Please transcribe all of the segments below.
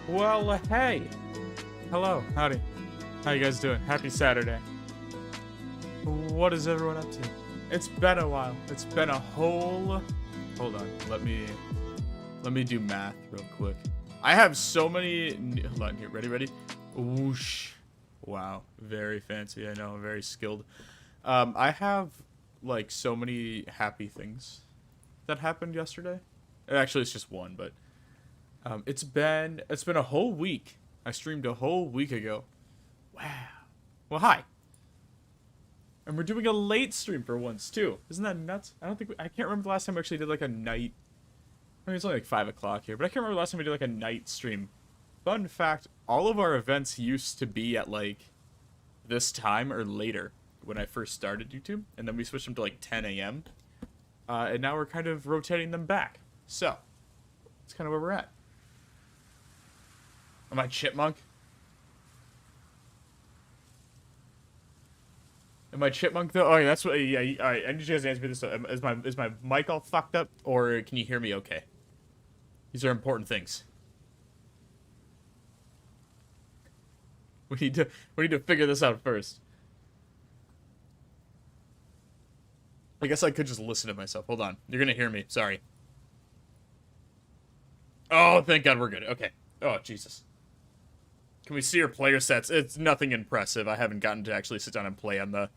Well, hey. Hello, howdy. How you guys doing? Happy Saturday. What is everyone up to? It's been a while. It's been a whole... Hold on. Let me do math real quick. I have so many... Hold on here. Ready? Whoosh. Wow. Very fancy. I know. Very skilled. I have, like, so many happy things that happened yesterday. Actually, it's just one, but... It's been a whole week. I streamed a whole week ago. Wow. Well, hi. And we're doing a late stream for once too. Isn't that nuts? I can't remember the last time we actually did like a night. I mean, it's only like 5 o'clock here, but I can't remember the last time we did like a night stream. Fun fact: all of our events used to be at like this time or later when I first started YouTube, and then we switched them to like 10 a.m. And now we're kind of rotating them back. So that's kind of where we're at. Am I chipmunk? Am I chipmunk though? Oh, yeah, that's what. Yeah. All right. I need you guys to answer me this. Is my mic all fucked up, or can you hear me okay? These are important things. We need to figure this out first. I guess I could just listen to myself. Hold on. You're gonna hear me. Sorry. Oh, thank God we're good. Okay. Oh, Jesus. Can we see your player sets? It's nothing impressive. I haven't gotten to actually sit down and play on the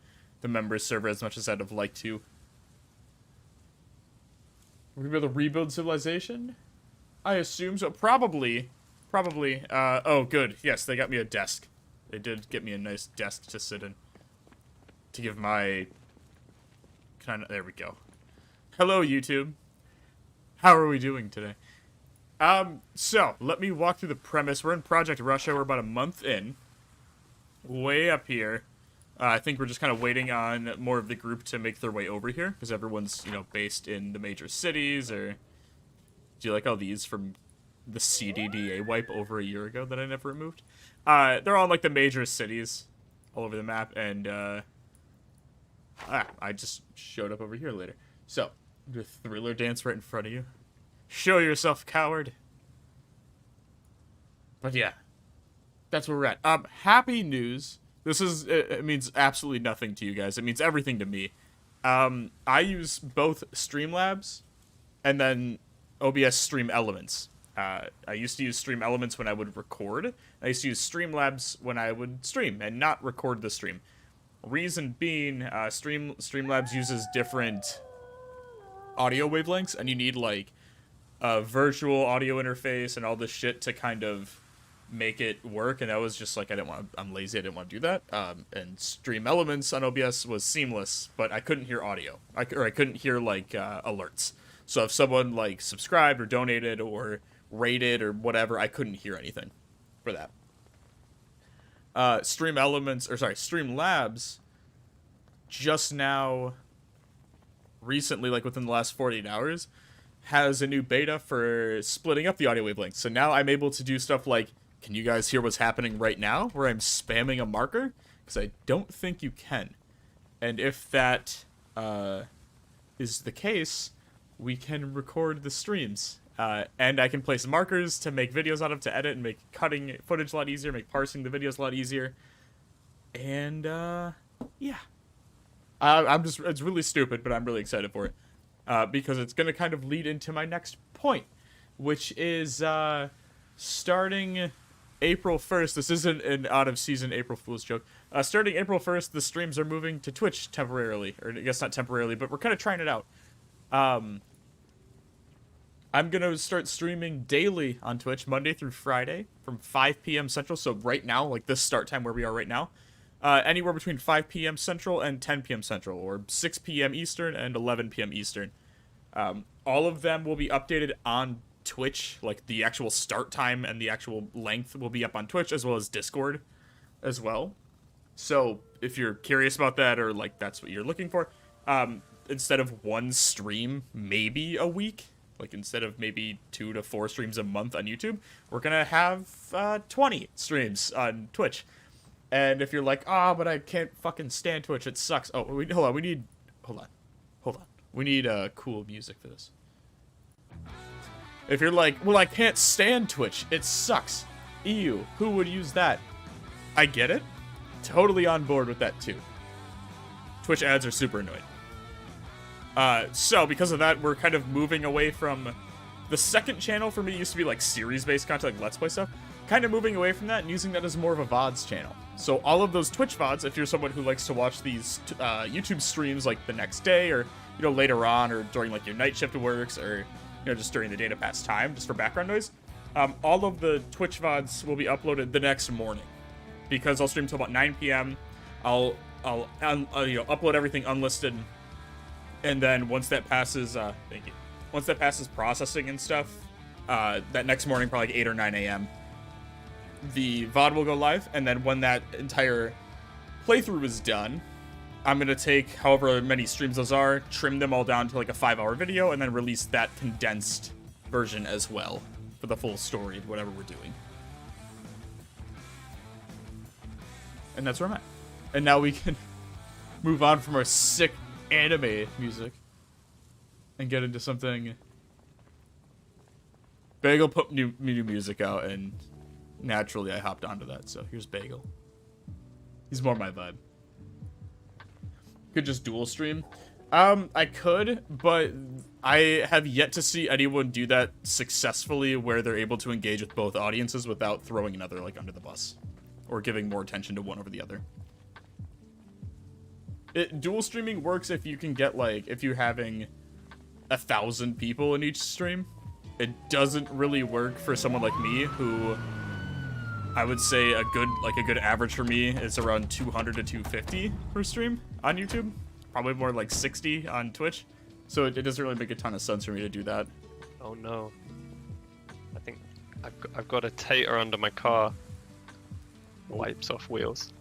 members server as much as I'd have liked to. We're gonna be able to rebuild civilization? I assume so. Probably. Oh, good. Yes, they got me a desk. They did get me a nice desk to sit in. To give my... There we go. Hello, YouTube. How are we doing today? So, let me walk through the premise. We're in Project Russia. We're about a month in. Way up here. I think we're just kind of waiting on more of the group to make their way over here, because everyone's, you know, based in the major cities, or... Do you like all these from the CDDA wipe over a year ago that I never removed? They're all in, like, the major cities all over the map, and, I just showed up over here later. So, do a thriller dance right in front of you. Show yourself, coward. But yeah, that's where we're at. Happy news. This is, it means absolutely nothing to you guys. It means everything to me. I use both Streamlabs and then OBS Stream Elements. I used to use Stream Elements when I would record. I used to use Streamlabs when I would stream and not record the stream. Reason being, Streamlabs uses different audio wavelengths, and you need, like, a virtual audio interface and all this shit to kind of make it work, and I was just like, I'm lazy, I didn't want to do that. And Stream Elements on OBS was seamless, but I couldn't hear audio. I couldn't hear, like, alerts. So if someone, like, subscribed or donated or rated or whatever, I couldn't hear anything for that. Streamlabs just now, recently, like within the last 48 hours, has a new beta for splitting up the audio wavelengths. So now I'm able to do stuff like, can you guys hear what's happening right now, where I'm spamming a marker? Because I don't think you can. And if that is the case, we can record the streams. And I can place markers to make videos out of, to edit and make cutting footage a lot easier, make parsing the videos a lot easier. And, yeah. It's really stupid, but I'm really excited for it. Because it's going to kind of lead into my next point, which is, starting April 1st, this isn't an out-of-season April Fool's joke, starting April 1st, the streams are moving to Twitch temporarily, or I guess not temporarily, but we're kind of trying it out. I'm going to start streaming daily on Twitch, Monday through Friday, from 5 p.m. Central, so right now, like this start time where we are right now, anywhere between 5 p.m. Central and 10 p.m. Central, or 6 p.m. Eastern and 11 p.m. Eastern. All of them will be updated on Twitch, like the actual start time and the actual length will be up on Twitch, as well as Discord as well. So if you're curious about that, or like that's what you're looking for, instead of one stream maybe a week, like instead of maybe 2 to 4 streams a month on YouTube, we're gonna have 20 streams on Twitch. And if you're like, but I can't fucking stand Twitch, it sucks. Oh, hold on, we need cool music for this. If you're like, well, I can't stand Twitch, it sucks. Ew, who would use that? I get it. Totally on board with that too. Twitch ads are super annoying. So because of that, we're kind of moving away from the second channel. For me used to be like series-based content, like Let's Play stuff. Kind of moving away from that and using that as more of a VODs channel. So all of those Twitch VODs, if you're someone who likes to watch these YouTube streams like the next day, or later on, or during like your night shift works, or just during the day to pass time, just for background noise, all of the Twitch VODs will be uploaded the next morning, because I'll stream till about 9 p.m. I'll upload everything unlisted, and then once that passes, once that passes processing and stuff, that next morning, probably like 8 or 9 a.m., the VOD will go live, and then when that entire playthrough is done, I'm going to take however many streams those are, trim them all down to like a 5-hour video, and then release that condensed version as well for the full story of whatever we're doing. And that's where I'm at. And now we can move on from our sick anime music and get into something. Bagel put new music out, and naturally I hopped onto that, so here's Bagel. He's more my vibe. Could just dual stream. I could, but I have yet to see anyone do that successfully where they're able to engage with both audiences without throwing another like under the bus or giving more attention to one over the other. Dual streaming works if you can get like, if you're having 1,000 people in each stream. It doesn't really work for someone like me, who I would say a good average for me is around 200 to 250 per stream on YouTube. Probably more like 60 on Twitch. So it doesn't really make a ton of sense for me to do that. Oh no. I think I've got a tater under my car. Wipes off wheels.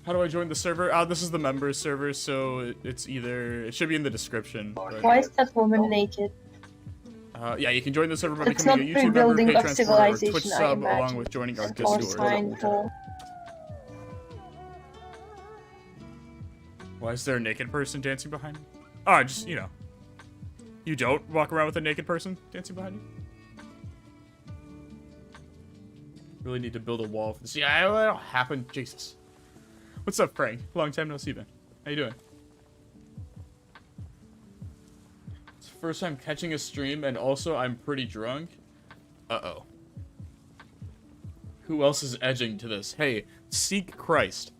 How do I join the server? This is the members server, so it should be in the description. But, why is that woman naked? yeah, you can join the server by It's becoming a not YouTube member, pre-building of Patreon supporter, or Twitch civilization, I sub, imagine. along with joining our Or Discord. sign for. Why is there a naked person dancing behind me? Oh, just, you don't walk around with a naked person dancing behind you? Really need to build a wall for this. Yeah, that'll happen. Jesus. What's up, Frank? Long time no see, man. How you doing? It's the first time catching a stream, and also I'm pretty drunk. Uh-oh. Who else is edging to this? Hey, seek Christ.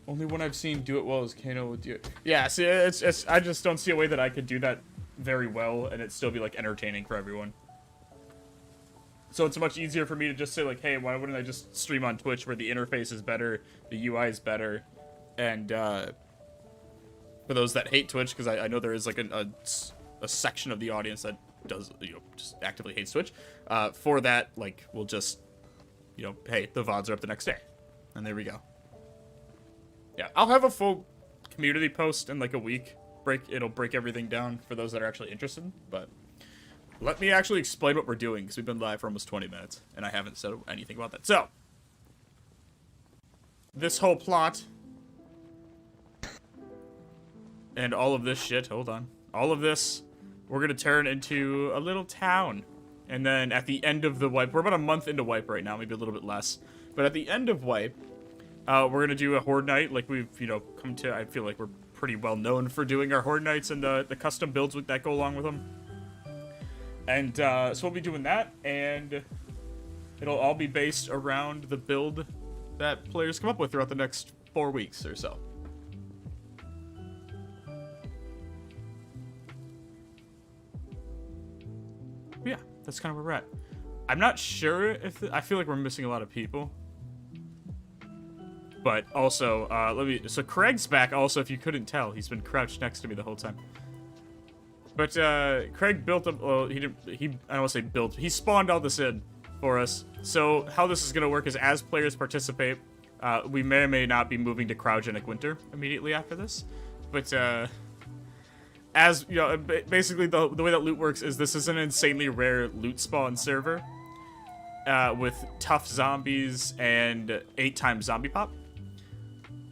Only one I've seen do it well is Kano with you. Yeah, see, I just don't see a way that I could do that very well and it still be, like, entertaining for everyone. So it's much easier for me to just say, like, hey, why wouldn't I just stream on Twitch where the interface is better, the UI is better, and, for those that hate Twitch, because I know there is, like, a section of the audience that does, just actively hates Twitch, for that, like, we'll just, hey, the VODs are up the next day. And there we go. Yeah, I'll have a full community post in, like, a week. It'll break everything down for those that are actually interested, but let me actually explain what we're doing, because we've been live for almost 20 minutes, and I haven't said anything about that. So, this whole plot, and all of this shit, hold on, all of this, we're going to turn into a little town. And then at the end of the wipe, we're about a month into wipe right now, maybe a little bit less, but at the end of wipe, we're going to do a Horde night, like we've, come to. I feel like we're pretty well known for doing our Horde nights and the custom builds that go along with them. And so we'll be doing that, and it'll all be based around the build that players come up with throughout the next 4 weeks or so. But yeah, that's kind of where we're at. I'm not sure if I feel like we're missing a lot of people. But also, so Craig's back also, if you couldn't tell. He's been crouched next to me the whole time. But, Craig built up, well, I don't want to say built, he spawned all this in for us. So, how this is going to work is as players participate, we may or may not be moving to cryogenic winter immediately after this. But, as, basically the way that loot works is this is an insanely rare loot spawn server, with tough zombies and 8 times zombie pop.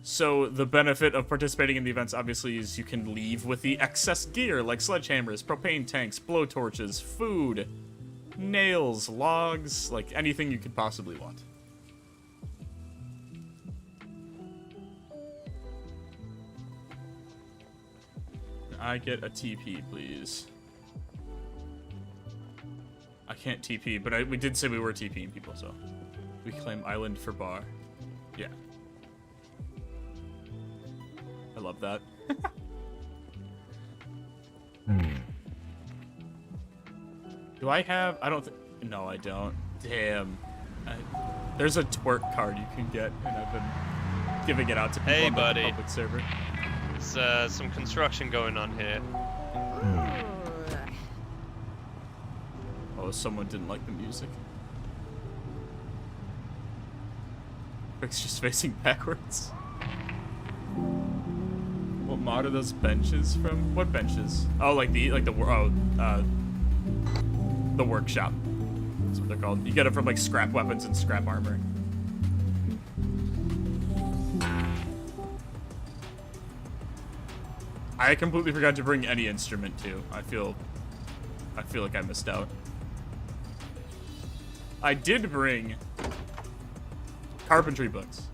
So the benefit of participating in the events obviously is you can leave with the excess gear like sledgehammers, propane tanks, blowtorches, food, nails, logs, like anything you could possibly want. Can I get a TP, please? I can't TP, but we did say we were TPing people, so. We claim island for bar. Yeah. I love that. Do I have... I don't think... No, I don't. Damn. There's a twerk card you can get, and I've been giving it out to people on the public server. There's some construction going on here. Oh, someone didn't like the music. Rick's just facing backwards. What mod are those benches from? What benches? Oh, the workshop. That's what they're called. You get it from like scrap weapons and scrap armor. I completely forgot to bring any instrument too. I feel like I missed out. I did bring carpentry books.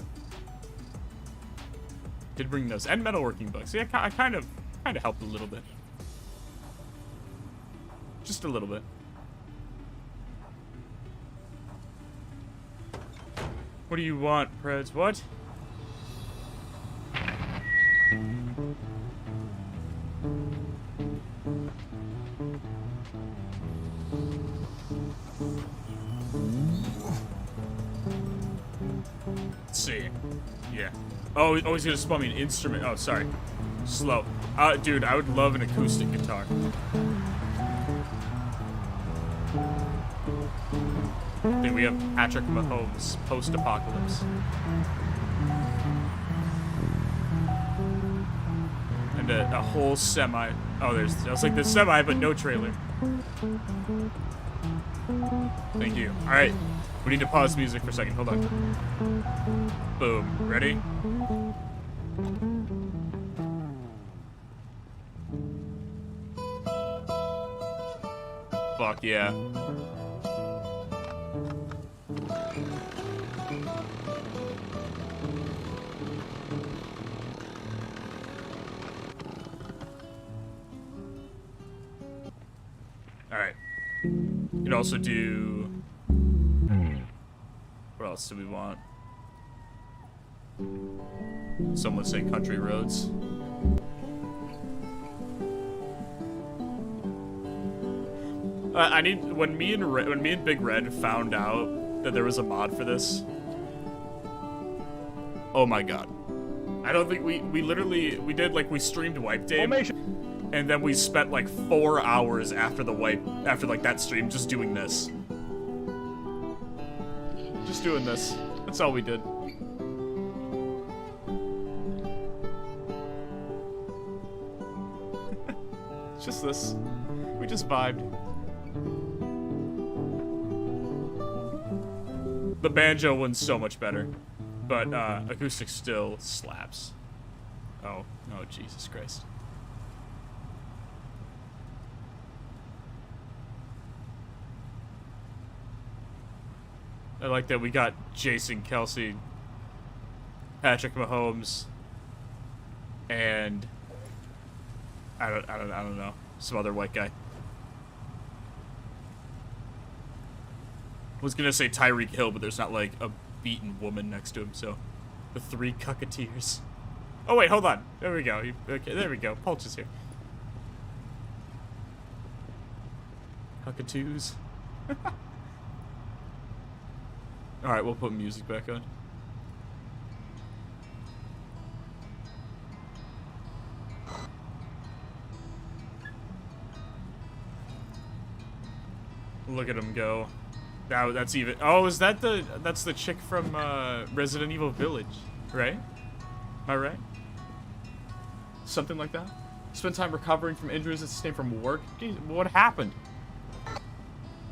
Did bring those and metalworking books. Yeah, I kind of helped a little bit. Just a little bit. What do you want, Preds? What? Let's see. Yeah. Oh, he's gonna spawn me an instrument. Oh, sorry. Slow. Dude, I would love an acoustic guitar. Dude, we have Patrick Mahomes post-apocalypse. And a whole semi. Oh, I was like the semi, but no trailer. Thank you. All right, we need to pause music for a second. Hold on. Boom. Ready? Fuck yeah. Alright. You can also do... What else do we want? Someone say country roads. I need... When me and Big Red found out that there was a mod for this... Oh my god. I don't think we we streamed Wipe Day. And then we spent like 4 hours after that stream just doing this. Just doing this. That's all we did. It's just this. We just vibed. The banjo one's so much better. But acoustic still slaps. Oh Jesus Christ. I like that we got Jason Kelsey, Patrick Mahomes, and I don't know, some other white guy. I was gonna say Tyreek Hill, but there's not like a beaten woman next to him, so the three cucketeers. Oh wait, hold on. There we go. Okay, there we go. Pulch is here. Cuckatoos. Alright, we'll put music back on. Look at him go. That's even... Oh, is that that's the chick from Resident Evil Village, right? Am I right? Something like that? Spend time recovering from injuries that sustained from work? Jeez, what happened?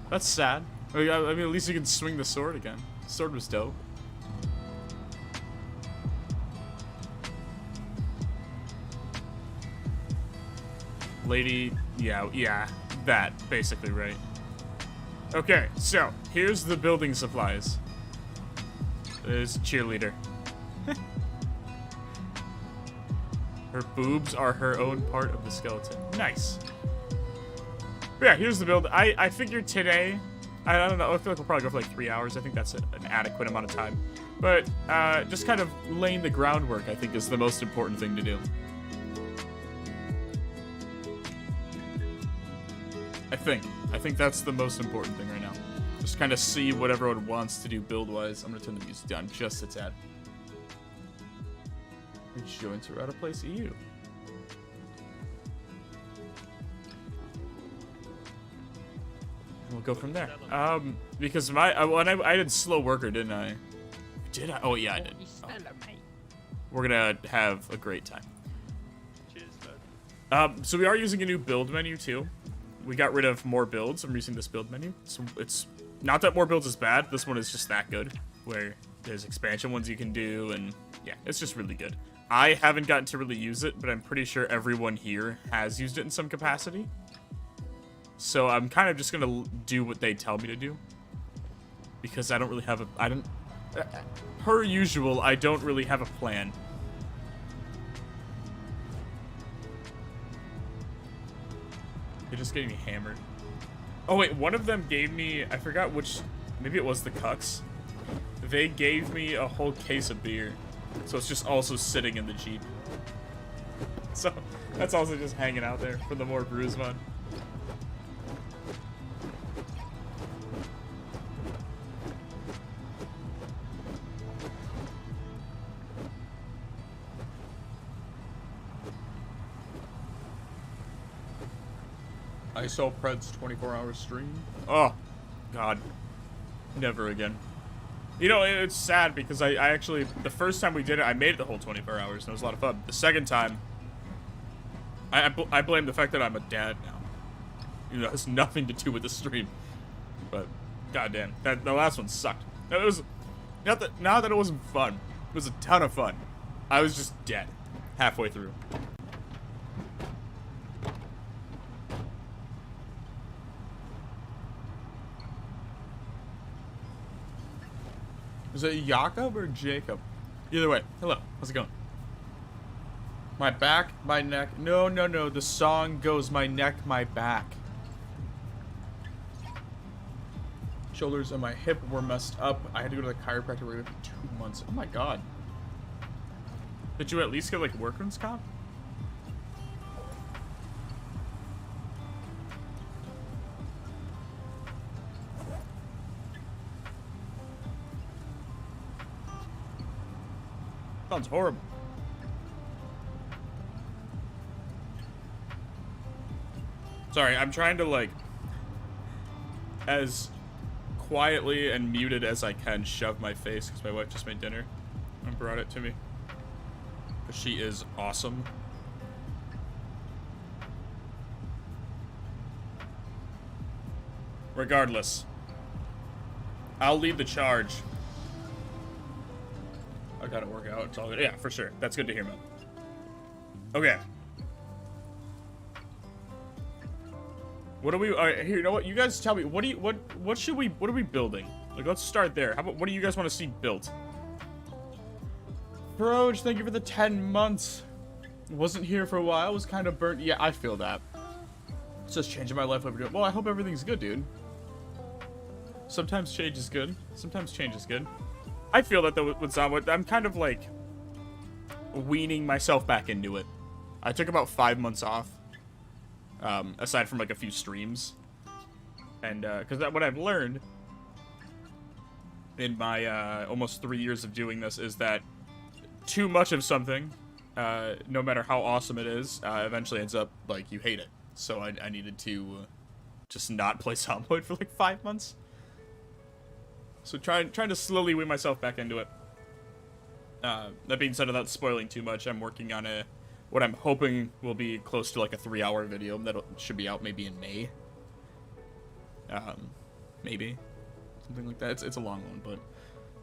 That's sad. I mean, at least you can swing the sword again. The sword was dope. Lady, yeah, that, basically, right? Okay, so, here's the building supplies. There's a cheerleader. Her boobs are her own part of the skeleton. Nice. But yeah, here's the build. I figured today, I don't know, I feel like we'll probably go for like 3 hours. I think that's an adequate amount of time. But just kind of laying the groundwork, I think, is the most important thing to do. I think that's the most important thing right now. Just kind of see what everyone wants to do build-wise. I'm going to turn the music down just a tad. Join to out of place EU. We'll go from there. Because I did slow worker, didn't I? Did I? Oh yeah, I did. Oh. We're gonna have a great time. Cheers, bud. So we are using a new build menu too. We got rid of more builds. I'm using this build menu. So it's not that more builds is bad. This one is just that good, where there's expansion ones you can do, and yeah, it's just really good. I haven't gotten to really use it, but I'm pretty sure everyone here has used it in some capacity. So I'm kind of just gonna do what they tell me to do, because I don't really have per usual, I don't really have a plan. They're just getting me hammered. Oh wait, one of them gave me, I forgot which, maybe it was the Cucks. They gave me a whole case of beer. So it's just also sitting in the Jeep. So that's also just hanging out there for the more brews one. ISO Pred's 24-hour stream. Oh, God. Never again. You know, it's sad because I actually, the first time we did it, I made it the whole 24 hours, and it was a lot of fun. The second time, I blame the fact that I'm a dad now. You know, it has nothing to do with the stream. But, goddamn, the last one sucked. It was, not that it wasn't fun. It was a ton of fun. I was just dead halfway through. Is it Jakob or Jacob? Either way. Hello. How's it going? My back, my neck. No. The song goes my neck, my back. Shoulders and my hip were messed up. I had to go to the chiropractor for 2 months. Oh my God. Did you at least get like workman's comp? Sounds horrible. Sorry, I'm trying to like, as quietly and muted as I can, shove my face because my wife just made dinner and brought it to me. She is awesome. Regardless, I'll lead the charge. I gotta work out. It's all good. Yeah, for sure. That's good to hear, man. Okay. What are we? All right, here. You know what? You guys tell me. What are we building? Like, let's start there. How about? What do you guys want to see built? Broge, thank you for the 10 months. Wasn't here for a while. Was kind of burnt. Yeah, I feel that. It's just changing my life every day. Well, I hope everything's good, dude. Sometimes change is good. Sometimes change is good. I feel that though with Zomboid, I'm kind of like weaning myself back into it. I took about 5 months off, aside from like a few streams, and because what I've learned in my almost 3 years of doing this is that too much of something, no matter how awesome it is, eventually ends up like you hate it. So I needed to just not play Zomboid for like 5 months. So trying to slowly wean myself back into it. That being said, without spoiling too much, I'm working on what I'm hoping will be close to like a 3-hour video that should be out maybe in May. Maybe something like that. It's a long one, but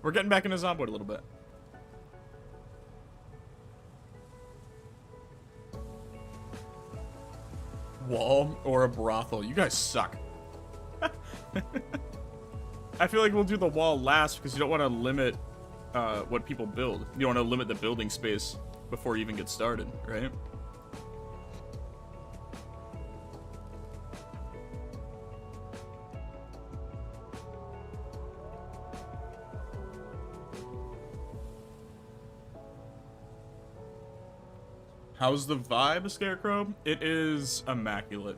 we're getting back into Zomboid a little bit. wall or a brothel. You guys suck. I feel like we'll do the wall last because you don't want to limit what people build. You don't want to limit the building space before you even get started, right? How's the vibe, Scarecrow? It is immaculate.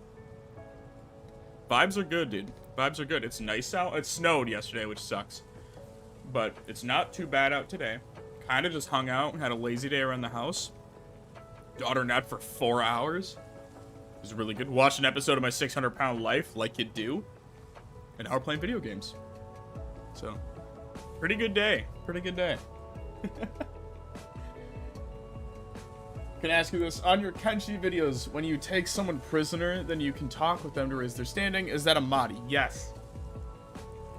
Vibes are good, dude. Vibes are good. It's nice out. It snowed yesterday, which sucks. But it's not too bad out today. Kind of just hung out and had a lazy day around the house. Daughter napped for 4 hours. It was really good. Watched an episode of My 600-Pound Life, like you do. And now we're playing video games. So, pretty good day. Pretty good day. Can I ask you this? On your Kenshi videos, when you take someone prisoner, then you can talk with them to raise their standing. Is that a mod? Yes.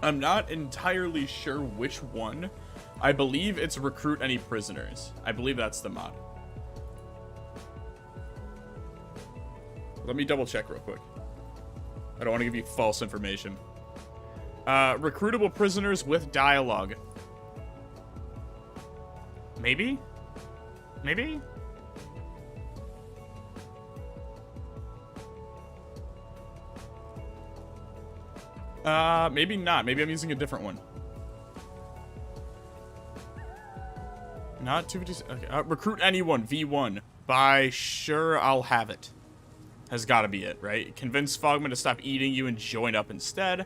I'm not entirely sure which one. I believe it's recruit any prisoners. I believe that's the mod. Let me double check real quick. I don't want to give you false information. Recruitable prisoners with dialogue. Maybe? Maybe? Maybe not. Maybe I'm using a different one. Not 250. Okay. Recruit anyone, V1. By sure I'll have it. Has got to be it, right? Convince Fogman to stop eating you and join up instead.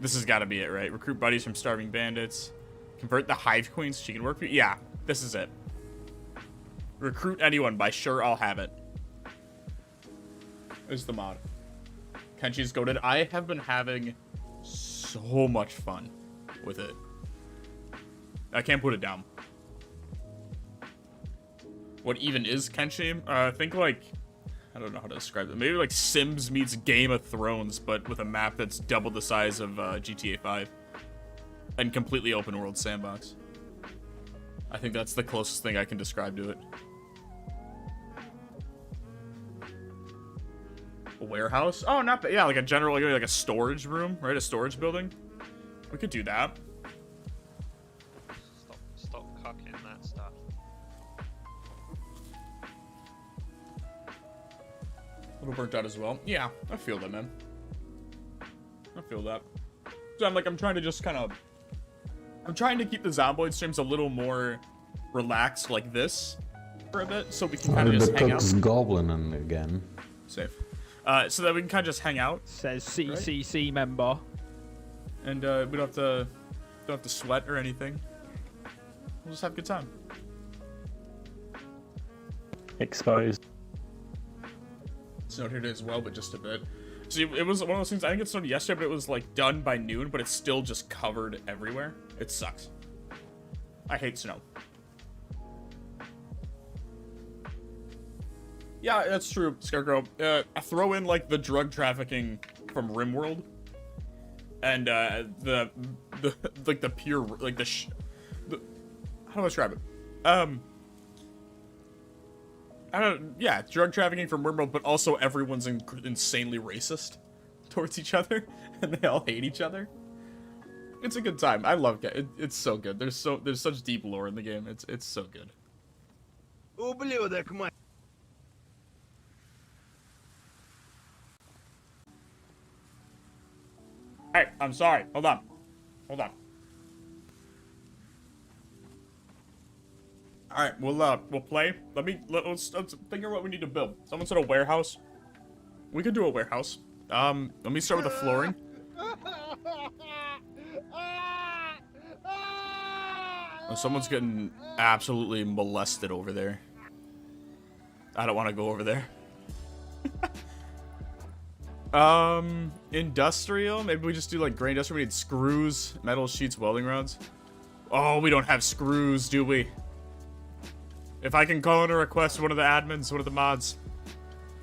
This has got to be it, right? Recruit buddies from starving bandits. Convert the Hive Queen so she can work for you. Yeah, this is it. Recruit anyone. By sure I'll have it. Is the mod. Kenshi's goated. I have been having so much fun with it. I can't put it down. What even is Kenshi? I think like, I don't know how to describe it. Maybe like Sims meets Game of Thrones, but with a map that's double the size of GTA 5. And completely open world sandbox. I think that's the closest thing I can describe to it. A warehouse? Oh, not bad. Yeah, like a general, like a storage room, right? A storage building. We could do that. Stop cocking that stuff. A little burnt out as well. Yeah, I feel that, man. I feel that. So I'm trying to just kind of... I'm trying to keep the Zomboid streams a little more relaxed like this for a bit, so we can kind of just hang out. Goblin again. Safe. So that we can kind of just hang out. Says CCC member. And we don't have to sweat or anything. We'll just have a good time. Exposed. Snowed here today as well, but just a bit. See, it was one of those things, I think it snowed yesterday, but it was like done by noon, but it's still just covered everywhere. It sucks. I hate snow. Yeah, that's true, Scarecrow. I throw in like the drug trafficking from RimWorld, and the pure like how do I describe it? I don't. Yeah, drug trafficking from RimWorld, but also everyone's insanely racist towards each other, and they all hate each other. It's a good time. I love it. It's so good. There's such deep lore in the game. It's so good. Hey, I'm sorry. Hold on. All right, we'll play. Let's figure out what we need to build. Someone said a warehouse. We could do a warehouse. Let me start with the flooring. Oh, someone's getting absolutely molested over there. I don't want to go over there. Industrial? Maybe we just do like gray industrial. We need screws, metal sheets, welding rods. Oh, we don't have screws, do we? If I can call in a request to one of the admins, one of the mods,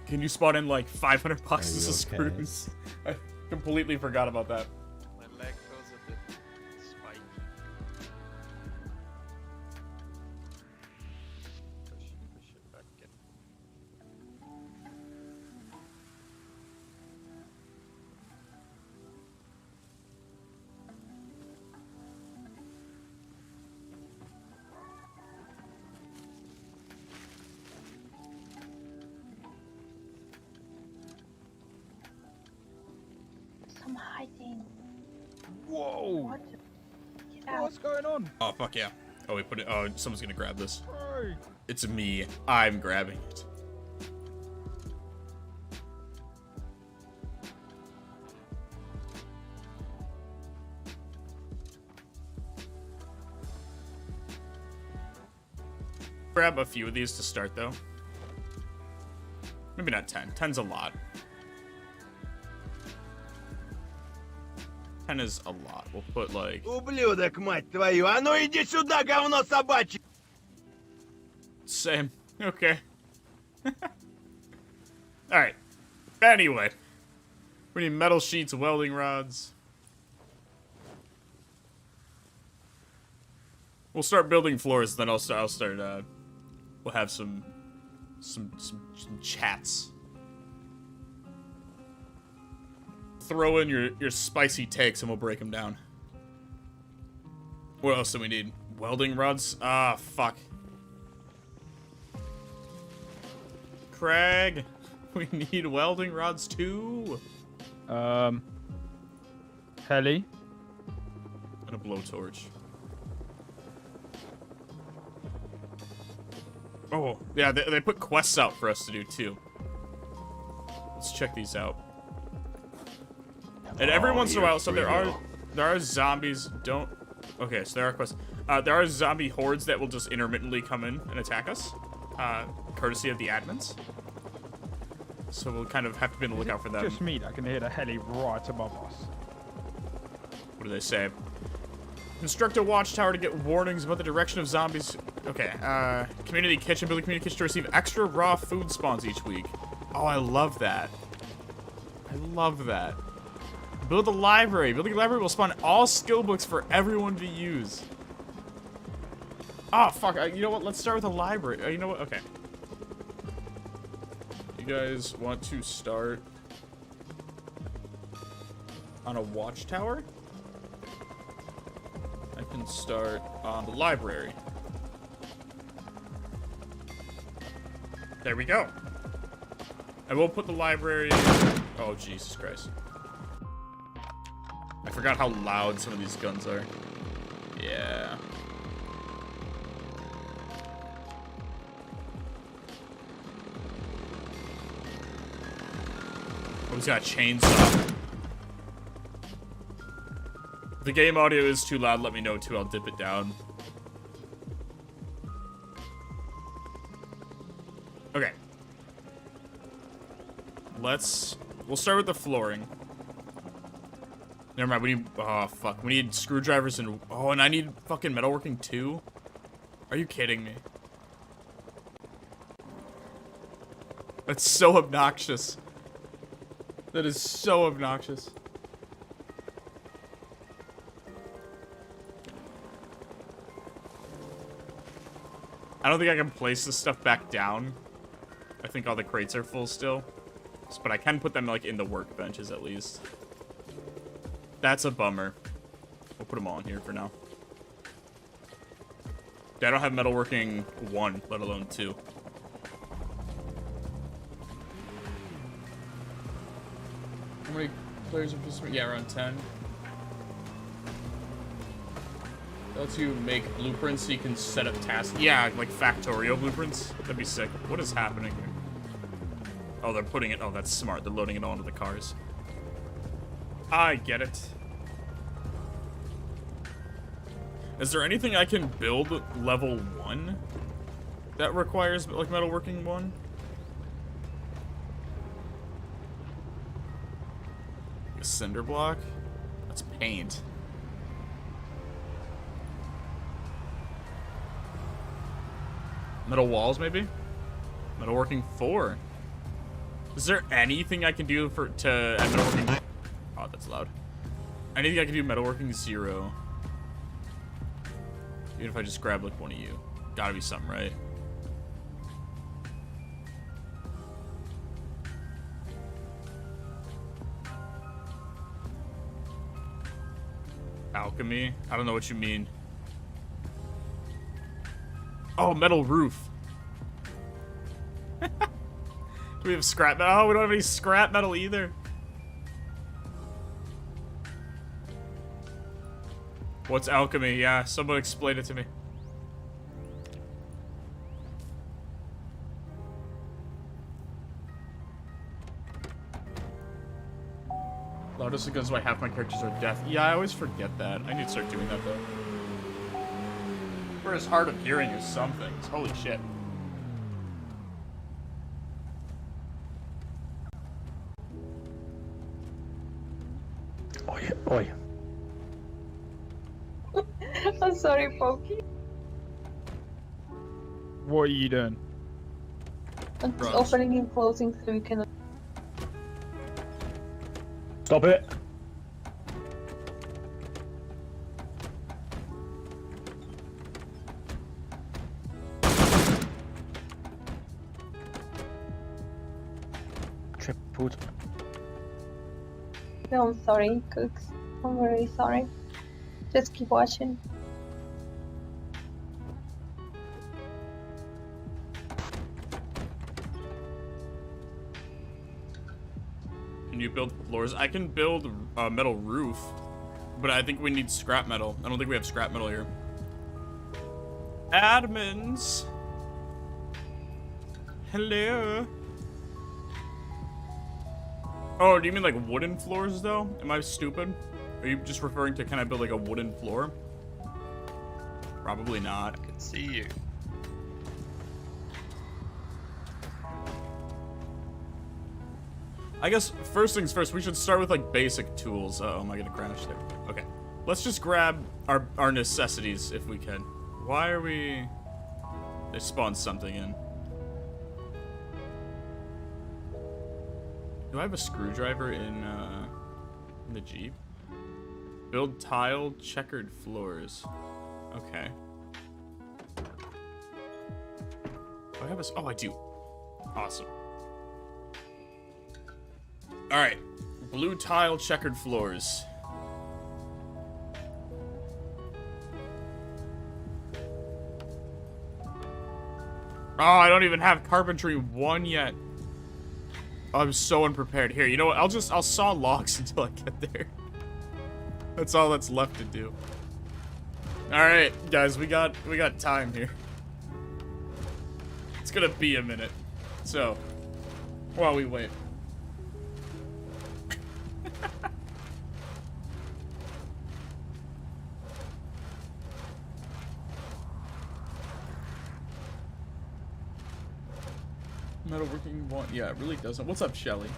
can you spot in like 500 boxes of screws? I completely forgot about that. My leg feels a bit spiky. Push it back in. I'm hiding. Whoa! What? Get out. What's going on? Oh, fuck yeah. Oh, we put it. Oh, someone's gonna grab this. Hey. It's me. I'm grabbing it. Grab a few of these to start, though. Maybe not 10. 10's a lot. 10 is a lot. We'll put, like... Ублюдок, мать твою! А ну иди сюда, говно собачье! Same. Okay. Alright. Anyway. We need metal sheets, welding rods. We'll start building floors, then I'll start, we'll have some chats. Throw in your spicy takes and we'll break them down. What else do we need? Welding rods? Ah, fuck. Craig, we need welding rods too. Heli. And a blowtorch. Oh, yeah, they put quests out for us to do too. Let's check these out. And every once in a while, so there are zombies. Okay, so there are quests. There are zombie hordes that will just intermittently come in and attack us, courtesy of the admins. So we'll kind of have to be on the lookout for them. Just me that can hear the heli right above us. What do they say? Construct a watchtower to get warnings about the direction of zombies. Okay, community kitchen. Build a community kitchen to receive extra raw food spawns each week. Oh, I love that. I love that. Build a library. Building a library will spawn all skill books for everyone to use. Oh, fuck. You know what? Let's start with a library. You know what? Okay. You guys want to start on a watchtower? I can start on the library. There we go. I will put the library... Oh, Jesus Christ. I forgot how loud some of these guns are. Yeah. Oh, he's got a chainsaw. If the game audio is too loud, let me know too. I'll dip it down. Okay. We'll start with the flooring. Never mind, we need, oh fuck, we need screwdrivers and, oh, and I need fucking metalworking too? Are you kidding me? That's so obnoxious. That is so obnoxious. I don't think I can place this stuff back down. I think all the crates are full still. But I can put them, like, in the workbenches at least. That's a bummer. We'll put them all in here for now. I don't have metalworking 1, let alone 2. How many players are supposed to be? Yeah, around 10. That lets you make blueprints so you can set up tasks. Yeah, like Factorio blueprints. That'd be sick. What is happening here? Oh, they're putting it... Oh, that's smart. They're loading it onto the cars. I get it. Is there anything I can build level 1 that requires, like, metalworking 1? A cinder block? That's paint. Metal walls, maybe? Metalworking 4. Is there anything I can do to add metalworking? Oh, that's loud. Anything I can do metalworking 0? Even if I just grab like one of you. Gotta be something, right? Alchemy? I don't know what you mean. Oh, metal roof. Do we have scrap metal? Oh, we don't have any scrap metal either. What's alchemy? Yeah, someone explain it to me. Loudest because why half my characters are deaf. Yeah, I always forget that. I need to start doing that though. We're as hard of hearing as some things. Holy shit. Oi, oi. I'm sorry, Pokey. What are you doing? I'm just Bros. opening and closing so you can. Stop it. Tripled. No, I'm sorry, Cooks. I'm very sorry. Just keep watching. Can you build floors? I can build a metal roof, but I think we need scrap metal. I don't think we have scrap metal here. Admins! Hello? Oh, do you mean like wooden floors though? Am I stupid? Are you just referring to can I build like a wooden floor? Probably not. I can see you. I guess first things first, we should start with like basic tools. Oh, am I gonna crash there? Okay. Let's just grab our necessities if we can. Why are we... They spawned something in. Do I have a screwdriver in the Jeep? Build tile checkered floors. Okay. Do I have a... Oh, I do. Awesome. Alright. Blue tile checkered floors. Oh, I don't even have carpentry 1 yet. Oh, I'm so unprepared. Here, you know what? I'll saw logs until I get there. That's all that's left to do. Alright, guys, we got time here. It's gonna be a minute. So, while we wait. Metalworking one, yeah, it really doesn't. What's up, Shelly?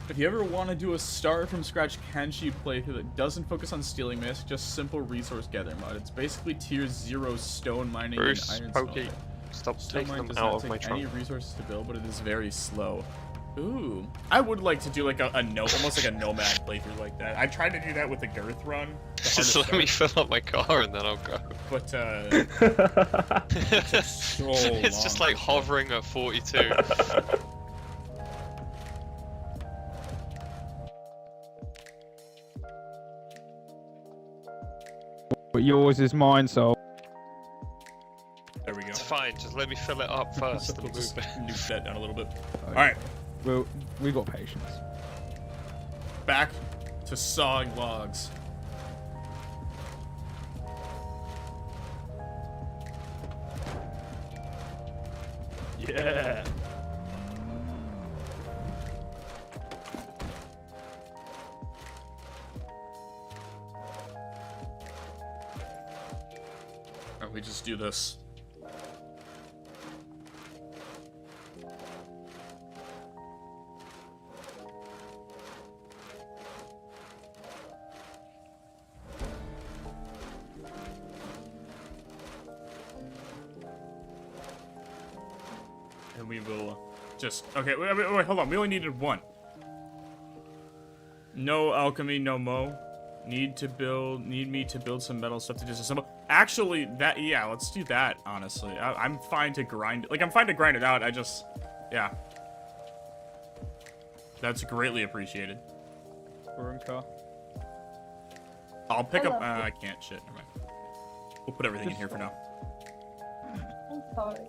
If you ever want to do a start from scratch Kenshi playthrough that doesn't focus on stealing misc, just simple resource gather mod. It's basically tier 0 stone mining Bruce, and iron Pokey, smelting. stop Stone taking mine them does out not of take my any trunk. resources to build, but it is very slow. Ooh, I would like to do like a almost like a nomad playthrough like that. I tried to do that with the girth run. The Just hardest let me start, fill up my car and then I'll go. but so It's just like long. hovering at 42. But yours is mine, so There we go. It's fine, just let me fill it up first and We'll move just it. nuke that down a little bit. All right, we got patience. back to sawing logs. Yeah. Or we just do this. And we will just... Okay, wait, hold on. We only needed one. No alchemy, no mo. Need me to build some metal stuff to disassemble. Actually, yeah, let's do that, honestly. I'm fine to grind it. Like, I'm fine to grind it out. I just... Yeah. That's greatly appreciated. We're in car. I'll pick up... Hello. I can't. Shit. Never mind. We'll put everything in here for now. I'm sorry.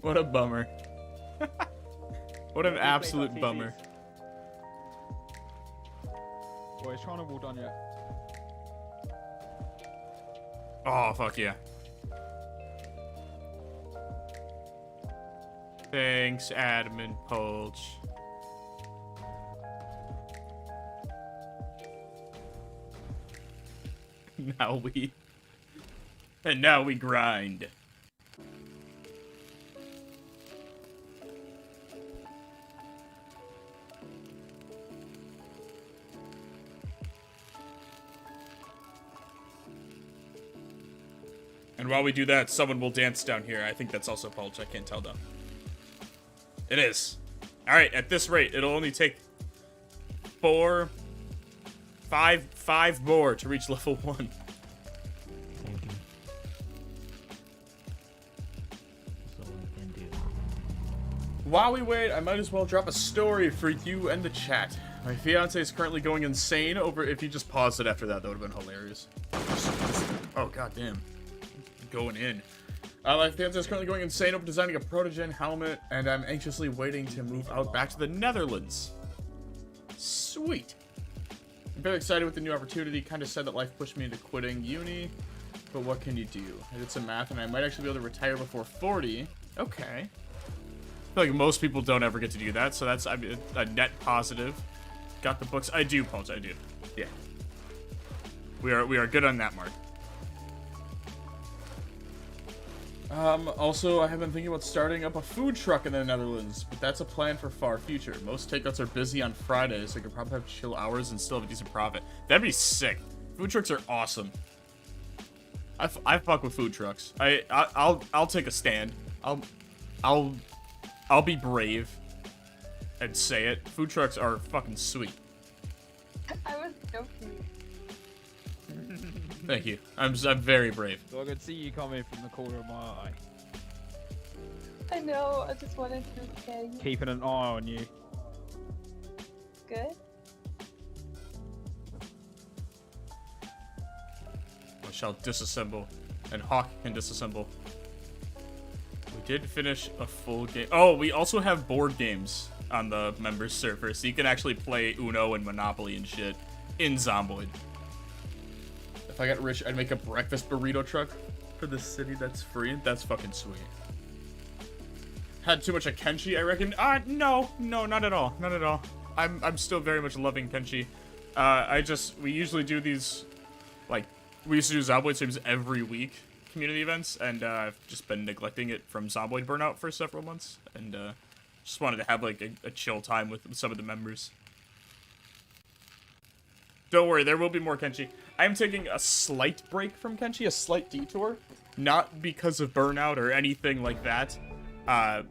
What a bummer. What an absolute bummer. Boy, he's trying to wall down yet. Oh, fuck yeah. Thanks, Admin Pulch. Now we grind. And while we do that, someone will dance down here. I think that's also Pulch. I can't tell though. It is. Alright, at this rate, it'll only take five more to reach level 1. Thank you. That's all I can do. While we wait, I might as well drop a story for you and the chat. My fiance is currently going insane over... If you just paused it after that, that would have been hilarious. Oh, goddamn. Going in. My fiance is currently going insane over designing a protogen helmet, and I'm anxiously waiting to move out back to the Netherlands. Sweet. I'm very excited with the new opportunity. Kind of sad that life pushed me into quitting uni, but what can you do? I did some math, and I might actually be able to retire before 40. Okay. I feel like most people don't ever get to do that, so that's a net positive. Got the books. I do, Pulse. I do. Yeah. We are good on that mark. Also, I have been thinking about starting up a food truck in the Netherlands, but that's a plan for far future. Most takeouts are busy on Fridays, so I could probably have chill hours and still have a decent profit. That'd be sick. Food trucks are awesome. I fuck with food trucks. I'll take a stand. I'll be brave and say it. Food trucks are fucking sweet. I was joking. Thank you. I'm very brave. So I could see you coming from the corner of my eye. I know, I just wanted to scare you. Keeping an eye on you. Good. I shall disassemble, and Hawk can disassemble. We did finish a full game. Oh, we also have board games on the members server, so you can actually play Uno and Monopoly and shit in Zomboid. If I got rich, I'd make a breakfast burrito truck for the city that's free. That's fucking sweet. Had too much of Kenshi, I reckon. No, not at all. Not at all. I'm still very much loving Kenshi. We usually do these, like, we used to do Zomboid streams every week, community events, and I've just been neglecting it from Zomboid burnout for several months, and just wanted to have, like, a chill time with some of the members. Don't worry, there will be more Kenshi. I am taking a slight break from Kenshi, a slight detour. Not because of burnout or anything like that. Kind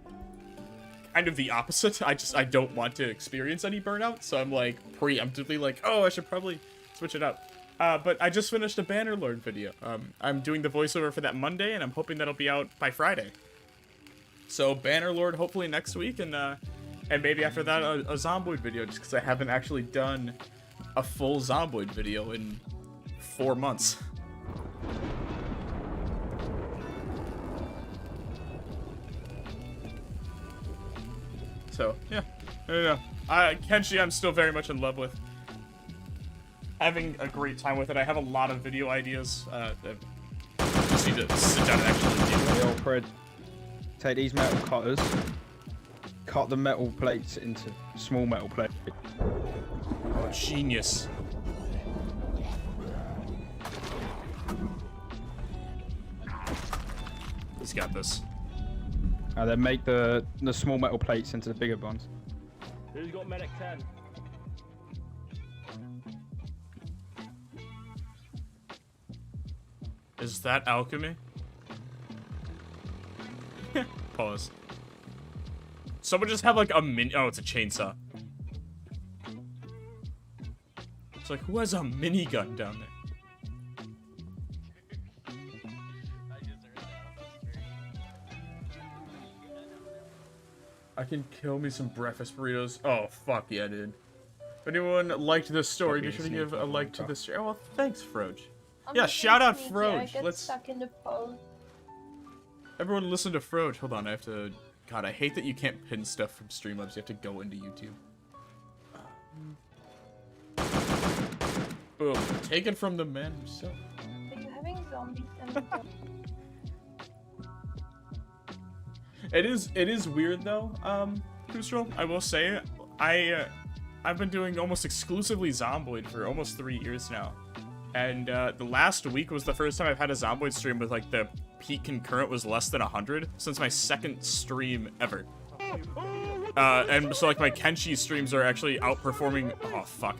of the opposite. I don't want to experience any burnout, so I'm like preemptively like, oh, I should probably switch it up. But I just finished a Bannerlord video. I'm doing the voiceover for that Monday, and I'm hoping that'll be out by Friday. So Bannerlord hopefully next week, and maybe after that a Zomboid video, just because I haven't actually done a full Zomboid video in 4 months. So, yeah. I don't know. Kenshi, I'm still very much in love with. Having a great time with it. I have a lot of video ideas. I just need to sit down and actually do The old Fred. Take these metal cutters, cut the metal plates into small metal plates. Oh, genius. He's got this. And then make the small metal plates into the bigger ones. Who's got medic 10? Is that alchemy? Pause. Someone just have like a oh, it's a chainsaw. It's like, who has a minigun down there? I can kill me some breakfast burritos. Oh, fuck yeah, dude. If anyone liked this story, be sure to give a like to this. Oh, well, thanks, Froge. Yeah, shout out Froge. I get stuck in the pose. Everyone listen to Froge. Hold on, I have to... God, I hate that you can't pin stuff from Streamlabs. You have to go into YouTube. Boom. Taken from the man himself. Are you having zombies and It is weird though, Kusro, I will say. I've been doing almost exclusively Zomboid for almost 3 years now. And the last week was the first time I've had a Zomboid stream with like the peak concurrent was less than 100 since my second stream ever. And so like my Kenshi streams are actually outperforming. Oh fuck.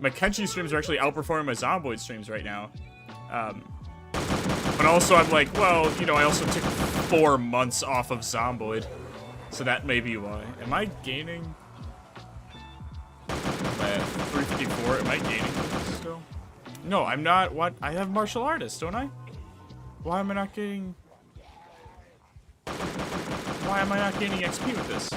My Kenshi streams are actually outperforming my Zomboid streams right now. But also I'm like, well, you know, I also took 4 months off of Zomboid. So that may be why. Am I gaining? I'm at 354. Am I gaining still? No, I'm not. What? I have martial artist, don't I? Why am I not getting... Why am I not gaining XP with this?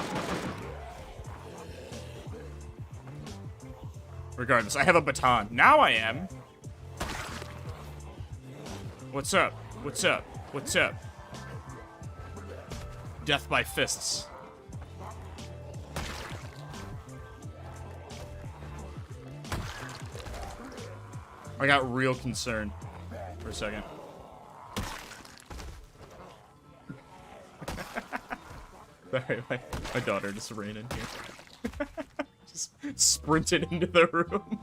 Regardless, I have a baton. Now I am. What's up? What's up? What's up? Death by fists. I got real concerned for a second. Sorry, my daughter just ran in here. Just sprinted into the room.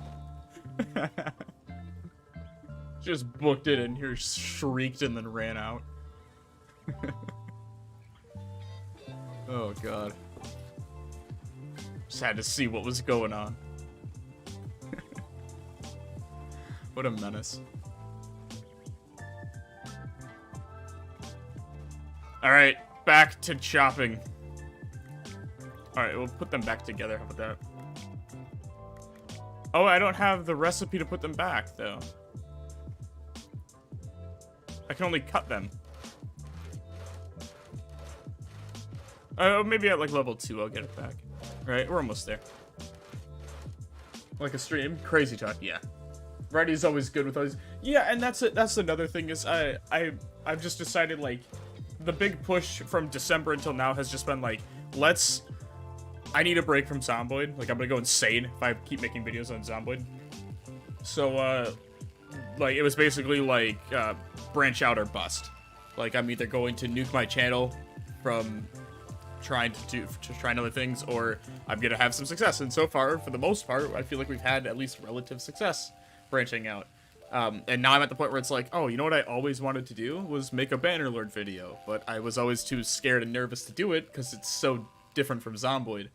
Just booked it in here, shrieked, and then ran out. Oh, God. Just had to see what was going on. What a menace. Alright, back to chopping. Alright, we'll put them back together. How about that? Oh, I don't have the recipe to put them back, though. I can only cut them. Maybe at like level 2 I'll get it back. Right, we're almost there. Like a stream? Crazy talk, yeah. Righty's always good with those. Yeah, and that's it. That's another thing is I've just decided like the big push from December until now has just been like, I need a break from Zomboid. Like I'm gonna go insane if I keep making videos on Zomboid. So like it was basically like branch out or bust. Like I'm either going to nuke my channel from trying other things, or I'm gonna have some success. And so far, for the most part, I feel like we've had at least relative success branching out. And now I'm at the point where it's like, oh, you know what I always wanted to do was make a Bannerlord video, but I was always too scared and nervous to do it because it's so different from Zomboid.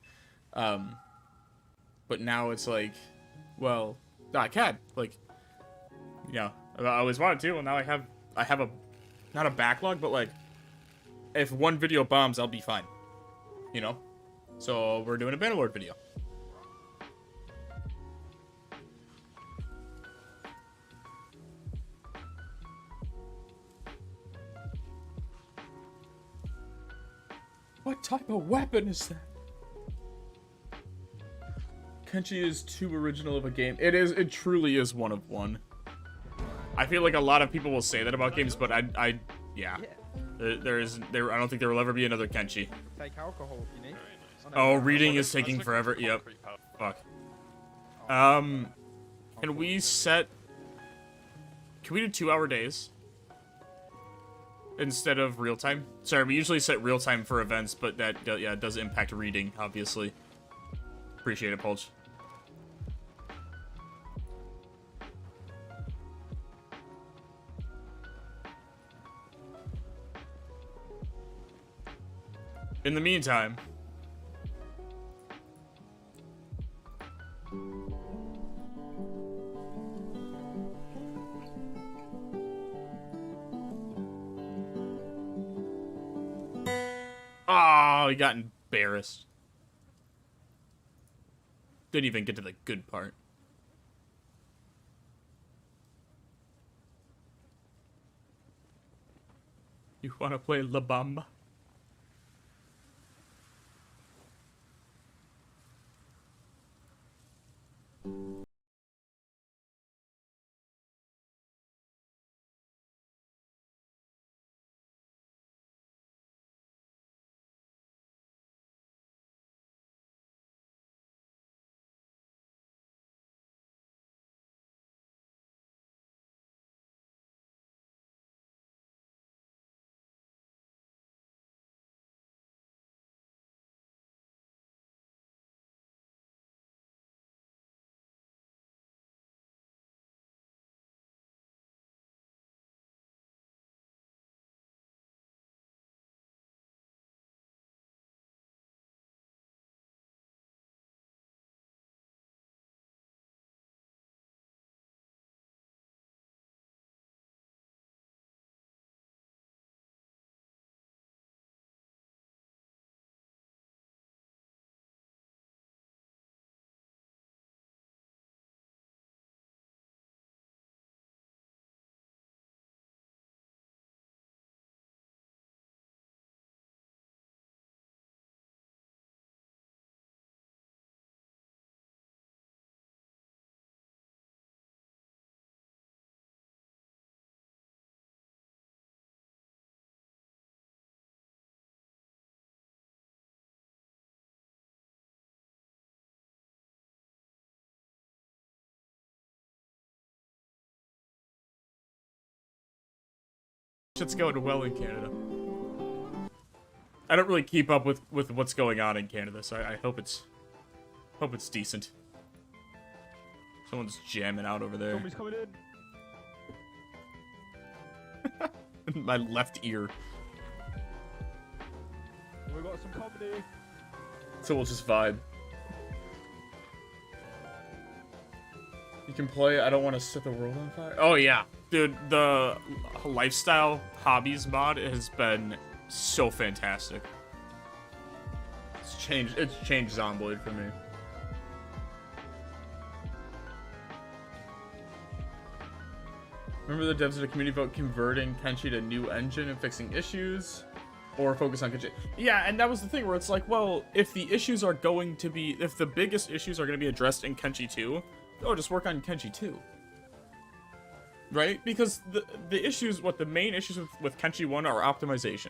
But now it's like, well, I can. Like, yeah, I always wanted to, and now I have a, not a backlog, but like, if one video bombs, I'll be fine. You know? So we're doing a Bannerlord video. What type of weapon is that? Kenshi is too original of a game. It truly is one of one. I feel like a lot of people will say that about games, but yeah. I don't think there will ever be another Kenshi. Take alcohol if you need. Oh, reading is taking forever. Yep. Fuck. Can we do 2-hour days? Instead of real time? Sorry, we usually set real time for events, but that, yeah, it does impact reading, obviously. Appreciate it, Pulch. In the meantime... Oh, he got embarrassed. Didn't even get to the good part. You wanna play La Bamba? Shit's going well in Canada. I don't really keep up with what's going on in Canada, so I hope it's decent. Someone's jamming out over there. Zombies coming in. My left ear. We got some company. So we'll just vibe. You can play I don't want to set the world on fire. Oh yeah. Dude, the lifestyle hobbies mod has been so fantastic. It's changed Zomboid for me. Remember the devs of the community vote converting Kenshi to new engine and fixing issues? Or focus on Kenshi? Yeah, and that was the thing where it's like, well, if the issues are going to be, if the biggest issues are going to be addressed in Kenshi 2, oh, just work on Kenshi 2. Right? Because the issues, the main issues with Kenshi 1 are optimization.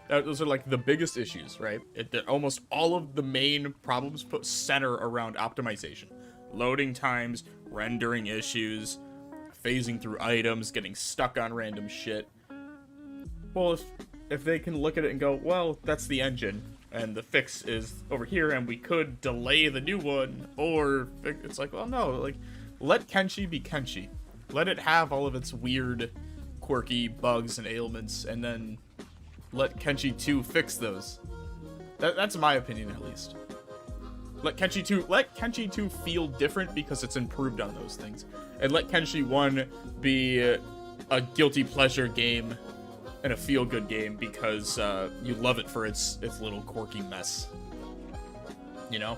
Those are like the biggest issues, right? Almost all of the main problems center around optimization. Loading times, rendering issues, phasing through items, getting stuck on random shit. Well, if they can look at it and go, well, that's the engine, and the fix is over here, and we could delay the new one, or it's like, well, no, like, let Kenshi be Kenshi. Let it have all of its weird, quirky bugs and ailments, and then let Kenshi 2 fix those. That's my opinion, at least. Let Kenshi 2 feel different because it's improved on those things. And let Kenshi 1 be a guilty pleasure game and a feel-good game because you love it for its little quirky mess. You know?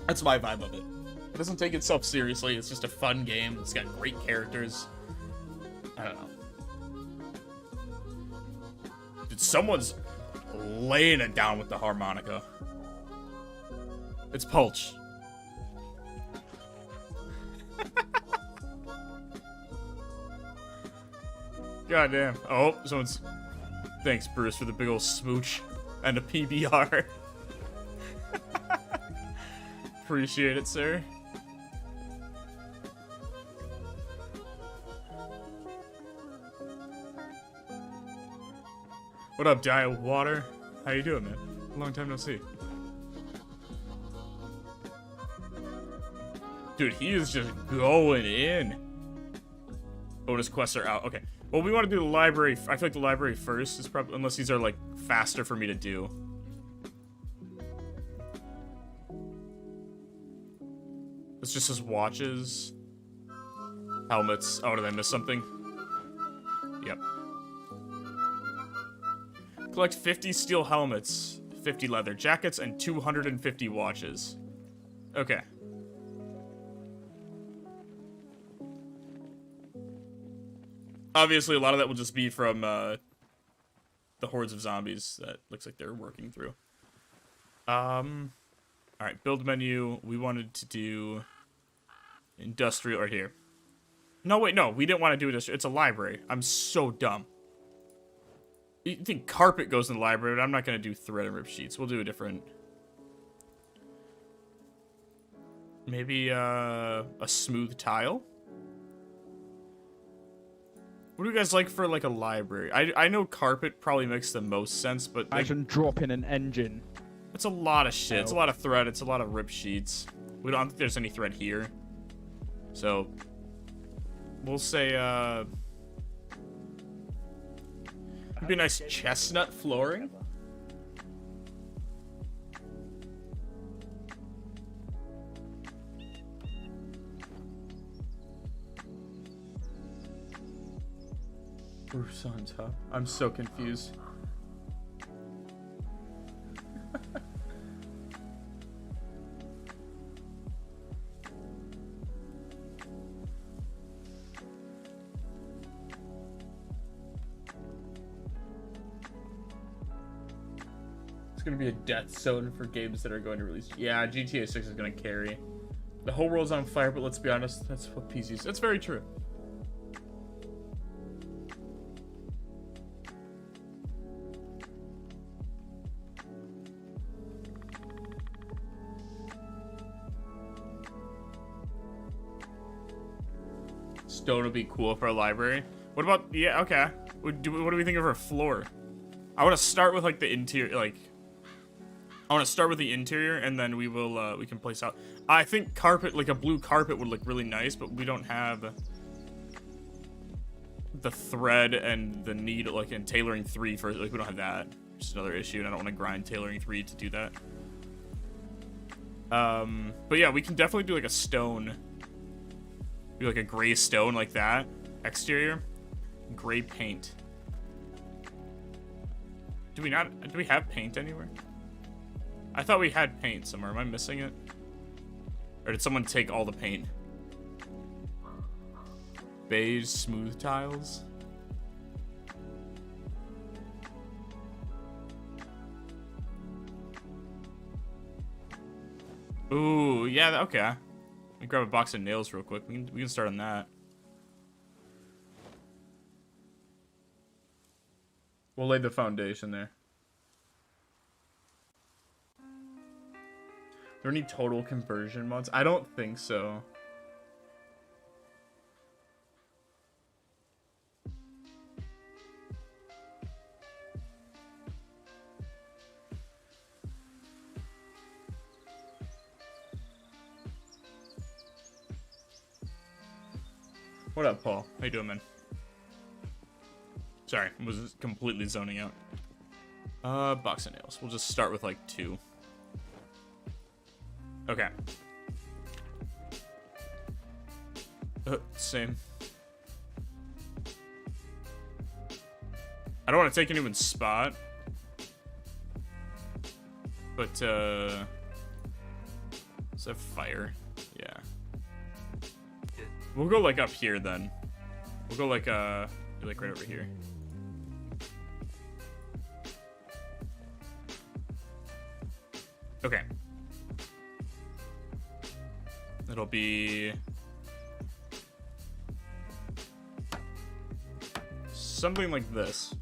That's my vibe of it. It doesn't take itself seriously, it's just a fun game. It's got great characters. I don't know. Dude, someone's laying it down with the harmonica. It's Pulch. Goddamn. Oh, someone's... Thanks, Bruce, for the big ol' smooch and a PBR. Appreciate it, sir. What up, Dial Water? How you doing, man? Long time no see. Dude, he is just going in. Bonus quests are out. Okay. Well, we want to do the library. I feel like the library first is probably, unless these are like faster for me to do. It's just his watches, helmets. Oh, did I miss something? Yep. Collect 50 steel helmets, 50 leather jackets, and 250 watches. Okay. Obviously, a lot of that will just be from the hordes of zombies that looks like they're working through. Alright, build menu. We wanted to do industrial right here. No, wait, no, we didn't want to do industrial. It's a library. I'm so dumb. You think carpet goes in the library, but I'm not going to do thread and rip sheets. We'll do a different... Maybe a smooth tile? What do you guys like for, like, a library? I know carpet probably makes the most sense, but... Like, imagine dropping an engine. it's a lot of shit. It's a lot of thread. It's a lot of rip sheets. I don't think there's any thread here. So... We'll say, It'd be a nice chestnut flooring. Roofs on top. I'm so confused. Gonna be a death zone for games that are going to release. Yeah, GTA 6 is gonna carry. The whole world's on fire, but let's be honest, that's what PCs. That's very true. Stone would be cool for a library. What about, yeah, okay. what do we think of our floor? I want to start with like the interior, like I want to start with the interior, and then we will we can place out. I think carpet, like a blue carpet, would look really nice, but we don't have the thread and the need, like, in tailoring 3 for, like, we don't have that. Just another issue, and I don't want to grind tailoring 3 to do that. But yeah, we can definitely do like a stone, do like a gray stone like that. Exterior, gray paint. Do we have paint anywhere? I thought we had paint somewhere. Am I missing it? Or did someone take all the paint? Beige smooth tiles. Ooh, yeah, okay. Let me grab a box of nails real quick. We can start on that. We'll lay the foundation there. Are there any total conversion mods? I don't think so. What up, Paul? How you doing, man? Sorry, I was completely zoning out. Box of nails. We'll just start with like 2. Okay. Same. I don't want to take anyone's spot. But, let's have fire. Yeah. We'll go, like, up here, then. We'll go, like, right over here. Okay. It'll be something like this.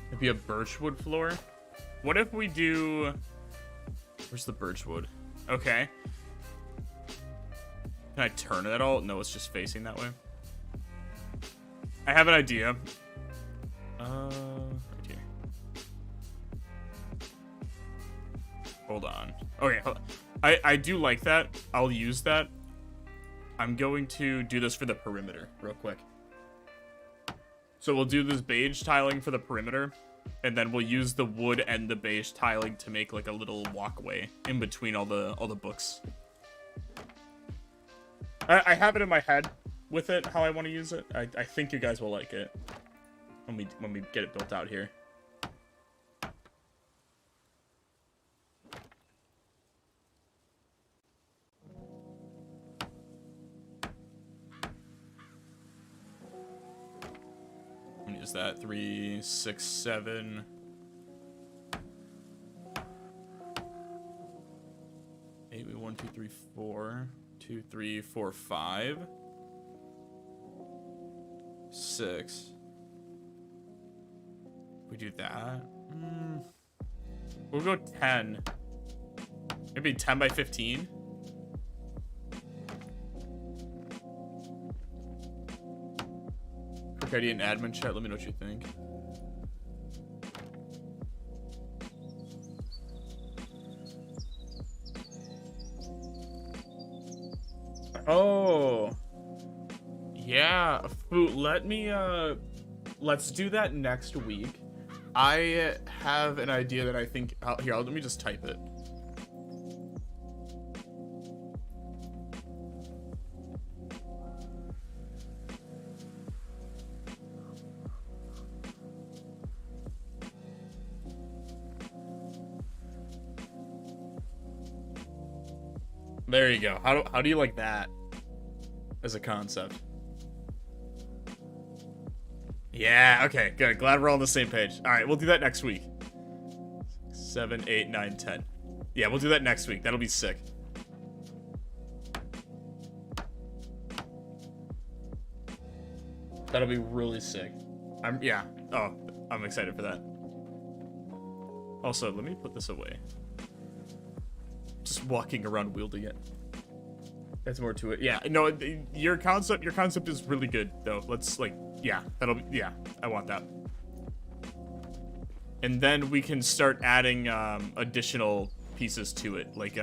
It'd be a birchwood floor. What if we do... Where's the birchwood? Okay. Can I turn it at all? No, it's just facing that way. I have an idea. Right here. Hold on. Okay, hold on. I do like that. I'll use that. I'm going to do this for the perimeter real quick. So we'll do this beige tiling for the perimeter, and then we'll use the wood and the beige tiling to make like a little walkway in between all the books. I have it in my head with it how I want to use it. I think you guys will like it when we get it built out here. Is that 3, 6, 7? Eight, 1, 2, 3, 4. 2, 3, 4, 5. 6. We do that. We'll go 10. Maybe 10 by 15. Idea in admin chat. Let me know what you think. Oh, yeah. Let me. Let's do that next week. I have an idea that I think. Here, let me just type it. There you go. How do you like that as a concept? Yeah, okay, good. Glad we're all on the same page. All right, we'll do that next week. 7, 8, 9, 10. Yeah, we'll do that next week. That'll be sick. That'll be really sick. I'm excited for that. Also, let me put this away. just walking around wielding it. There's more to it. Yeah, no, your concept is really good though. Let's like, yeah, I want that. And then we can start adding additional pieces to it. Like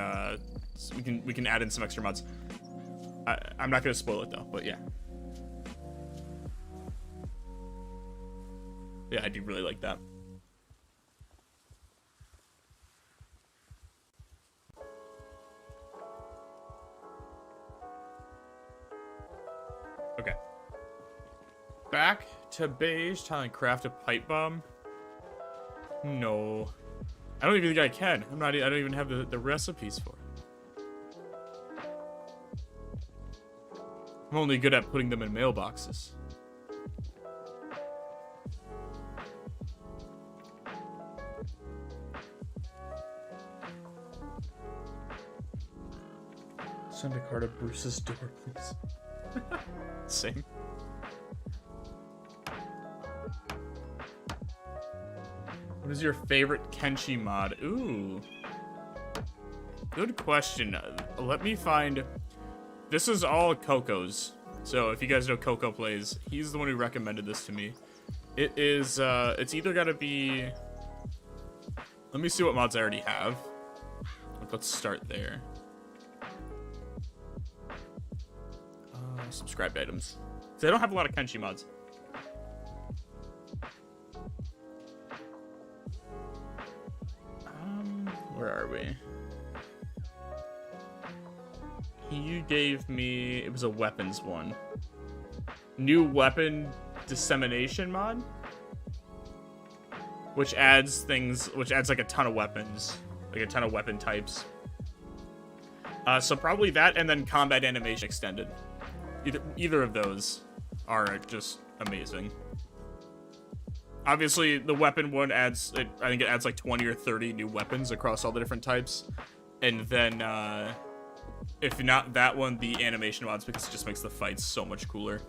we can add in some extra mods. I'm not gonna spoil it though, but yeah. Yeah, I do really like that. Okay. Back to beige, trying to craft a pipe bomb. No. I don't even think I can. I don't even have the recipes for it. I'm only good at putting them in mailboxes. Send a card to Bruce's door, please. Same. What is your favorite Kenshi mod? Ooh. Good question. Let me find... This is all Coco's. So if you guys know Coco Plays, he's the one who recommended this to me. It is, it's either gotta be... Let me see what mods I already have. Let's start there. Subscribed items. So I don't have a lot of Kenshi mods. Where are we? You gave me... It was a weapons one. New weapon dissemination mod? Which adds things... Which adds like a ton of weapons. Like a ton of weapon types. So probably that and then combat animation extended. Either of those are just amazing. Obviously, the weapon one adds... I think it adds like 20 or 30 new weapons across all the different types. And then, if not that one, the animation mods, because it just makes the fights so much cooler.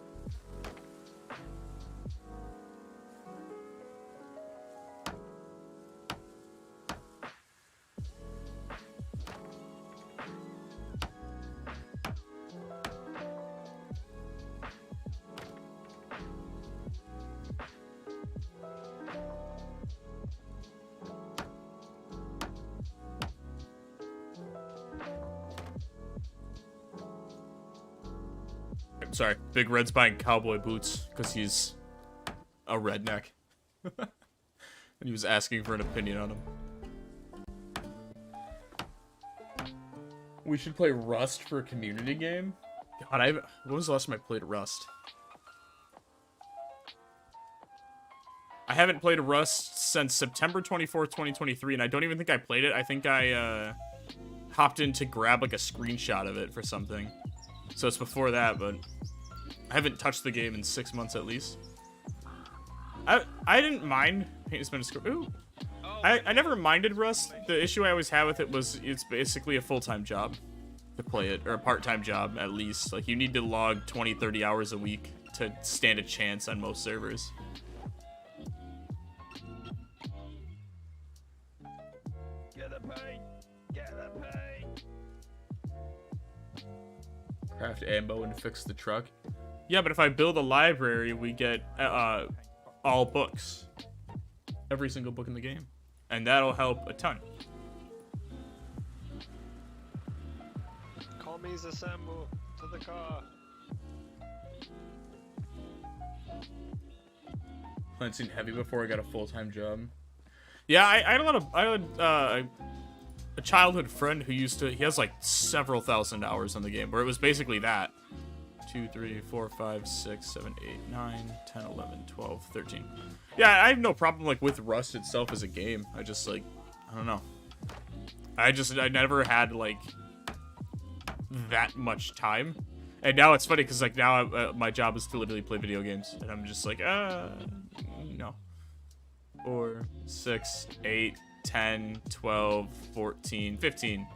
Sorry, Big Red's buying cowboy boots because he's a redneck. And he was asking for an opinion on them. We should play Rust for a community game? God, when was the last time I played Rust? I haven't played Rust since September 24th, 2023, and I don't even think I played it. I think I hopped in to grab like a screenshot of it for something. So it's before that, but I haven't touched the game in 6 months at least. I didn't mind paint has been a script. Ooh. I never minded Rust. The issue I always have with it was it's basically a full-time job to play it, or a part-time job at least. Like you need to log 20-30 hours a week to stand a chance on most servers. Get the paint! Get the paint! Craft ammo and fix the truck. Yeah, but if I build a library, we get all books. Every single book in the game. And that'll help a ton. Commies assemble to the car. Playing seen heavy before I got a full-time job. Yeah, I had a childhood friend who he has like several thousand hours on the game, where it was basically that. 2, 3, 4, 5, 6, 7, 8, 9, 10, 11, 12, 13. Yeah, I have no problem like with Rust itself as a game. I just like, I don't know. I never had like that much time. And now it's funny because like now my job is to literally play video games. And I'm just like, no. 4, 6, 8, 10, 12, 14, 15.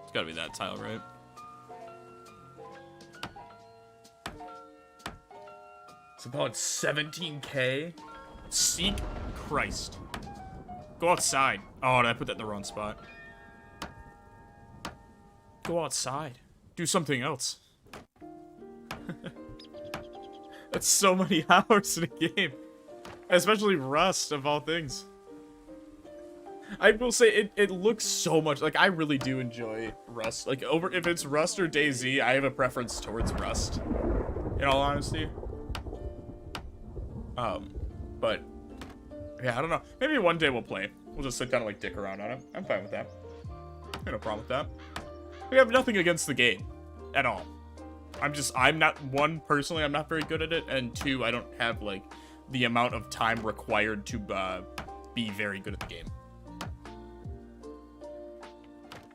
It's gotta be that tile, right? It's about 17K. Seek Christ. Go outside. Oh, did I put that in the wrong spot? Go outside. Do something else. That's so many hours in a game. Especially Rust, of all things. I will say, it looks so much... Like, I really do enjoy Rust. Like, if it's Rust or DayZ, I have a preference towards Rust. In all honesty. But... Yeah, I don't know. Maybe one day we'll play. We'll just sit down and, like, dick around on it. I'm fine with that. I have no problem with that. We have nothing against the game. At all. I'm not, one, personally, I'm not very good at it, and two, I don't have, like, the amount of time required to, be very good at the game.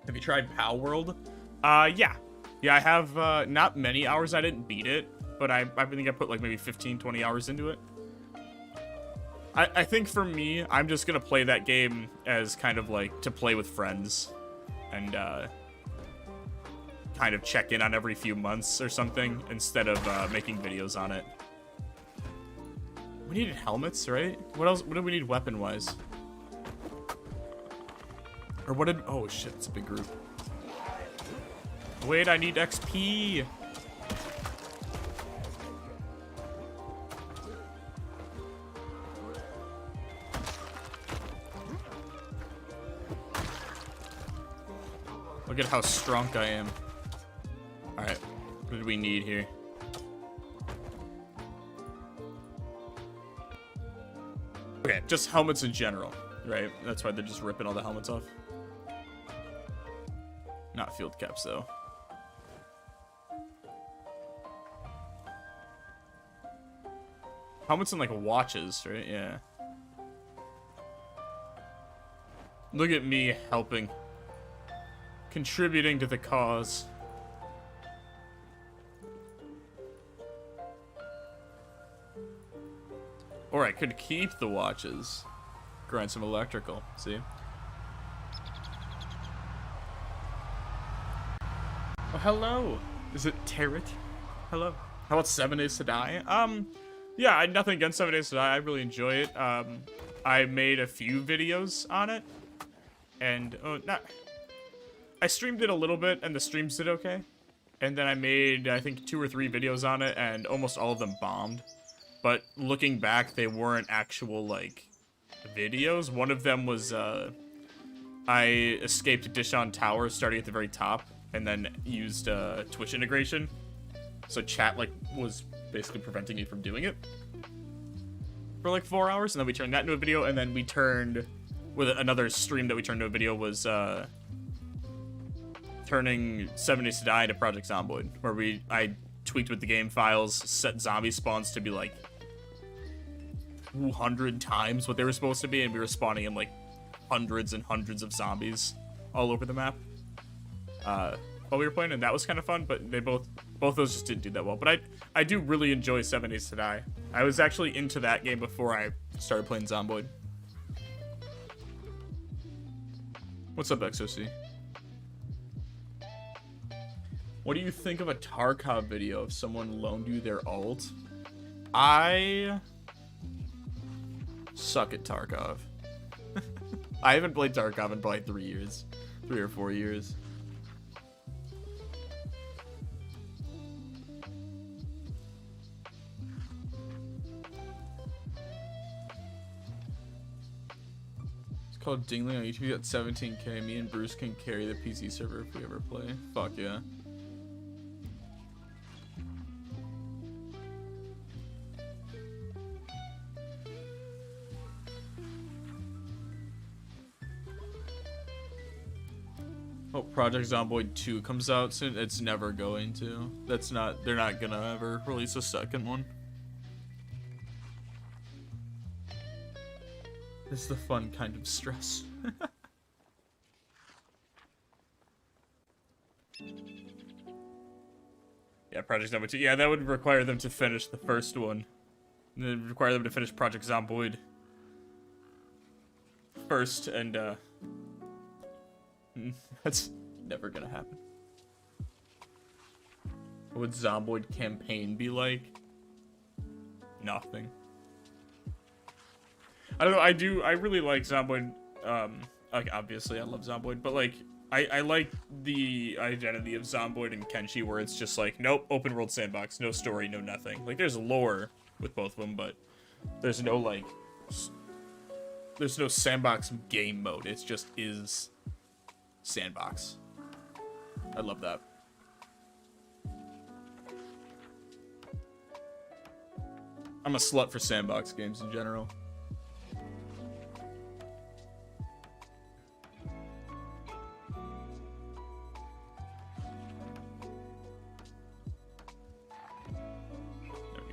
Have you tried Pow World? Yeah. Yeah, I have, not many hours. I didn't beat it, but I think I put, like, maybe 15, 20 hours into it. I think for me, I'm just gonna play that game as kind of, like, to play with friends. And, kind of check in on every few months or something, instead of, making videos on it. We needed helmets, right? What else? What did we need weapon-wise? Or what did... Oh, shit, it's a big group. Wait, I need XP! Look at how strong I am. Alright, what did we need here? Okay, just helmets in general, right? That's why they're just ripping all the helmets off. Not field caps, though. Helmets and, like, watches, right? Yeah. Look at me helping. Contributing to the cause. Or I could keep the watches. Grind some electrical, see? Oh, hello! Is it Tarot? Hello. How about 7 Days to Die? Yeah, I had nothing against 7 Days to Die. I really enjoy it. I made a few videos on it. And, I streamed it a little bit, and the streams did okay. And then I made, I think, 2 or 3 videos on it, and almost all of them bombed. But looking back, they weren't actual, like, videos. One of them was, I escaped Dishon Tower, starting at the very top, and then used, Twitch integration. So chat, like, was basically preventing me from doing it for, like, 4 hours, and then we turned that into a video, and then we turned, with another stream that we turned into a video was, turning 7 Days to Die into Project Zomboid, where I tweaked with the game files, set zombie spawns to be like 200 times what they were supposed to be, and we were spawning in like hundreds and hundreds of zombies all over the map while we were playing, and that was kind of fun. But they both those just didn't do that well. But I do really enjoy 7 Days to Die. I was actually into that game before I started playing Zomboid. What's up, XOC? What do you think of a Tarkov video if someone loaned you their ult? I suck at Tarkov. I haven't played Tarkov in probably 3 years. 3 or 4 years. It's called Dingling on YouTube. You got 17K. Me and Bruce can carry the PC server if we ever play. Fuck yeah. Oh, Project Zomboid 2 comes out soon. It's never going to. They're not gonna ever release a second one. It's the fun kind of stress. Yeah, Project Zomboid 2. Yeah, that would require them to finish the first one. And it would require them to finish Project Zomboid first, and that's never gonna happen. What would Zomboid campaign be like? nothing. I don't know. I really like Zomboid. Like obviously I love Zomboid, but like I like the identity of Zomboid and Kenshi, where it's just like, nope, open world sandbox, no story, no nothing. Like there's lore with both of them, but there's no like, there's no sandbox game mode. It's just is sandbox. I love that. I'm a slut for sandbox games in general.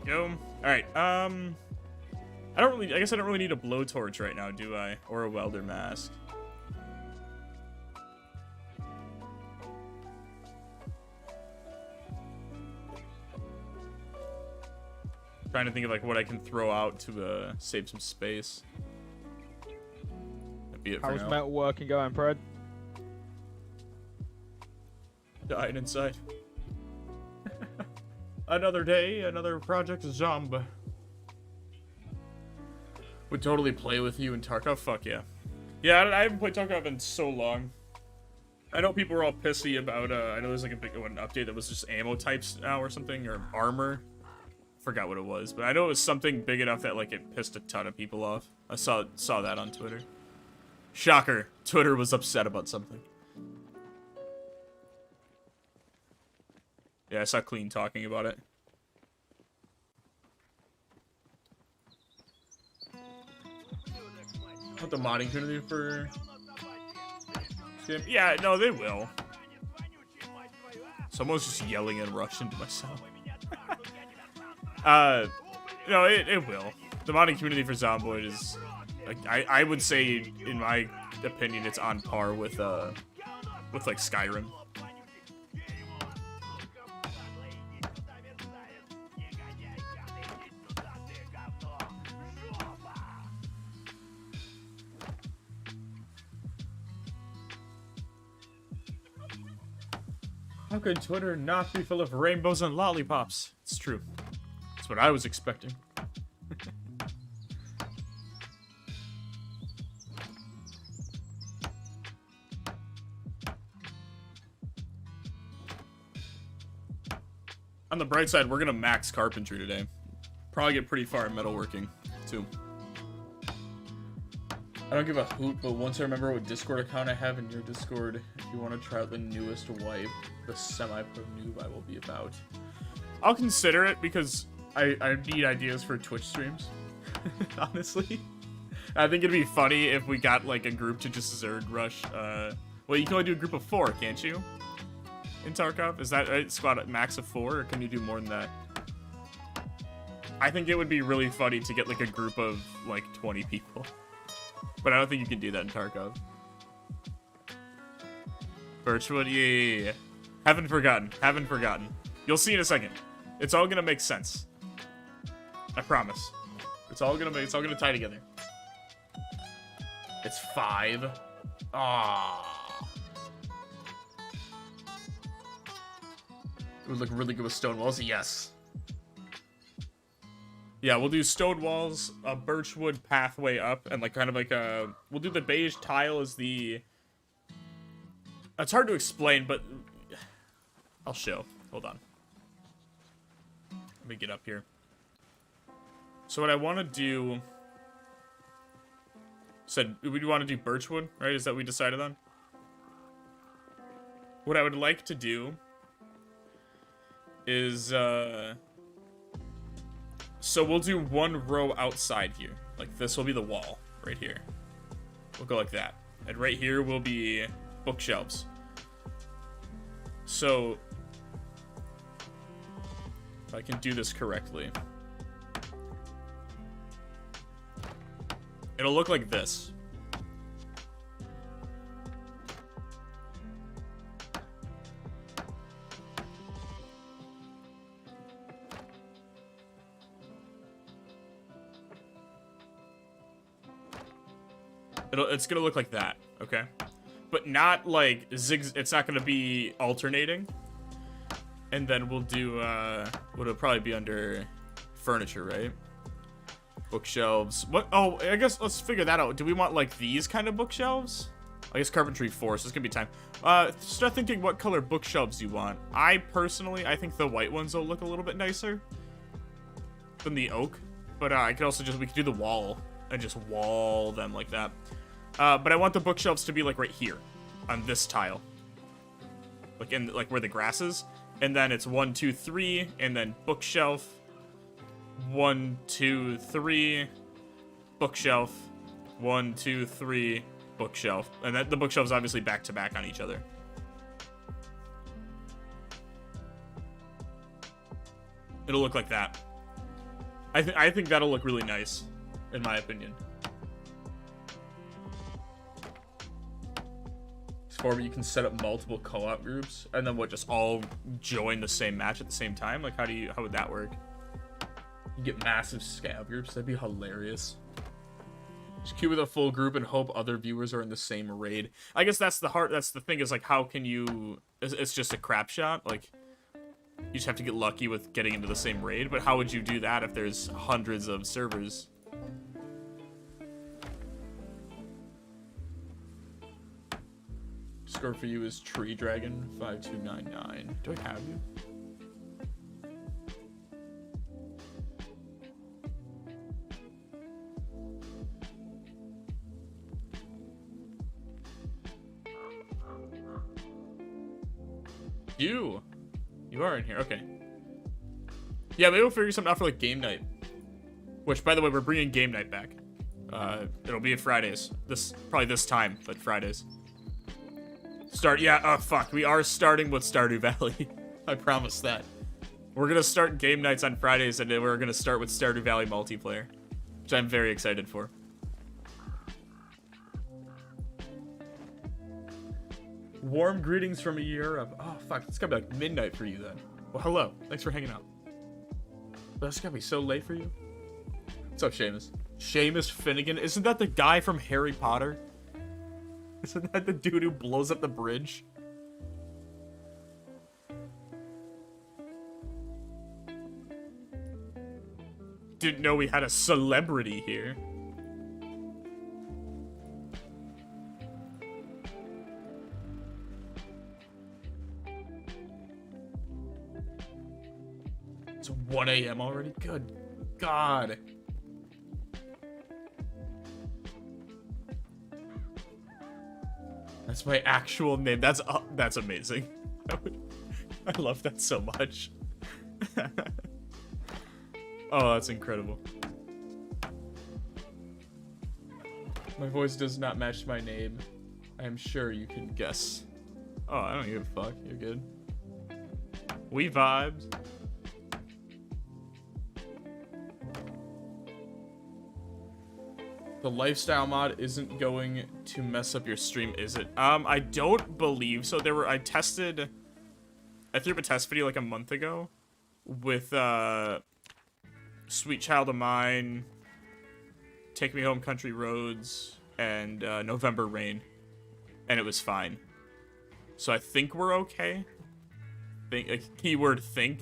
Go. All right. I guess I don't really need a blowtorch right now, do I? Or a welder mask. Trying to think of like what I can throw out to save some space. That'd be it for How's now. metal working going, Fred? Dying inside. Another day, another Project Zomb. Would totally play with you in Tarkov. Fuck yeah. Yeah, I haven't played Tarkov in so long. I know people were all pissy about, I know there's like a big one update that was just ammo types now or something, or armor. Forgot what it was, but I know it was something big enough that like it pissed a ton of people off. I saw that on Twitter. Shocker. Twitter was upset about something. Yeah, I saw Clean talking about it. What the modding community for? Yeah, no, they will. Someone's just yelling in Russian to myself. No, it will. The modding community for Zomboid is, like, I would say, in my opinion, it's on par with like Skyrim. How could Twitter not be full of rainbows and lollipops? It's true. That's what I was expecting. On the bright side, we're gonna max carpentry today. Probably get pretty far in metalworking, too. I don't give a hoot, but once I remember what Discord account I have in your Discord, if you want to try out the newest wipe, the semi-pro noob I will be about. I'll consider it because I need ideas for Twitch streams, honestly. I think it'd be funny if we got like a group to just Zerg rush. Well, you can only do a group of 4, can't you? In Tarkov? Is that right? Squad at max of 4, or can you do more than that? I think it would be really funny to get like a group of like 20 people. But I don't think you can do that in Tarkov. Birchwood, yeah. Haven't forgotten. You'll see in a second. It's all gonna make sense. I promise. It's all gonna tie together. It's 5. Ah. It would look really good with stone walls. Yes. Yeah, we'll do stone walls, a birchwood pathway up, and like kind of like a... We'll do the beige tile as the... It's hard to explain, but... I'll show. Hold on. Let me get up here. So what I want to do... Said, we want to do birchwood, right? Is that what we decided on? What I would like to do... is, So we'll do one row outside here. Like this will be the wall right here. We'll go like that. And right here will be bookshelves. So if I can do this correctly, it'll look like this. It's gonna look like that, okay? But not like it's not gonna be alternating. And then we'll do, would it probably be under furniture, right? Bookshelves. What? Oh, I guess let's figure that out. Do we want, like, these kind of bookshelves? I guess carpentry 4, so it's gonna be time. Start thinking what color bookshelves you want. I think the white ones will look a little bit nicer than the oak. But I could also we could do the wall and just wall them like that. But I want the bookshelves to be, like, right here on this tile. Like where the grass is. And then it's 1, 2, 3, and then bookshelf. 1, 2, 3, bookshelf. 1, 2, 3, bookshelf. And the bookshelf's obviously back to back on each other. It'll look like that. I think that'll look really nice, in my opinion. But you can set up multiple co-op groups, and then just all join the same match at the same time? Like, how would that work? You get massive scav groups. That'd be hilarious. Just queue with a full group and hope other viewers are in the same raid. I guess that's the thing, is, like, how can you... It's just a crap shot. Like, you just have to get lucky with getting into the same raid. But how would you do that if there's hundreds of servers? Score for you is Tree Dragon 5299. Do I have you? You are in here. Okay. Yeah, maybe we'll figure something out for, like, game night. Which, by the way, we're bringing game night back. It'll be Fridays. Probably this time, but Fridays. Fuck. We are starting with Stardew Valley. I promise that. We're gonna start game nights on Fridays, and we're gonna start with Stardew Valley multiplayer, which I'm very excited for. Warm greetings from Europe. Oh, fuck. It's gotta be like midnight for you then. Well, hello. Thanks for hanging out. That's gotta be so late for you. What's up, Seamus? Seamus Finnegan? Isn't that the guy from Harry Potter? Isn't that the dude who blows up the bridge? Didn't know we had a celebrity here. It's 1 a.m. already? Good God. That's my actual name. That's amazing. I love that so much. Oh, that's incredible. My voice does not match my name. I am sure you can guess. Oh, I don't give a fuck. You're good. We vibed. The lifestyle mod isn't going to mess up your stream, is it? I don't believe so. I threw up a test video like a month ago with Sweet Child of Mine, Take Me Home Country Roads, and November Rain, and it was fine. So I think we're okay. Keyword think.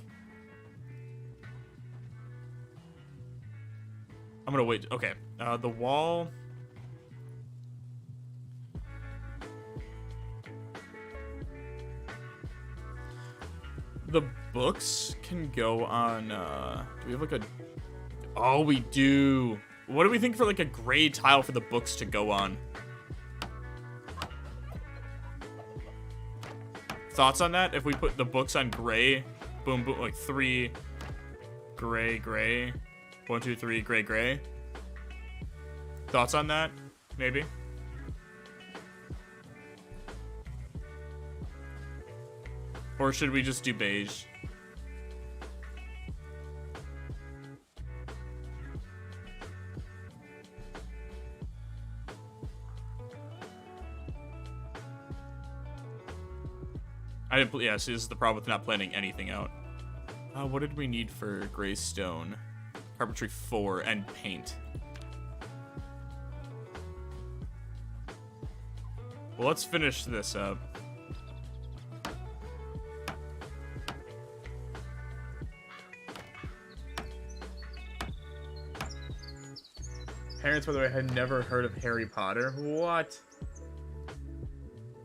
I'm gonna wait. Okay. The wall. The books can go on, do we have like a... Oh, we do. What do we think for like a gray tile for the books to go on? Thoughts on that? If we put the books on gray, boom, boom, like 3 gray, gray. 1, 2, 3, gray, gray. Thoughts on that? Maybe? Or should we just do beige? Yeah, see, this is the problem with not planning anything out. What did we need for gray stone? Carpentry 4 and paint. Well, let's finish this up. parents, by the way, had never heard of Harry Potter. What?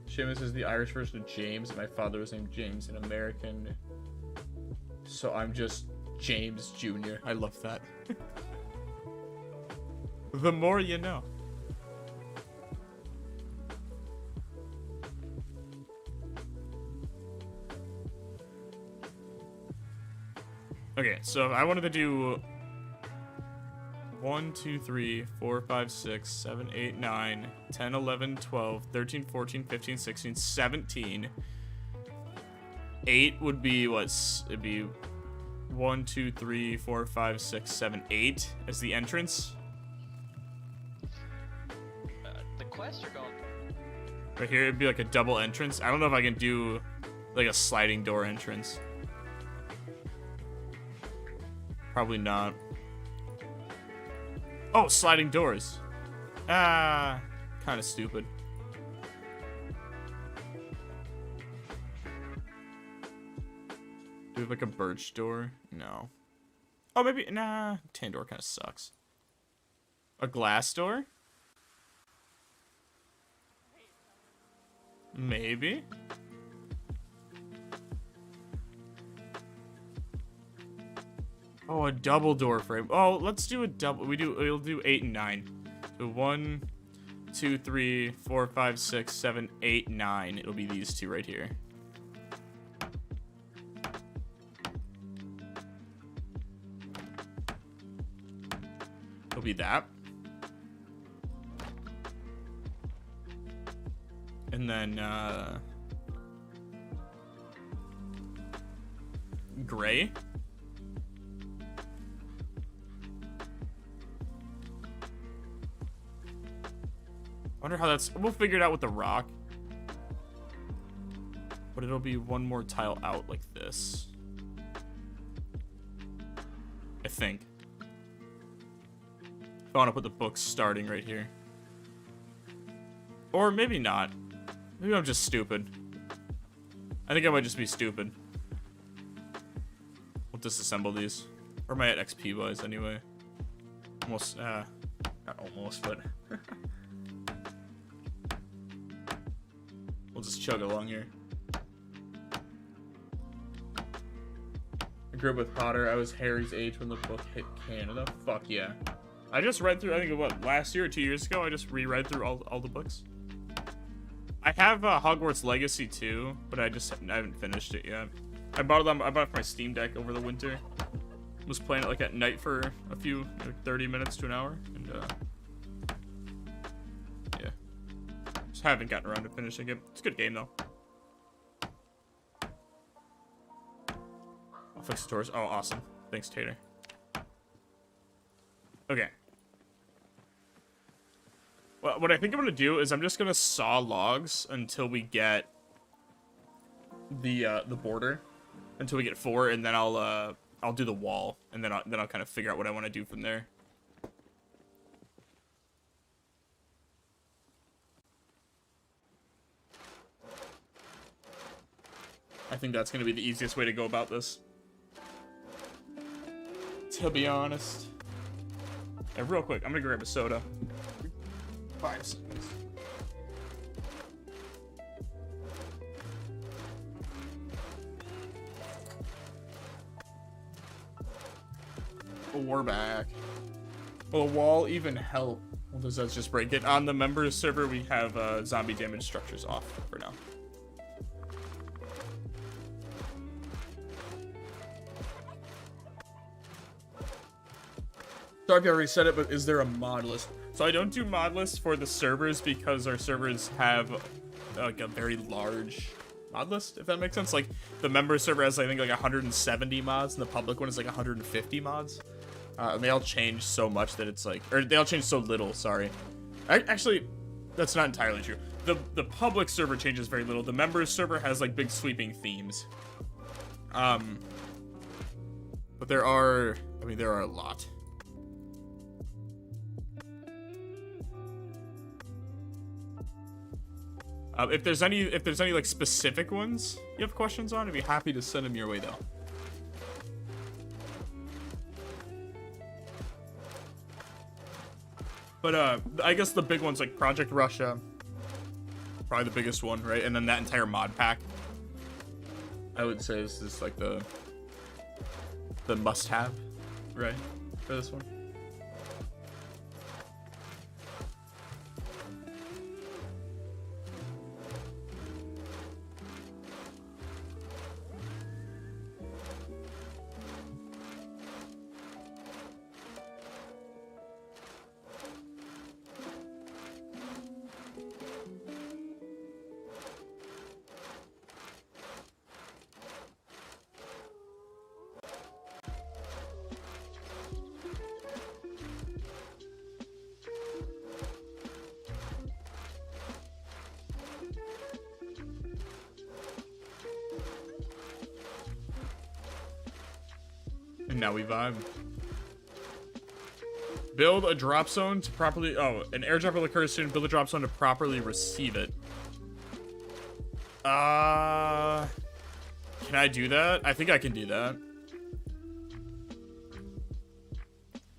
Seamus is the Irish version of James. My father was named James, an American. So I'm just James Jr. I love that. The more you know. Okay, so if I wanted to do 1, 2, 3, 4, 5, 6, 7, 8, 9, 10, 11, 12, 13, 14, 15, 16, 17. 8 would be what's it'd be 1, 2, 3, 4, 5, 6, 7, 8 as the entrance. The quests are gone. Right here it'd be like a double entrance. I don't know if I can do like a sliding door entrance. Probably not. Oh, sliding doors. Kind of stupid. Do we have like a birch door? No. Oh, maybe, nah. Tan door kind of sucks. A glass door? Maybe. Oh, a double door frame. Oh, let's do a double. We'll do 8 and 9. So 1, 2, 3, 4, 5, 6, 7, 8, 9. It'll be these two right here. It'll be that. And then, gray. Wonder how that's. We'll figure it out with the rock. But it'll be one more tile out like this. I think. If I want to put the books starting right here. Or maybe not. Maybe I'm just stupid. I think I might just be stupid. We'll disassemble these. Or am I at XP wise anyway? Almost, not almost, but. We'll just chug along here. I grew up with Potter. I was Harry's age when the book hit Canada. Fuck yeah. I just read through, I think, what, last year or 2 years ago, I just reread through all the books. I have Hogwarts Legacy too, but I haven't finished it yet. I bought it for my Steam Deck over the winter. Was playing it like at night for a few, like 30 minutes to an hour, and yeah. Just haven't gotten around to finishing it. It's a good game though. I'll fix the doors. Oh, awesome. Thanks, Tater. Okay. Well, what I think I'm gonna do is I'm just gonna saw logs until we get the border, until we get 4, and then I'll do the wall, and then I'll kind of figure out what I want to do from there. I think that's gonna be the easiest way to go about this, to be honest. And real quick, I'm gonna grab a soda. 5 seconds. Oh, we're back. Will a wall even help? Well, does that just break it? On the members server, we have zombie damage structures off for now. Sorry if I already said it, but is there a mod list? So I don't do mod lists for the servers because our servers have like a very large mod list, if that makes sense. Like the member server has I think like 170 mods, and the public one is like 150 mods. And they all change so much that it's like, or they all change so little. Sorry, actually, that's not entirely true. The public server changes very little. The members server has like big sweeping themes. But there are a lot. If there's any like specific ones you have questions on, I'd be happy to send them your way though. But I guess the big ones like Project Russia, probably the biggest one, right? And then that entire mod pack, I would say this is like the must-have, right, for this one. And now we vibe. Build a drop zone to properly... Oh, an airdrop will occur soon. Build a drop zone to properly receive it. Can I do that? I think I can do that.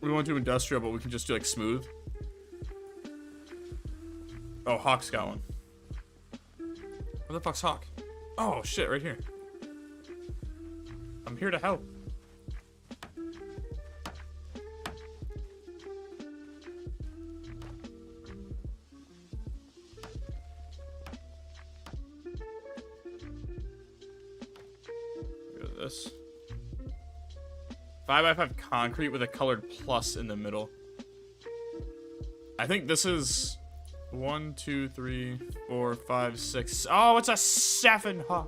We won't do industrial, but we can just do, like, smooth. Oh, Hawk's got one. Where the fuck's Hawk? Oh, shit, right here. I'm here to help. This 5x5 concrete with a colored plus in the middle. I think this is 1, 2, 3, 4, 5, 6. Oh, it's a 7. Huh.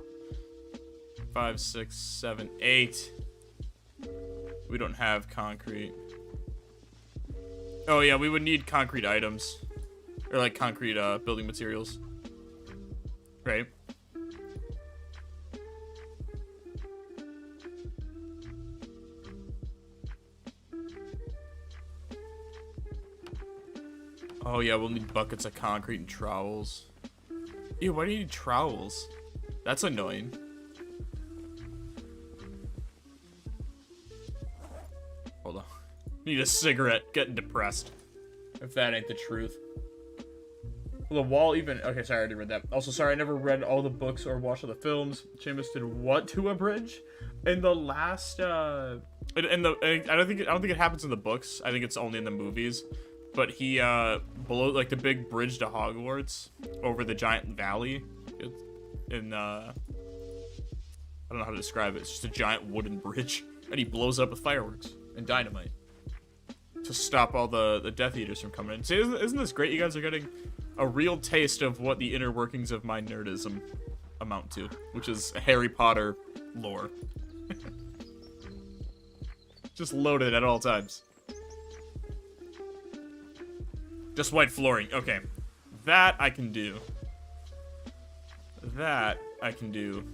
5, 6, 7, 8. We don't have concrete. Oh yeah, we would need concrete items, or like concrete building materials, right? Oh yeah, we'll need buckets of concrete and trowels. Ew, why do you need trowels? That's annoying. Hold on. Need a cigarette. Getting depressed. If that ain't the truth. Will the wall even... Okay, sorry, I already read that. Also, sorry, I never read all the books or watched all the films. Seamus did what to a bridge? In the last, I don't think it happens in the books. I think it's only in the movies. But he, below, like, the big bridge to Hogwarts, over the giant valley, in, I don't know how to describe it. It's just a giant wooden bridge, and he blows up with fireworks and dynamite to stop all the Death Eaters from coming in. See, isn't this great? You guys are getting a real taste of what the inner workings of my nerdism amount to, which is Harry Potter lore. Just loaded at all times. Just white flooring. Okay. That I can do. That I can do.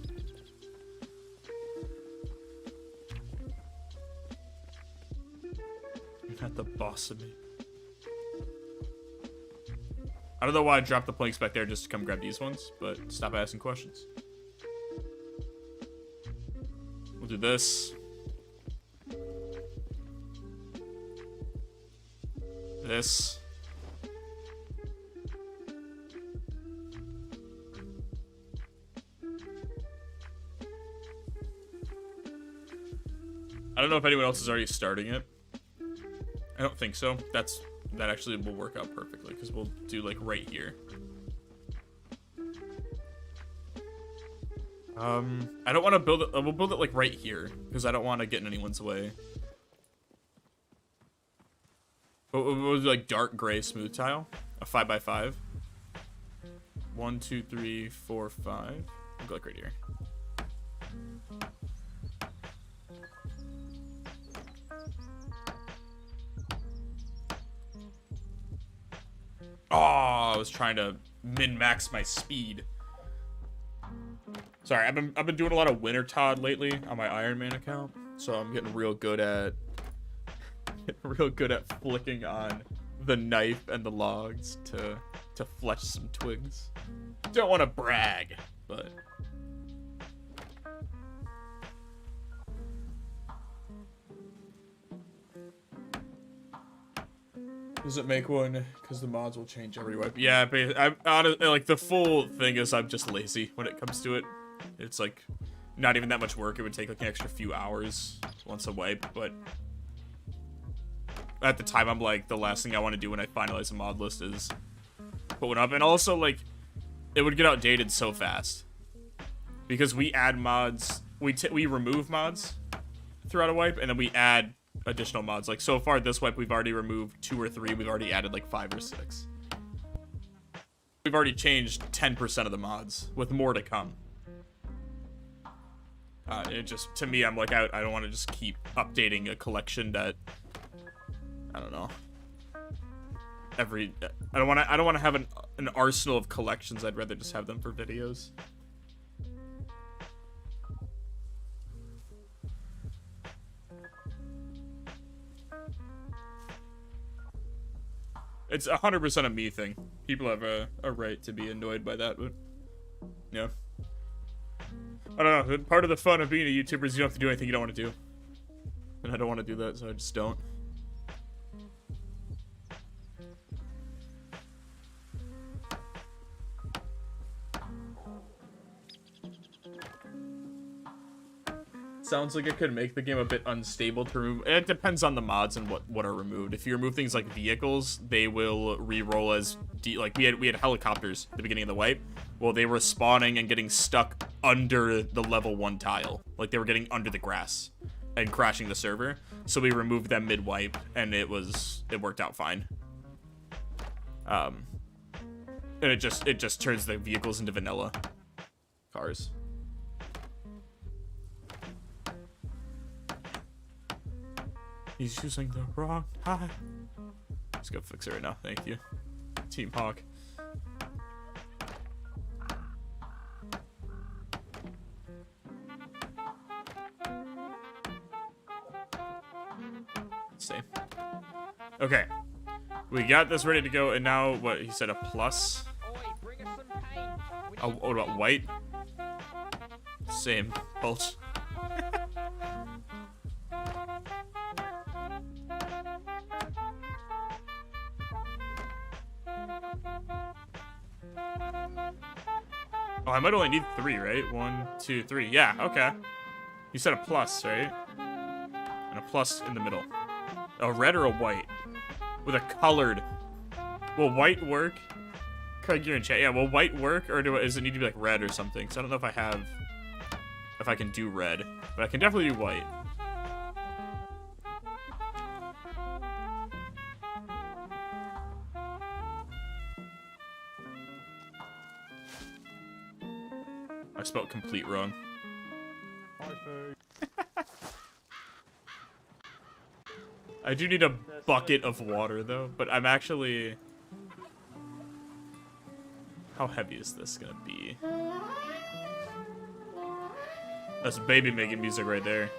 You're not the boss of me. I don't know why I dropped the planks back there just to come grab these ones, but stop asking questions. We'll do this. This. I don't know if anyone else is already starting it. I don't think so. That actually will work out perfectly because we'll do like right here. I don't want to build it. We'll build it like right here because I don't want to get in anyone's way. But we'll do like dark gray smooth tile, a 5x5. 1, 2, 3, 4, 5. We'll go like right here. Oh, I was trying to min-max my speed. Sorry, I've been doing a lot of Winter Todd lately on my Iron Man account, so I'm getting real good at flicking on the knife and the logs to fletch some twigs. Don't want to brag, but Does it make one? Because the mods will change every wipe. Yeah, but I'm honestly, like, the full thing is I'm just lazy when it comes to it. It's like not even that much work. It would take like an extra few hours once a wipe, but at the time I'm like, the last thing I want to do when I finalize a mod list is put one up. And also, like, it would get outdated so fast because we add mods, we remove mods throughout a wipe, and then we add additional mods. Like, so far this wipe we've already removed 2 or 3. We've already added like 5 or 6. We've already changed 10% of the mods with more to come. It just, to me, I'm like, I don't want to just keep updating a collection that, I don't know, I don't want to have an arsenal of collections. I'd rather just have them for videos. It's 100% a me thing. People have a right to be annoyed by that, but yeah. I don't know. Part of the fun of being a YouTuber is you don't have to do anything you don't want to do. And I don't want to do that, so I just don't. Sounds like it could make the game a bit unstable to remove. It depends on the mods and what are removed. If you remove things like vehicles, they will re-roll as like we had helicopters at the beginning of the wipe. Well, they were spawning and getting stuck under the level 1 tile. Like, they were getting under the grass and crashing the server. So we removed them mid-wipe, and it worked out fine. And it just turns the vehicles into vanilla cars. He's using the wrong time. Let's go fix it right now. Thank you, Team Hawk. Same. Okay, we got this ready to go, and now what he said, a plus. Oh, what about white? Same. Pulse. Oh, I might only need 3, right? 1, 2, 3. Yeah, okay. You said a plus, right? And a plus in the middle. A red or a white? With a colored. Will white work? Craig, you're in chat. Yeah, will white work, or does it need to be like red or something? Because I don't know if I can do red. But I can definitely do white. I spelled complete wrong. I do need a bucket of water, though, but I'm actually... How heavy is this gonna be? That's baby making music right there.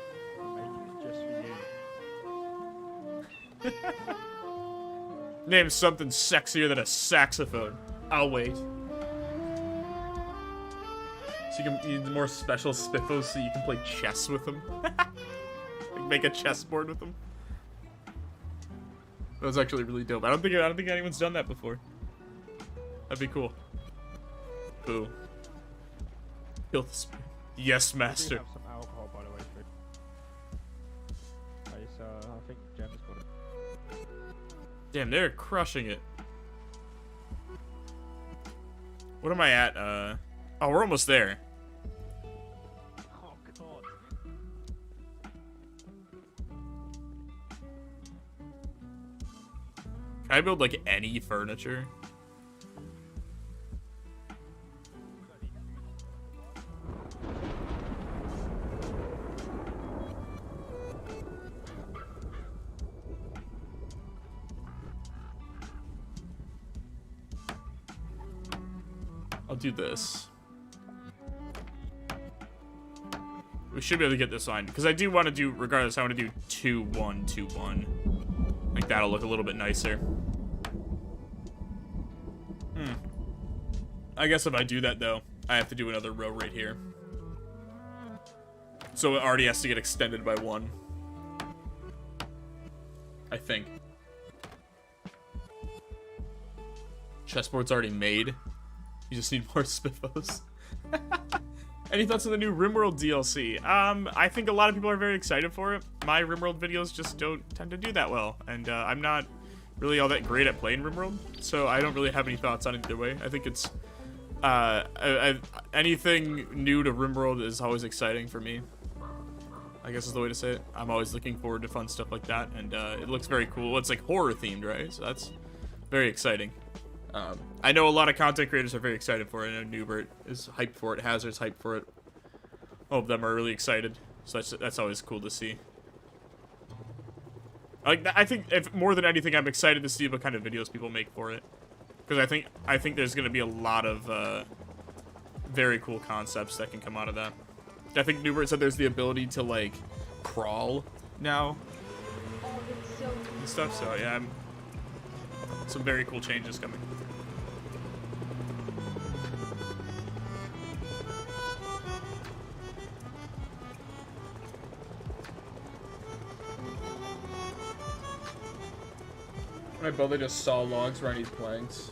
Name something sexier than a saxophone. I'll wait. So you can need more special spiffos so you can play chess with them. Like make a chessboard with them. That was actually really dope. I don't think anyone's done that before. That'd be cool. Boo. Kill the spirit. Yes, master. We have some alcohol, by the way, too. Okay, so I think Gem's got it. Damn, they're crushing it. What am I at? Oh, we're almost there. Oh, God. Can I build, like, any furniture? I'll do this. We should be able to get this line, because I do want to do, regardless, I want to do 2-1, 2-1. Like, that'll look a little bit nicer. I guess if I do that, though, I have to do another row right here. So it already has to get extended by 1. I think. Chessboard's already made. You just need more spiffos. Any thoughts on the new RimWorld DLC? I think a lot of people are very excited for it. My RimWorld videos just don't tend to do that well, and I'm not really all that great at playing RimWorld, so I don't really have any thoughts on it either way. I think it's anything new to RimWorld is always exciting for me, I guess is the way to say it. I'm always looking forward to fun stuff like that, and it looks very cool. It's like horror themed, right? So that's very exciting. I know a lot of content creators are very excited for it. I know Newbert is hyped for it. Hazard's hyped for it. All of them are really excited. So that's always cool to see. Like, I think if more than anything, I'm excited to see what kind of videos people make for it, because I think there's going to be a lot of very cool concepts that can come out of that. I think Newbert said there's the ability to like crawl now and stuff. So yeah, some very cool changes coming. My brother just saw logs around these planks.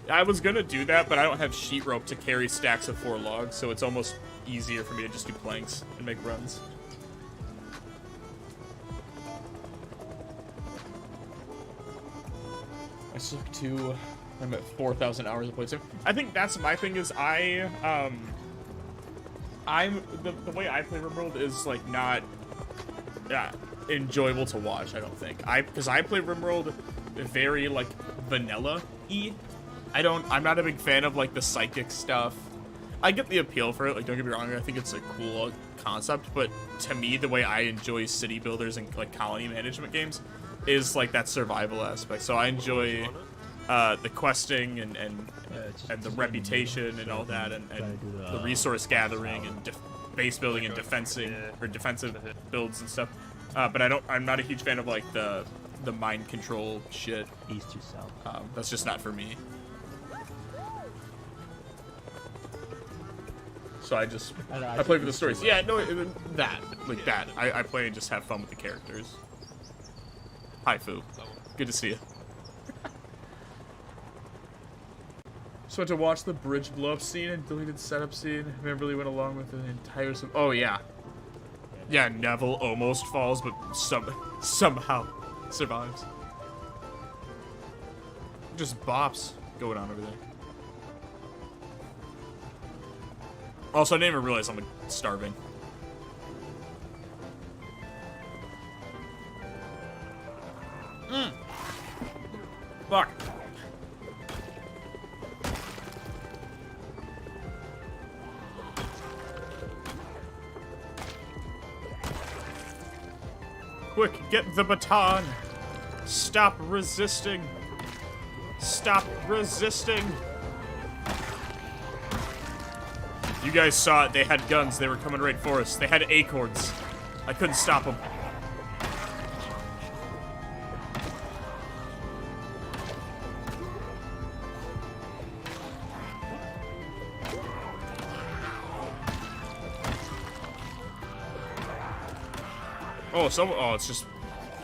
I was gonna do that, but I don't have sheet rope to carry stacks of 4 logs, so it's almost easier for me to just do planks and make runs. I suck too. I'm at 4,000 hours of playthrough. I think that's my thing is I'm the way I play RimWorld is like not enjoyable to watch. I don't think because I play RimWorld very like vanilla-y. I'm not a big fan of like the psychic stuff. I get the appeal for it, like don't get me wrong, I think it's a cool concept, but to me the way I enjoy city builders and like colony management games is like that survival aspect. So I enjoy the questing and the reputation and all that, and the resource gathering and base building and defensive builds and stuff. But I'm not a huge fan of like the mind control shit. East to south. That's just not for me. So I play for the stories. Yeah, no, that. I play and just have fun with the characters. Hi, Fu. Good to see you. Just went to watch the bridge blow up scene and deleted setup scene. I never really went along with the entire... Oh, yeah. Yeah, Neville almost falls, but somehow survives. Just bops going on over there. Also, I didn't even realize I'm starving. Fuck. Quick, get the baton. Stop resisting. Stop resisting. You guys saw it. They had guns. They were coming right for us. They had acorns. I couldn't stop them. Oh, it's just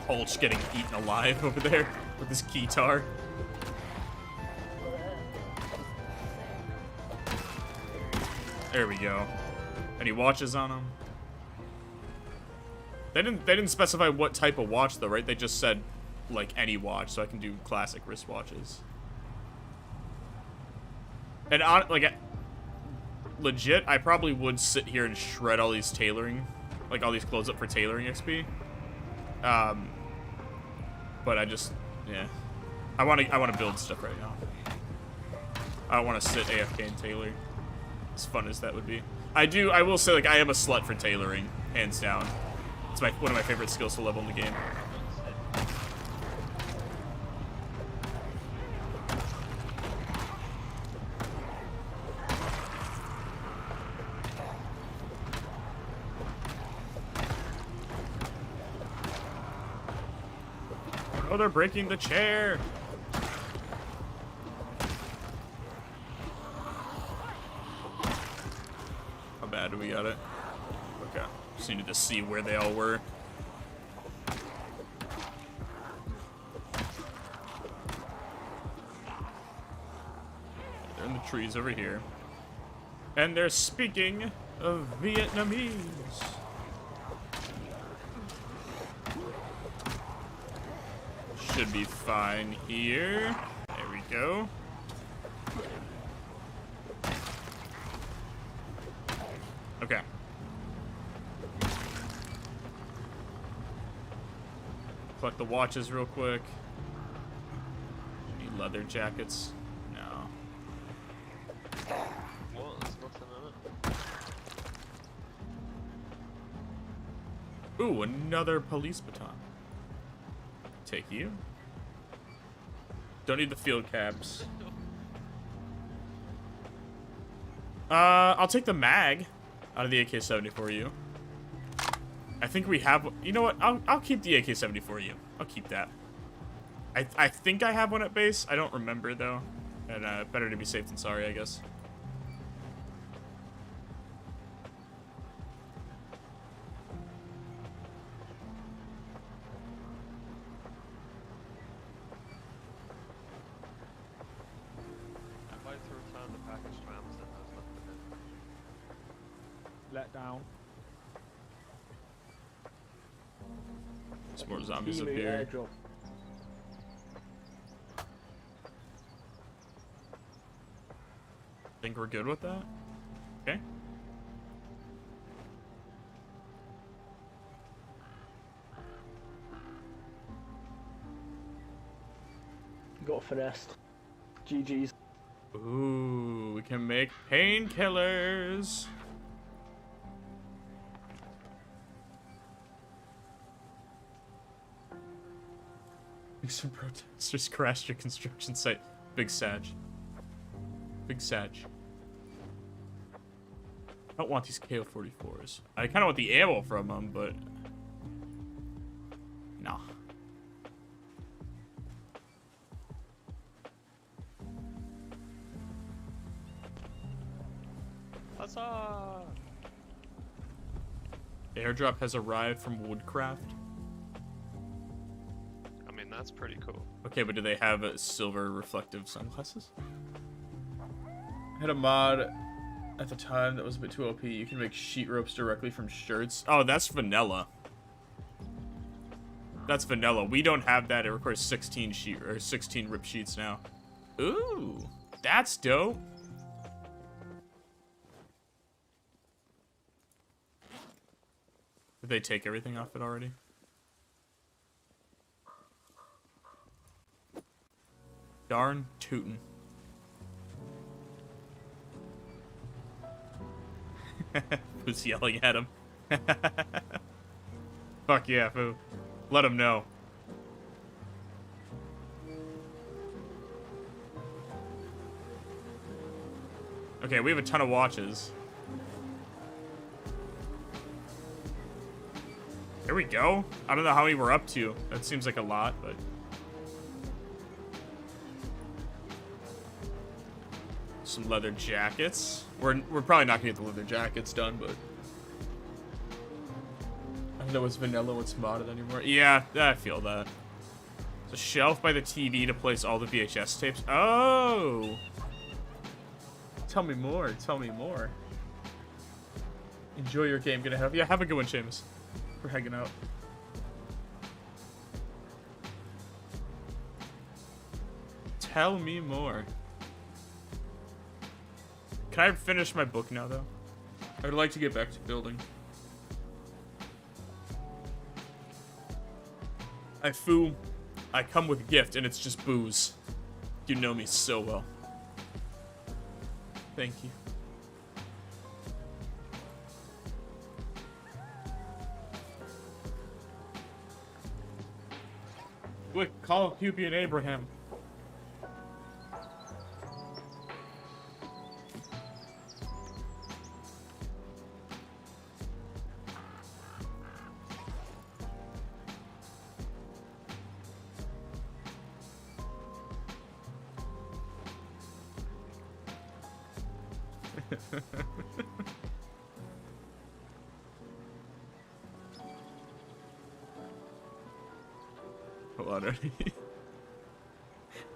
Hulch getting eaten alive over there with his guitar. There we go. Any watches on him? They didn't specify what type of watch though, right? They just said like any watch, so I can do classic wristwatches. And legit, I probably would sit here and shred all these tailoring, like all these clothes up for tailoring XP. But I just, yeah, I want to build stuff right now. I don't want to sit AFK and tailor. As fun as that would be. I will say, like, I am a slut for tailoring, hands down. It's one of my favorite skills to level in the game. Oh, they're breaking the chair! How bad do we got it? Okay. Just needed to see where they all were. trees over here. And they're speaking of Vietnamese. Should be fine here. There we go. Okay. Collect the watches real quick. Any leather jackets? No. What? There's nothing in it. Ooh, another police baton. Take you. Don't need the field cabs. I'll take the mag out of the AK-70 for you. I think we have. You know what? I'll keep the AK-70 for you. I'll keep that. I think I have one at base. I don't remember though. And better to be safe than sorry, I guess. I'd like to return the package to Amazon. There's nothing in it. Let down. There's more zombies up Kilo here. airdrop. Think we're good with that? Okay. Got finessed. GG's. Ooh, we can make painkillers. Some protesters crashed your construction site. Big Sag. Big Sag. I don't want these KO-44s. I kind of want the ammo from them, but... Nah. Huzzah! Airdrop has arrived from Woodcraft. I mean, that's pretty cool. Okay, but do they have silver reflective sunglasses? I had a mod at the time that was a bit too OP. You can make sheet ropes directly from shirts. Oh, that's vanilla. That's vanilla. We don't have that. It requires 16 rip sheets now. Ooh, that's dope. Did they take everything off it already? Darn tootin'. Who's yelling at him? Fuck yeah, Foo. Let him know. Okay, we have a ton of watches. Here we go. I don't know how many we're up to. That seems like a lot, but... Some leather jackets. We're probably not gonna get the leather jackets done, but... I don't know what's vanilla, what's modded anymore. Yeah, I feel that. It's a shelf by the TV to place all the VHS tapes. Oh! Tell me more, tell me more. Enjoy your game, gonna have... Yeah, have a good one, Seamus. We're hanging out. Tell me more. Can I finish my book now, though? I would like to get back to building. I come with a gift, and it's just booze. You know me so well. Thank you. Quick, call Hubie and Abraham. Hold on, Ernie.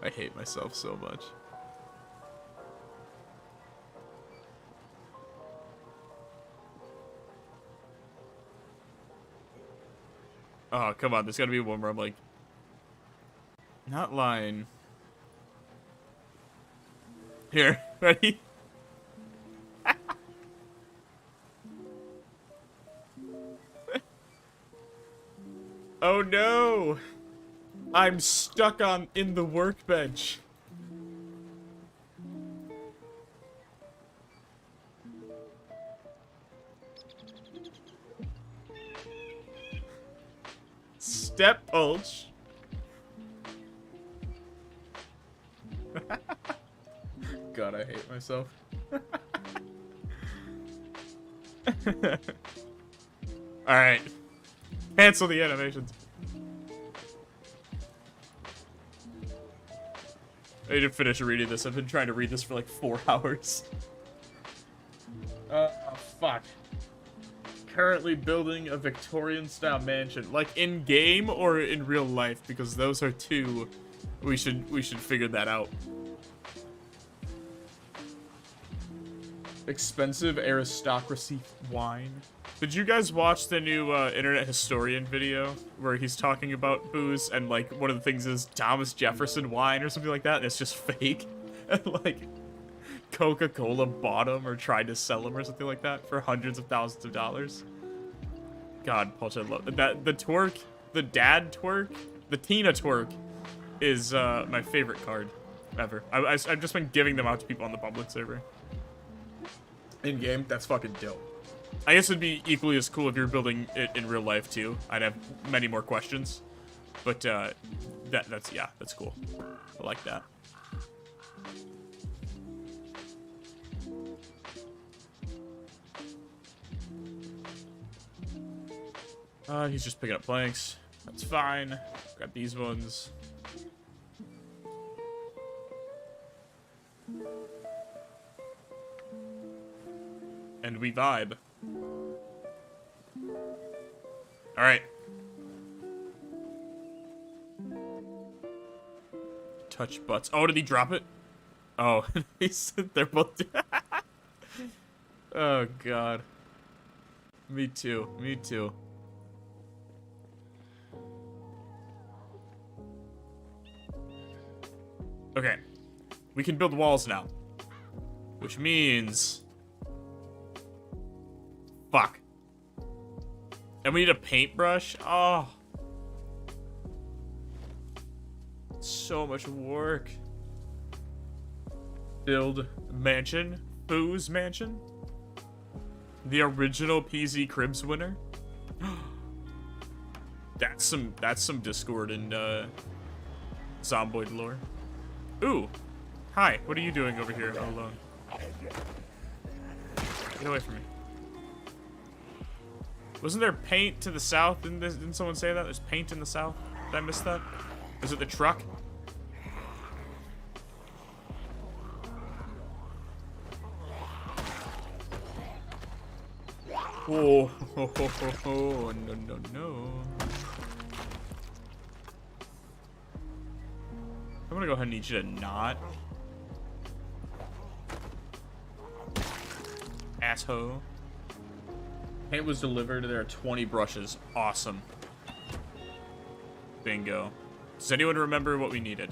I hate myself so much. Oh, come on. There's gotta be one where I'm like... Not lying. Here, ready? Oh no! I'm stuck in the workbench. Step pulch. God, I hate myself. Alright. Cancel the animations. I need to finish reading this. I've been trying to read this for like 4 hours. Oh, fuck. Currently building a Victorian-style mansion. Like, in-game or in real life? Because those are two... We should figure that out. Expensive aristocracy wine. Did you guys watch the new internet historian video where he's talking about booze and like one of the things is Thomas Jefferson wine or something like that and it's just fake? And like Coca-Cola bought him or tried to sell him or something like that for hundreds of thousands of dollars. God, Paul, I love that. The twerk, the dad twerk, the Tina twerk is my favorite card ever. I've just been giving them out to people on the public server. In game, that's fucking dope. I guess it'd be equally as cool if you're building it in real life too. I'd have many more questions, but that's cool. I like that. He's just picking up planks. That's fine. Got these ones. And we vibe. Alright. Touch butts. Oh, did he drop it? Oh, they're both... Oh, God. Me too. Me too. Okay. We can build walls now. Which means... Fuck. And we need a paintbrush? Oh. So much work. Build mansion. Booze mansion. The original PZ Cribs winner. That's some Discord and Zomboid lore. Ooh. Hi, what are you doing over here all alone? Get away from me. Wasn't there paint to the south? Didn't someone say that? There's paint in the south? Did I miss that? Is it the truck? Oh, no. I'm gonna go ahead and need you to not. Asshole. Paint was delivered. There are 20 brushes. Awesome. Bingo. Does anyone remember what we needed?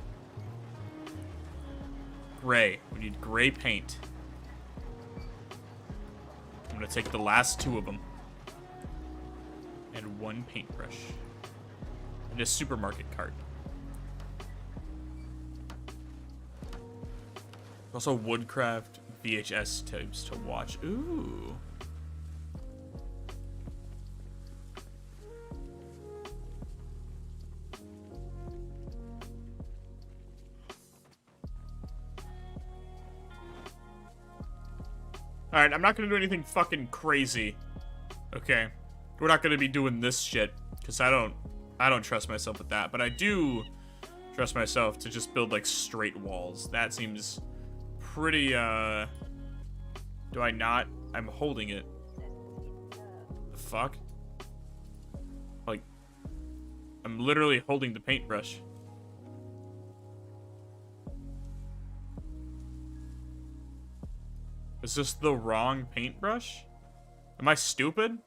Gray. We need gray paint. I'm gonna take the last 2 of them. And 1 paintbrush. And a supermarket cart. Also Woodcraft VHS tapes to watch. Ooh. Alright, I'm not gonna do anything fucking crazy. Okay. We're not gonna be doing this shit. Because I don't trust myself with that. But I do trust myself to just build like straight walls. That seems pretty do I not? I'm holding it. The fuck? Like, I'm literally holding the paintbrush. Is this the wrong paintbrush? Am I stupid?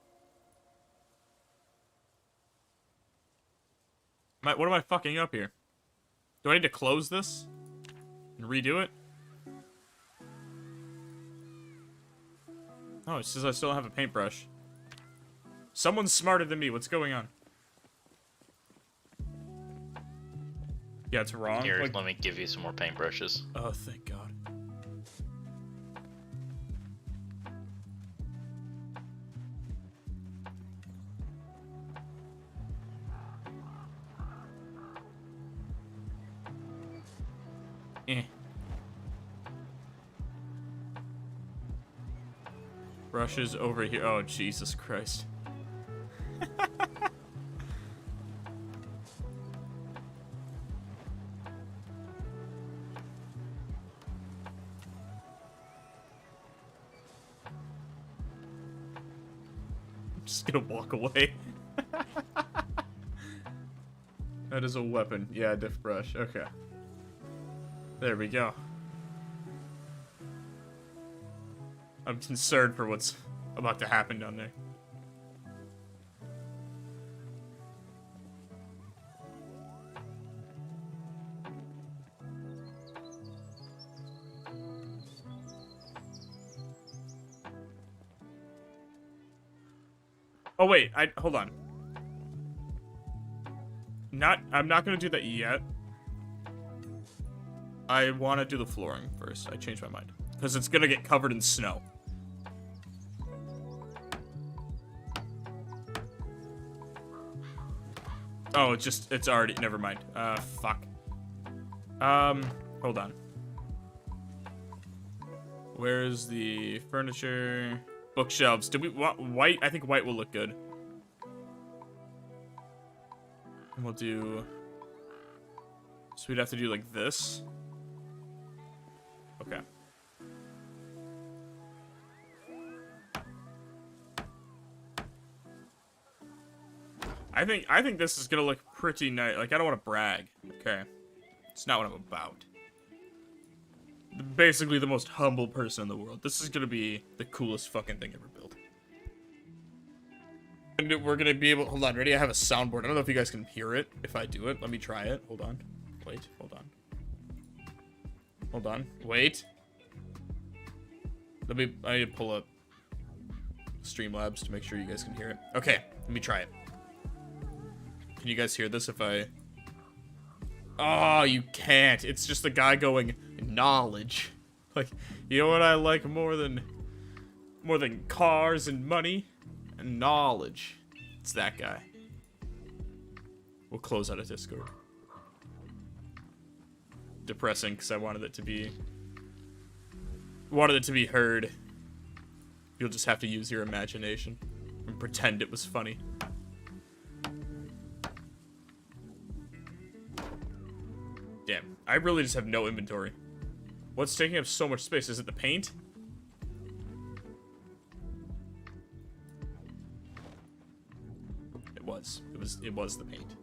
What am I fucking up here? Do I need to close this? And redo it? Oh, it says I still don't have a paintbrush. Someone's smarter than me. What's going on? Yeah, it's wrong. Here, Like... let me give you some more paintbrushes. Oh, thank God. Eh. Brushes over here. Oh, Jesus Christ. I'm just gonna walk away. That is a weapon. Yeah, diff brush. Okay. There we go. I'm concerned for what's about to happen down there. Oh wait, hold on. I'm not gonna do that yet. I want to do the flooring first. I changed my mind. Because it's gonna get covered in snow. Oh, it's already, never mind. Fuck. Hold on. Where's the furniture? Bookshelves. Do we want white? I think white will look good. And we'll do... So we'd have to do like this. Okay. I think this is gonna look pretty nice. Like, I don't want to brag. Okay. It's not what I'm about. Basically the most humble person in the world. This is gonna be the coolest fucking thing ever built. And we're gonna be able... Hold on, ready? I have a soundboard. I don't know if you guys can hear it if I do it. Let me try it. Hold on. Wait, hold on. Hold on. Wait. I need to pull up Streamlabs to make sure you guys can hear it. Okay, let me try it. Can you guys hear this if I... Oh, you can't. It's just a guy going, knowledge. Like, you know what I like more than cars and money? And knowledge. It's that guy. We'll close out of Discord. Depressing, because I wanted it to be heard. You'll just have to use your imagination and pretend it was funny. Damn, I really just have no inventory. What's taking up so much space? Is it the paint? It was the paint.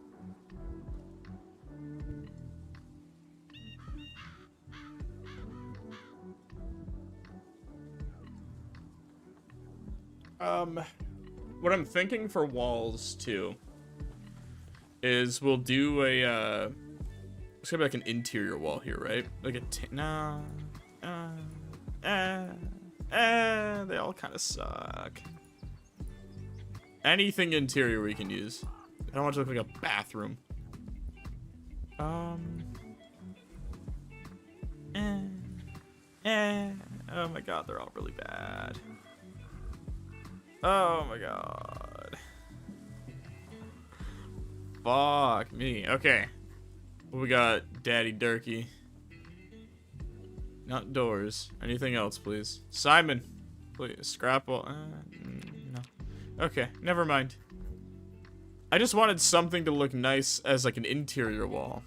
What I'm thinking for walls too is we'll do a it's gonna be like an interior wall here, right? Like they all kind of suck. Anything interior we can use. I don't want it to look like a bathroom. Oh my god, they're all really bad. Oh my god. Fuck me. Okay. What we got? Daddy Durkee. Not doors. Anything else, please? Simon. Please. Scrapple. No. Okay. Never mind. I just wanted something to look nice as like an interior wall.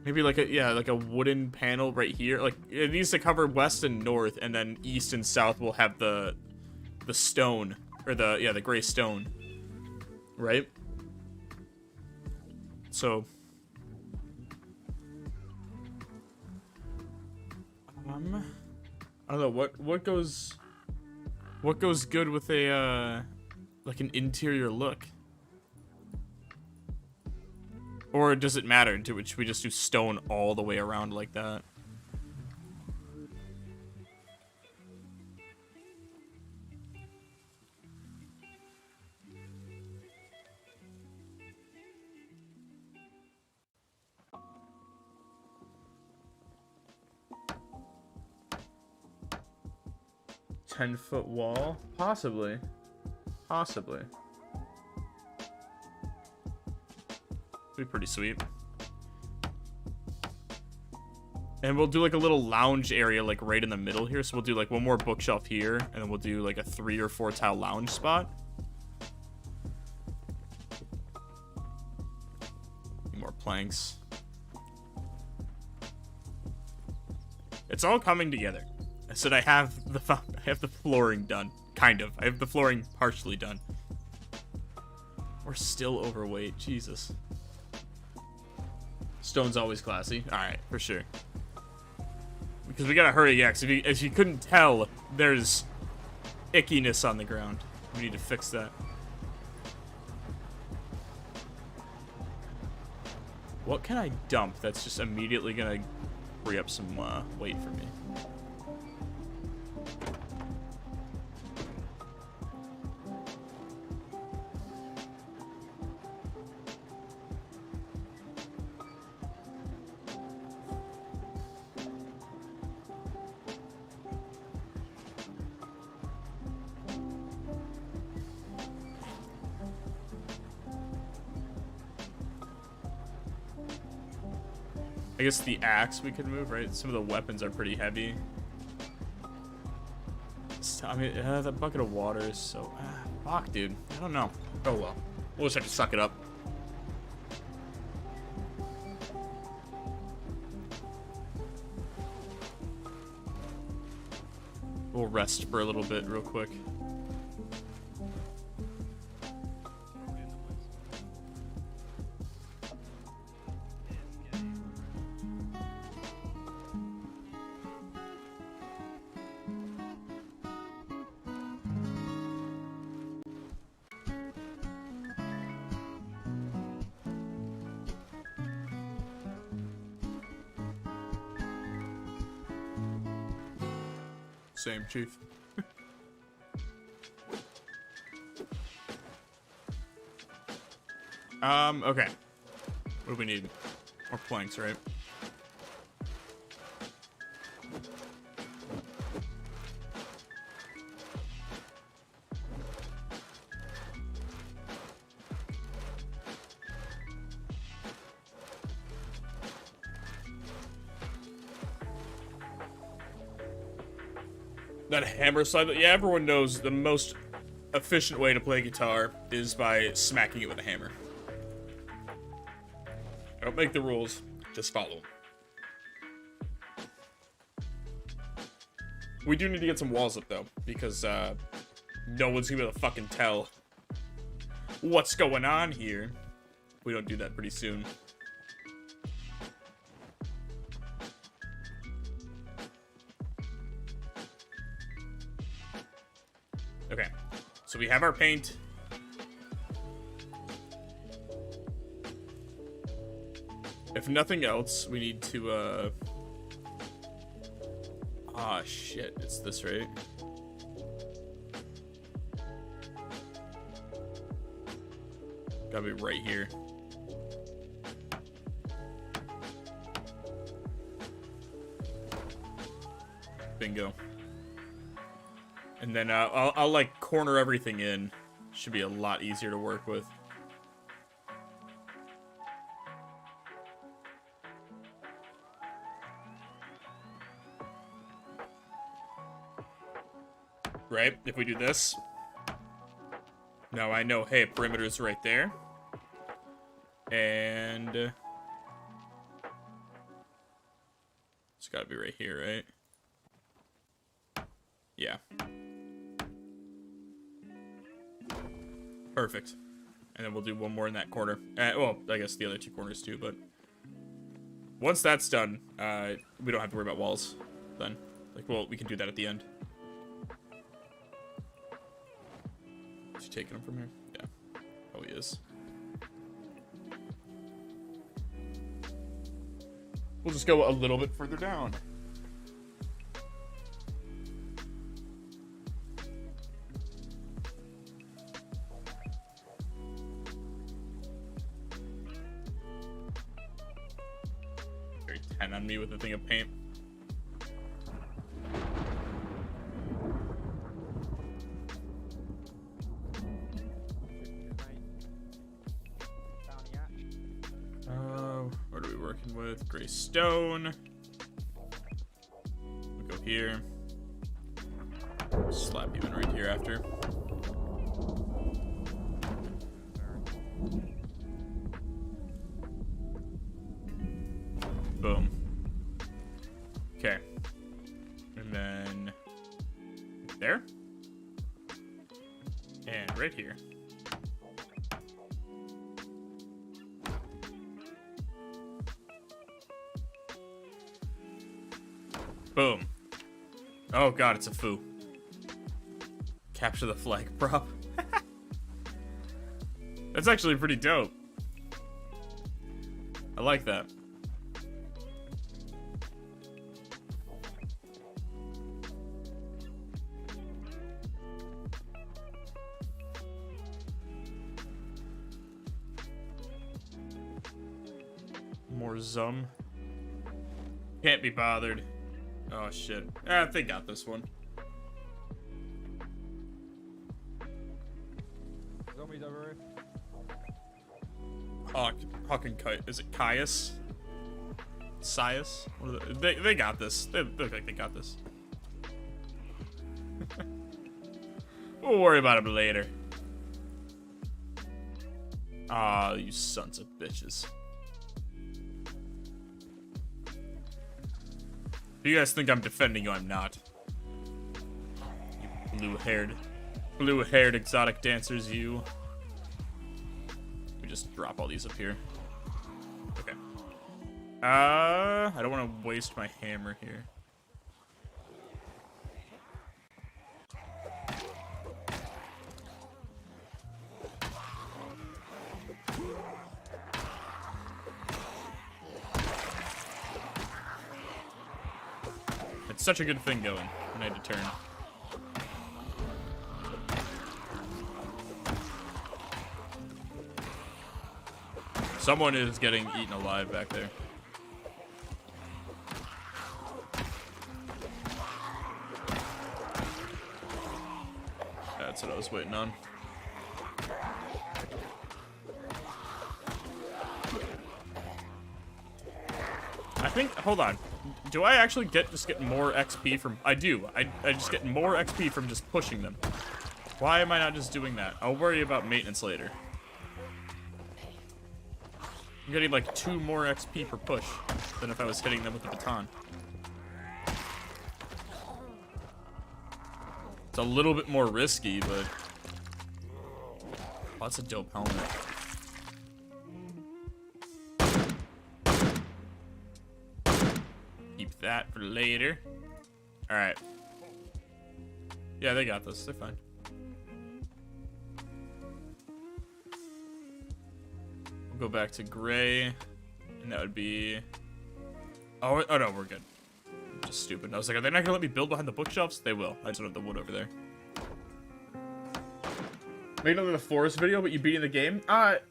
Maybe like a wooden panel right here. Like it needs to cover west and north, and then east and south will have the stone or the gray stone, right? So I don't know what goes good with a like an interior look. Or does it matter? Should we just do stone all the way around like that? $10-foot wall? Possibly. Possibly. Be pretty sweet. And we'll do like a little lounge area like right in the middle here. So we'll do like one more bookshelf here, and then we'll do like a 3 or 4 tile lounge spot. More planks. It's all coming together. I said I have the flooring done. Kind of. I have the flooring partially done. We're still overweight. Jesus. Stone's always classy. Alright, for sure. Because we gotta hurry, yeah, 'cause if you couldn't tell, there's ickiness on the ground. We need to fix that. What can I dump that's just immediately gonna free up some weight for me? I guess the axe we could move, right? Some of the weapons are pretty heavy. I mean, that bucket of water is so... fuck, dude. I don't know. Oh, well. We'll just have to suck it up. We'll rest for a little bit real quick. Same, Chief. Okay. What do we need? More planks, right? That hammer slide, yeah, everyone knows the most efficient way to play guitar is by smacking it with a hammer. Don't make the rules, just follow them. We do need to get some walls up though, because no one's gonna be able to fucking tell what's going on here. We don't do that pretty soon. Okay, so we have our paint. If nothing else, we need to, ah, shit, it's this, right? Gotta be right here. Bingo. And then I'll like corner everything in. Should be a lot easier to work with. Right? If we do this. Now I know, hey, perimeter's right there. And it's gotta be right here, right? Yeah. Perfect. And then we'll do one more in that corner. Well, I guess the other two corners too, but once that's done, we don't have to worry about walls then. Like, well, we can do that at the end. Is he taking them from here? Yeah. Oh, he is. We'll just go a little bit further down. Very 10 on me with a thing of paint. What are we working with? Gray stone. We'll go here. Slap you in right here after. Boom. Okay. And then there. And right here. Boom. Oh god, it's a foo. Capture the flag prop. That's actually pretty dope. I like that. More Zum. Can't be bothered. Oh shit. They got this one. Zombies over Hawk and Kite. Is it Caius? Sias? They got this. They look like they got this. We'll worry about them later. Ah, you sons of bitches. If you guys think I'm defending you, I'm not. You blue-haired exotic dancers, you. We just drop all these up here. Okay. I don't want to waste my hammer here. It's such a good thing going when I had to turn. Someone is getting eaten alive back there. That's what I was waiting on. I think, hold on. Do I actually just get more XP from, I do. I just get more XP from just pushing them. Why am I not just doing that? I'll worry about maintenance later. I'm getting like 2 more XP per push than if I was hitting them with the baton. It's a little bit more risky, but... Oh, that's a dope helmet. Keep that for later. Alright. Yeah, they got this. They're fine. We'll go back to gray. And that would be... Oh no, we're good. I'm just stupid. I was like, are they not gonna let me build behind the bookshelves? They will. I just don't have the wood over there. Made another forest video, but you beating the game?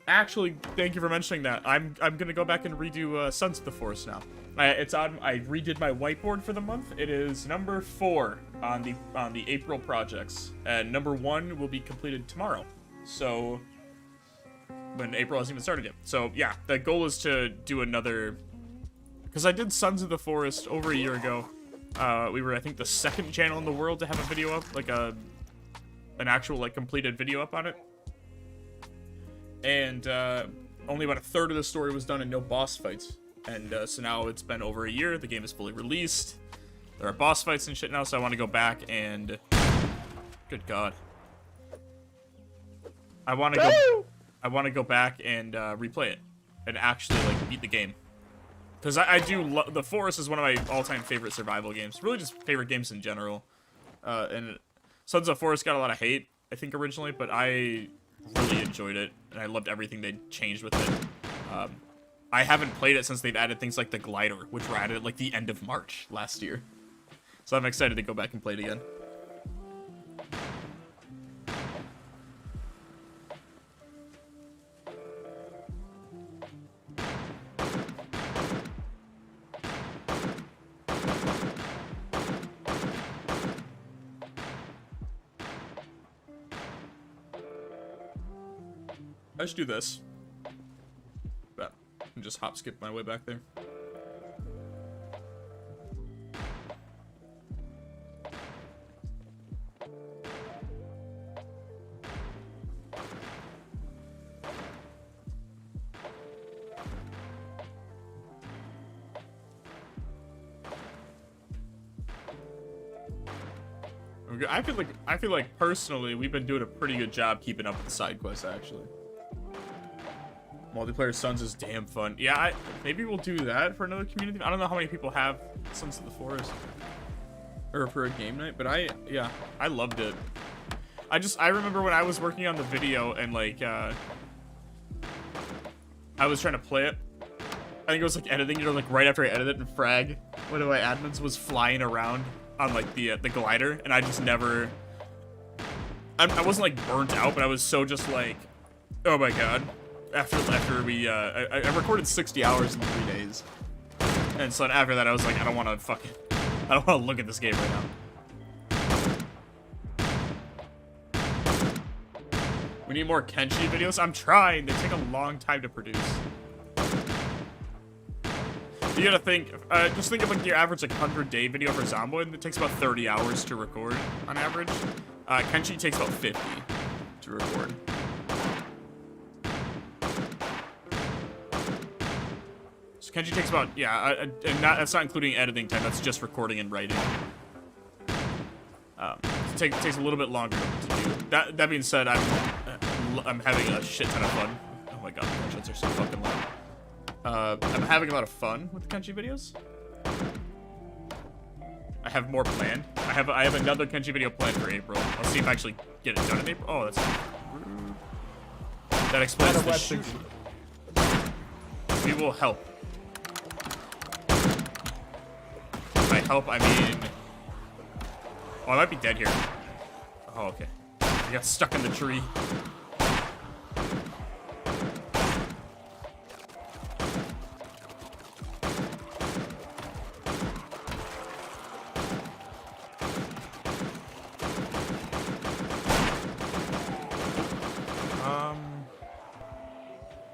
Actually, thank you for mentioning that. I'm gonna go back and redo Sons of the Forest now. It's on. I redid my whiteboard for the month. It is number 4 on the April projects, and number 1 will be completed tomorrow. So when April hasn't even started yet. So yeah, the goal is to do another. Because I did Sons of the Forest over a year ago. We were, I think, the 2nd channel in the world to have a video up, like an actual like completed video up on it. And only about 1/3 of the story was done and no boss fights. And so now it's been over a year. The game is fully released. There are boss fights and shit now, so I want to go back and... Good God. I want to go back and replay it and actually like beat the game. Because I do The Forest is one of my all-time favorite survival games. Really just favorite games in general. And Sons of Forest got a lot of hate, I think, originally, but I really enjoyed it. And I loved everything they changed with it. I haven't played it since they've added things like the glider, which were added at like the end of March last year. So I'm excited to go back and play it again. I should do this. But and just hop skip my way back there. I feel like personally we've been doing a pretty good job keeping up with the side quests actually. Multiplayer Sons is damn fun. Yeah, maybe we'll do that for another community. I don't know how many people have Sons of the Forest or for a game night, but I loved it. I remember when I was working on the video and like I was trying to play it. I think it was like editing, you know, like right after I edited and Frag, one of my admins was flying around on like the glider, and I just never. I wasn't like burnt out, but I was so just like, oh my god. After we, I recorded 60 hours in 3 days, and so after that I was like, I don't want to look at this game right now. We need more Kenshi videos. I'm trying. They take a long time to produce. You gotta think, just think of like your average like 100-day video for Zomboid. It takes about 30 hours to record on average. Kenshi takes about 50 to record. So Kenshi takes about, and that's not including editing time. That's just recording and writing. It takes a little bit longer to do. That being said, I'm having a shit ton of fun. Oh my god, the gunshots are so fucking loud. I'm having a lot of fun with the Kenshi videos. I have more planned. I have another Kenshi video planned for April. I'll see if I actually get it done in April. Oh, that's rude. That explains the shooting. We will help. By help, I mean... Oh, I might be dead here. Oh, okay. I got stuck in the tree.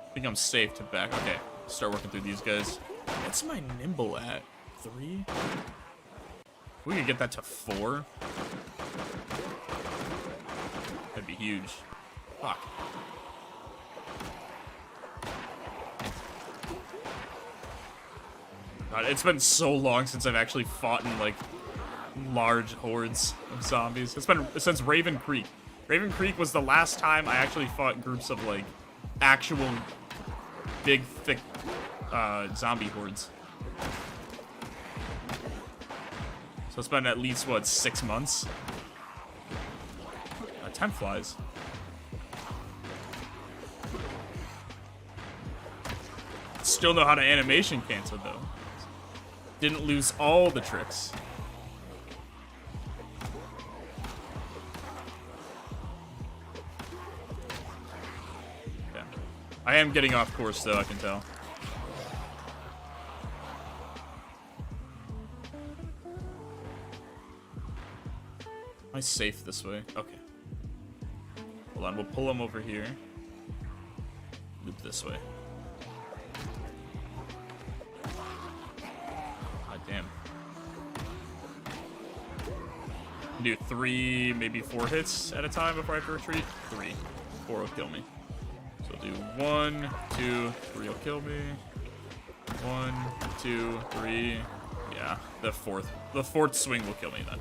I think I'm safe to back. Okay, start working through these guys. What's my nimble at? 3? We could get that to 4. That'd be huge. Fuck. God, it's been so long since I've actually fought in like large hordes of zombies. It's been since Raven Creek. Raven Creek was the last time I actually fought groups of like actual big, thick zombie hordes. So it's been at least, what, 6 months? Time flies. Still know how to animation cancel, though. Didn't lose all the tricks. Yeah. I am getting off course, though, I can tell. Am I safe this way? Okay. Hold on, we'll pull him over here. Loop this way. God damn. Do 3, maybe 4 hits at a time before I have to retreat. 3. 4 will kill me. So I'll do 1, 2, 3 will kill me. 1, 2, 3. Yeah, the fourth swing will kill me then.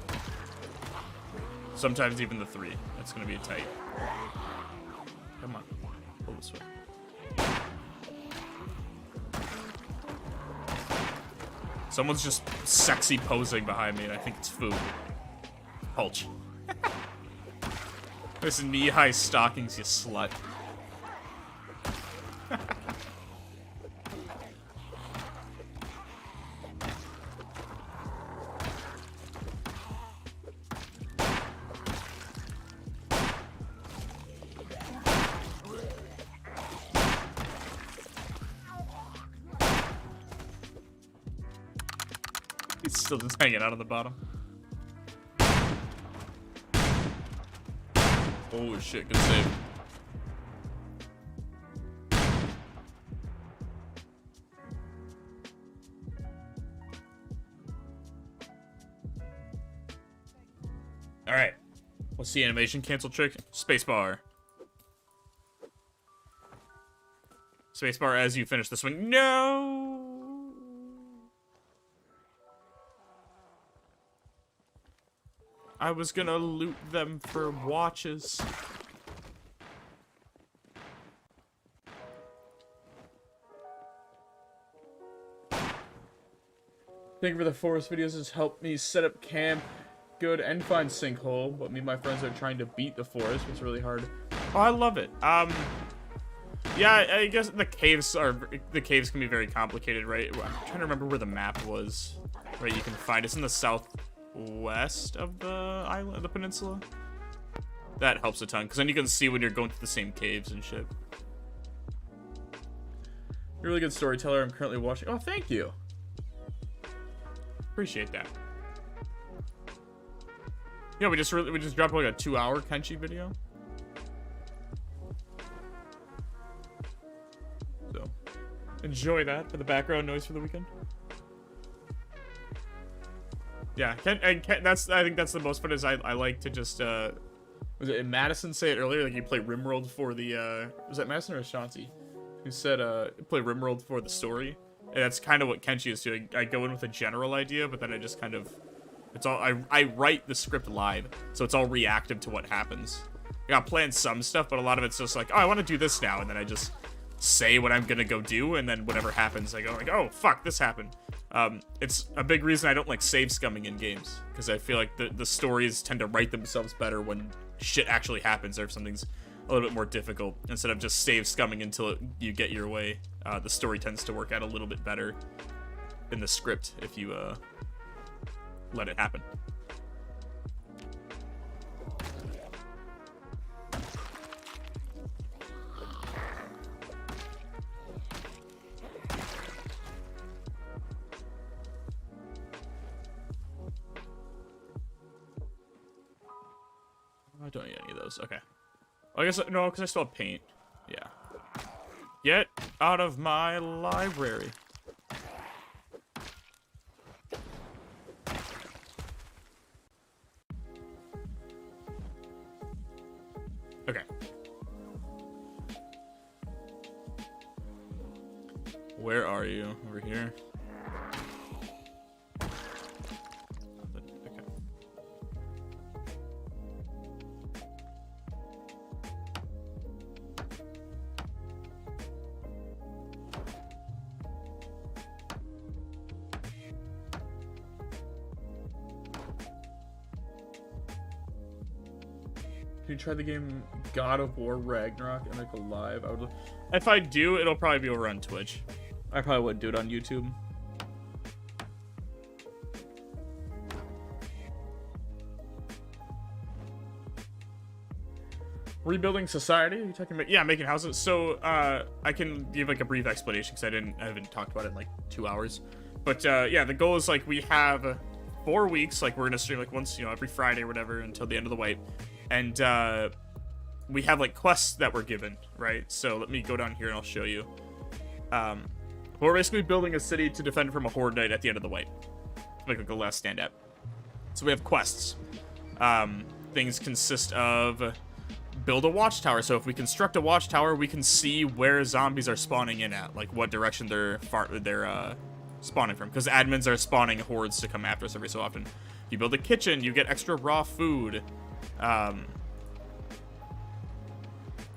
Sometimes even the 3. That's gonna be tight. Come on, pull this way. Someone's just sexy posing behind me, and I think it's food. Hulch. There's knee-high stockings, you slut. It's still just hanging out on the bottom. Oh shit, good save. Alright. What's the animation cancel trick? Spacebar. Spacebar as you finish the swing. No! I was gonna loot them for watches. Thank you for the forest videos. Has helped me set up camp good and find sinkhole, but me and my friends are trying to beat the forest, which is really hard. Oh, I love it. Yeah, I guess the caves can be very complicated, right? I'm trying to remember where the map was. Right, you can find it's in the southwest of the island, the peninsula. That helps a ton, because then you can see when you're going to the same caves and shit. You're a really good storyteller. I'm currently watching. Oh, thank you. Appreciate that. Yeah, we just dropped like a 2-hour Kenshi video. So enjoy that for the background noise for the weekend. Yeah, I think that's the most fun. Is I like to just was it Madison say it earlier? Like you play RimWorld for the was that Madison or Ashanti who said play RimWorld for the story, and that's kind of what Kenshi is doing. I go in with a general idea, but then I just kind of it's all I write the script live, so it's all reactive to what happens. I got planned some stuff, but a lot of it's just like, oh, I want to do this now, and then I just say what I'm gonna go do, and then whatever happens, I go like, oh fuck, this happened. It's a big reason I don't like save scumming in games, because I feel like the stories tend to write themselves better when shit actually happens, or if something's a little bit more difficult, instead of just save scumming until you get your way. The story tends to work out a little bit better in the script if you let it happen. I don't need any of those. Okay. Well, I guess no, because I still have paint. Yeah. Get out of my library. Okay. Where are you? Over here? Okay. Can you try the game God of War Ragnarok and make a live? If I do, it'll probably be over on Twitch. I probably wouldn't do it on YouTube. Rebuilding society? Are you talking about? Yeah, making houses. So I can give like a brief explanation because I haven't talked about it in like 2 hours. But yeah, the goal is like we have 4 weeks. Like we're gonna stream like once, every Friday or whatever until the end of the wipe. And we have like quests that we're given, right? So let me go down here and I'll show you. We're basically building a city to defend from a horde knight at the end of the wipe. Like a last stand at. So we have quests. Things consist of build a watchtower. So if we construct a watchtower, we can see where zombies are spawning in at, like what direction they're spawning from. Because admins are spawning hordes to come after us every so often. If you build a kitchen, you get extra raw food.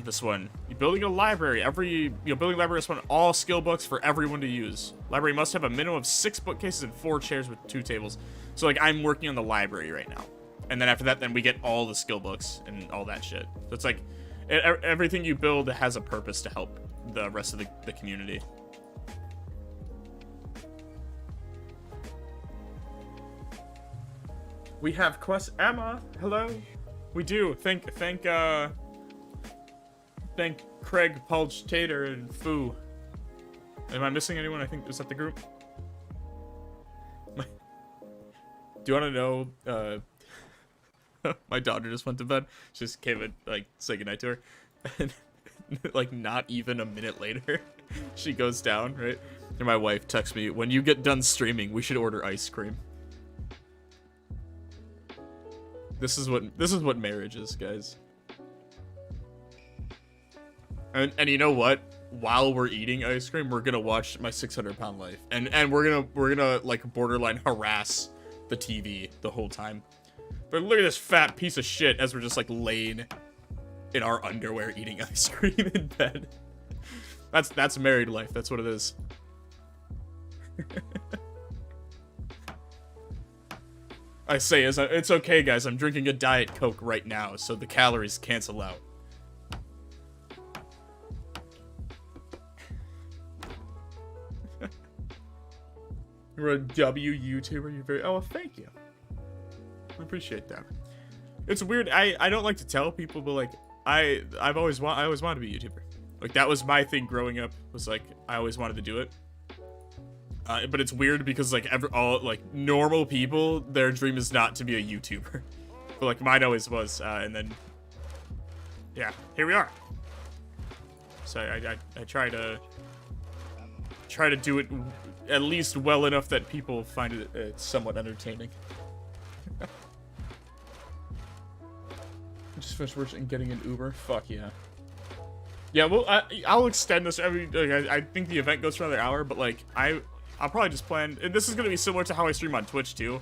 This one, you're building a library. Building a library is one all skill books for everyone to use. Library must have a minimum of 6 bookcases and 4 chairs with 2 tables. So like I'm working on the library right now, and then after that, then we get all the skill books and all that shit. So it's like everything you build has a purpose to help the rest of the community. We have quests. Emma, hello. We do. Thank Craig, Pulch, Tater, and Foo. Am I missing anyone? I think, is that the group? Do you want to know? My daughter just went to bed. She just came and like say goodnight to her, and like not even a minute later, she goes down, right? And my wife texts me, "When you get done streaming, we should order ice cream." This is what marriage is, guys. And you know what? While we're eating ice cream, we're gonna watch My 600-Pound Life, and we're gonna like borderline harass the TV the whole time. But look at this fat piece of shit as we're just like laying in our underwear eating ice cream in bed. That's married life. That's what it is. I say it's okay, guys. I'm drinking a Diet Coke right now, so the calories cancel out. You're a W YouTuber. You're very. Oh, well, thank you. I appreciate that. It's weird. I don't like to tell people, but like I always wanted to be a YouTuber. Like that was my thing growing up. Was like I always wanted to do it. But it's weird because like all like normal people, their dream is not to be a YouTuber. But like mine always was. And then yeah, here we are. So I try to do it at least well enough that people find it somewhat entertaining. Just finished work and getting an Uber. Fuck yeah. Yeah, well, I'll extend this every. Like, I think the event goes for another hour, but like I'll probably just plan. And this is gonna be similar to how I stream on Twitch too.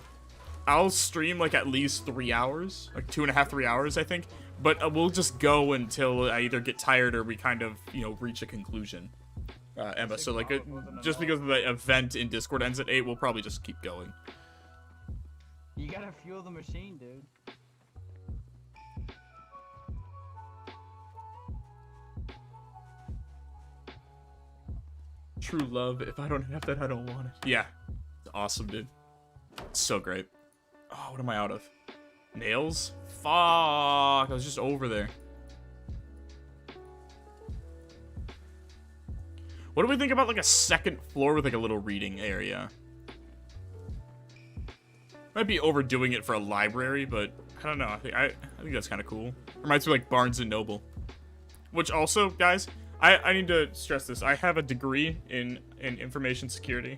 I'll stream like at least 3 hours, like 2.5, 3 hours, I think. But we'll just go until I either get tired or we kind of reach a conclusion. Emma, so like just because the event in Discord ends at 8, we'll probably just keep going. You gotta fuel the machine, dude. True love. If I don't have that, I don't want it. Yeah. It's awesome, dude. It's so great. Oh, what am I out of? Nails? Fuck. I was just over there. What do we think about like a second floor with like a little reading area? Might be overdoing it for a library, but I don't know. I think that's kind of cool. Reminds me of like Barnes and Noble. Which also, guys, I need to stress this. I have a degree in information security,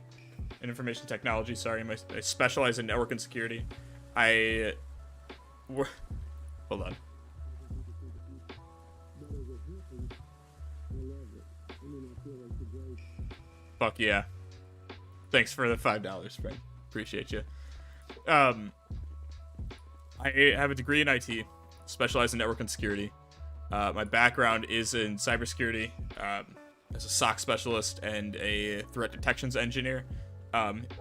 in information technology. Sorry, I specialize in network and security. Hold on. Fuck yeah. Thanks for the $5, friend. Appreciate you. I have a degree in IT, specialize in network and security. My background is in cybersecurity, as a SOC specialist and a threat detections engineer.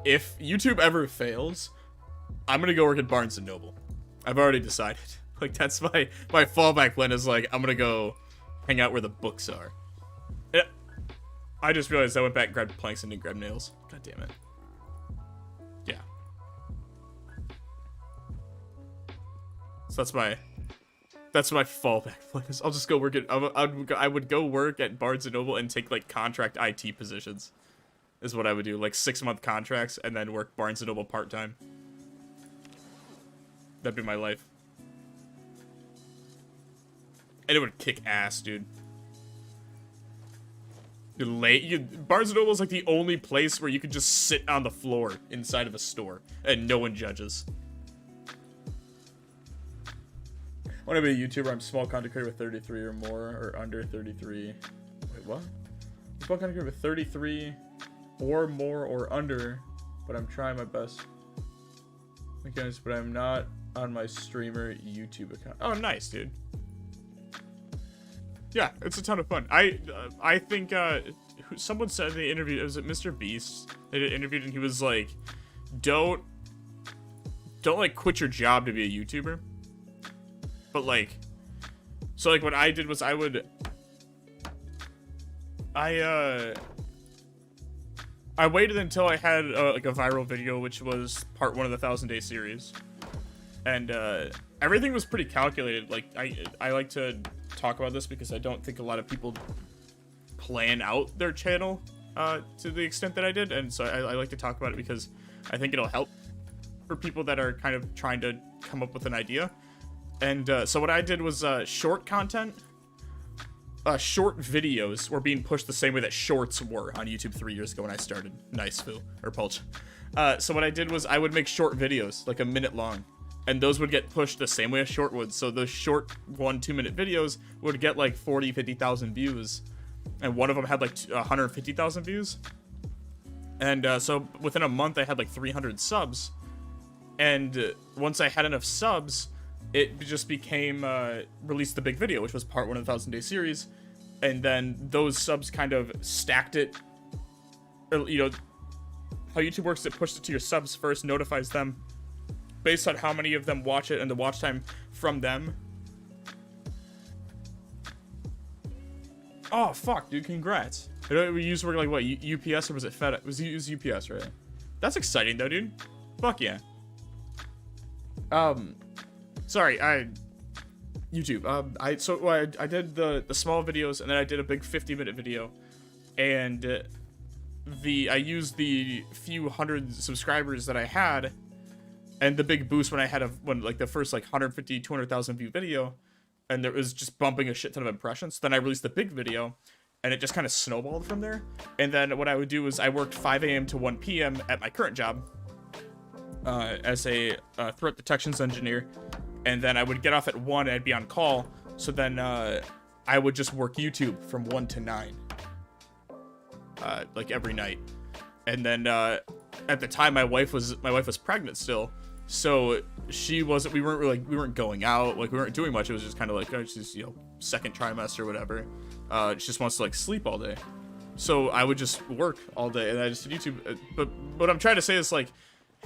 If YouTube ever fails, I'm gonna go work at Barnes and Noble. I've already decided. Like that's my fallback plan is like I'm gonna go hang out where the books are. I just realized I went back and grabbed planks and didn't grab nails. God damn it. Yeah. So that's my fallback plan. I'll just go work at. I would go work at Barnes and Noble and take like contract IT positions. Is what I would do, like 6-month contracts, and then work Barnes and Noble part time. That'd be my life. And it would kick ass, dude. Barnes and Noble is like the only place where you can just sit on the floor inside of a store and no one judges. I want to be a YouTuber. I'm small content creator with 33 or more, or under 33. Wait, what? Small content creator with 33 or more or under, but I'm trying my best. Mechanics, but I'm not on my streamer YouTube account. Oh, nice, dude. Yeah, it's a ton of fun. I think someone said in the interview, was it Mr. Beast? They did interviewed and he was like, don't like quit your job to be a YouTuber. But like, so like what I did was I waited until I had like a viral video, which was part 1 of the 1,000-day series, and everything was pretty calculated. Like I like to talk about this because I don't think a lot of people plan out their channel to the extent that I did, and so I like to talk about it because I think it'll help. for people that are kind of trying to come up with an idea. And so what I did was short content. Short videos were being pushed the same way that shorts were on YouTube 3 years ago when I started. Nice, Phil. Or Pulch. So what I did was I would make short videos, like a minute long. And those would get pushed the same way as short would. So those short 1-2 minute videos would get like 40, 50,000 views. And one of them had like 150,000 views. And so within a month, I had like 300 subs. And once I had enough subs, it just became released the big video, which was part 1 of the 1,000 Day series. And then those subs kind of stacked it. Or, you know, how YouTube works, it pushes it to your subs first, notifies them based on how many of them watch it and the watch time from them. Oh, fuck, dude, congrats. We used to work like, what, UPS or was it FedEx? It was UPS, right? That's exciting, though, dude. Fuck yeah. Sorry, YouTube. I did the small videos, and then I did a big 50-minute video. And I used the few hundred subscribers that I had, and the big boost when I had like the first like 150, 200,000 view video, and there was just bumping a shit ton of impressions. Then I released the big video, and it just kind of snowballed from there. And then what I would do was I worked 5 a.m. to 1 p.m. at my current job as a threat detections engineer. And then I would get off at 1 and I'd be on call. So then I would just work YouTube from 1 to 9. Like every night. And then at the time my wife was pregnant still. So we weren't going out, like we weren't doing much. It was just kind of like, oh, she's, you know, second trimester or whatever. She just wants to like sleep all day. So I would just work all day and I just did YouTube. But what I'm trying to say is like,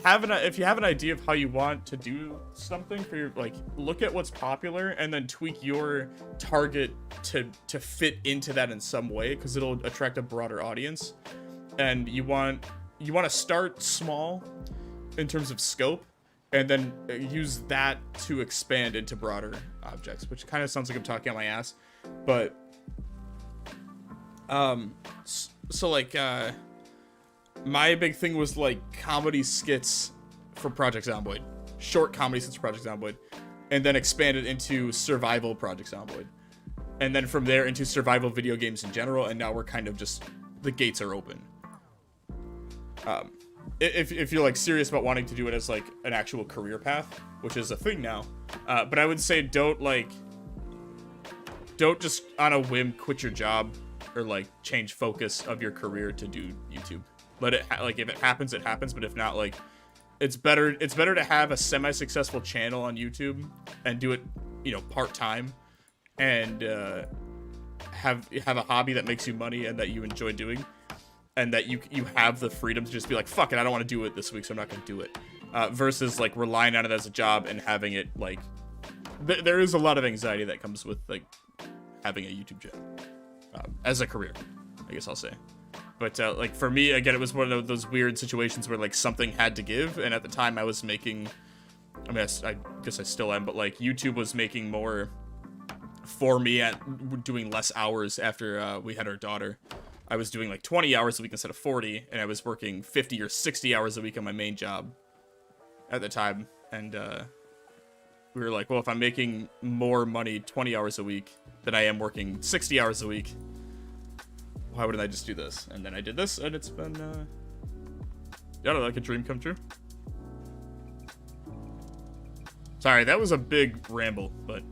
if you have an idea of how you want to do something for your, like, look at what's popular and then tweak your target to fit into that in some way, because it'll attract a broader audience. And you want to start small in terms of scope and then use that to expand into broader objects, which kind of sounds like I'm talking on my ass. But so like my big thing was like comedy skits for Project Zomboid, short comedy skits for Project Zomboid, and then expanded into survival Project Zomboid, and then from there into survival video games in general. And now we're kind of just, the gates are open. If you're like serious about wanting to do it as like an actual career path, which is a thing now, but I would say don't just on a whim quit your job or like change focus of your career to do YouTube. Let it like, if it happens, it happens. But if not, like, it's better to have a semi-successful channel on YouTube and do it, you know, part-time, and have a hobby that makes you money and that you enjoy doing, and that you have the freedom to just be like, fuck it, I don't want to do it this week, so I'm not gonna do it. Versus like relying on it as a job and having it like, there is a lot of anxiety that comes with like having a YouTube channel as a career, I guess I'll say. But like for me, again, it was one of those weird situations where like something had to give, and at the time I was making, I mean, I guess I still am, but like YouTube was making more for me at doing less hours after we had our daughter. I was doing like 20 hours a week instead of 40, and I was working 50 or 60 hours a week on my main job at the time. And we were like, well, if I'm making more money 20 hours a week than I am working 60 hours a week, why wouldn't I just do this? And then I did this, and it's been, I don't know, like a dream come true. Sorry, that was a big ramble, but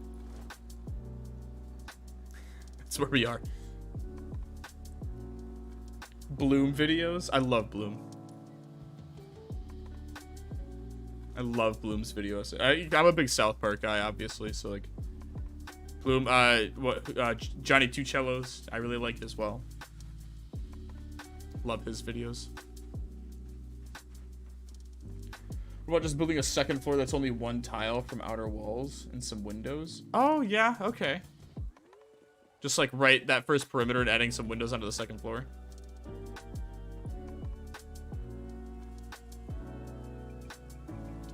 that's where we are. Bloom videos? I love Bloom. I love Bloom's videos. I'm a big South Park guy, obviously, so like Bloom, Johnny Two Cellos, I really like as well. Love his videos. What about just building a second floor that's only one tile from outer walls and some windows? Oh, yeah, okay. Just like right that first perimeter and adding some windows onto the second floor.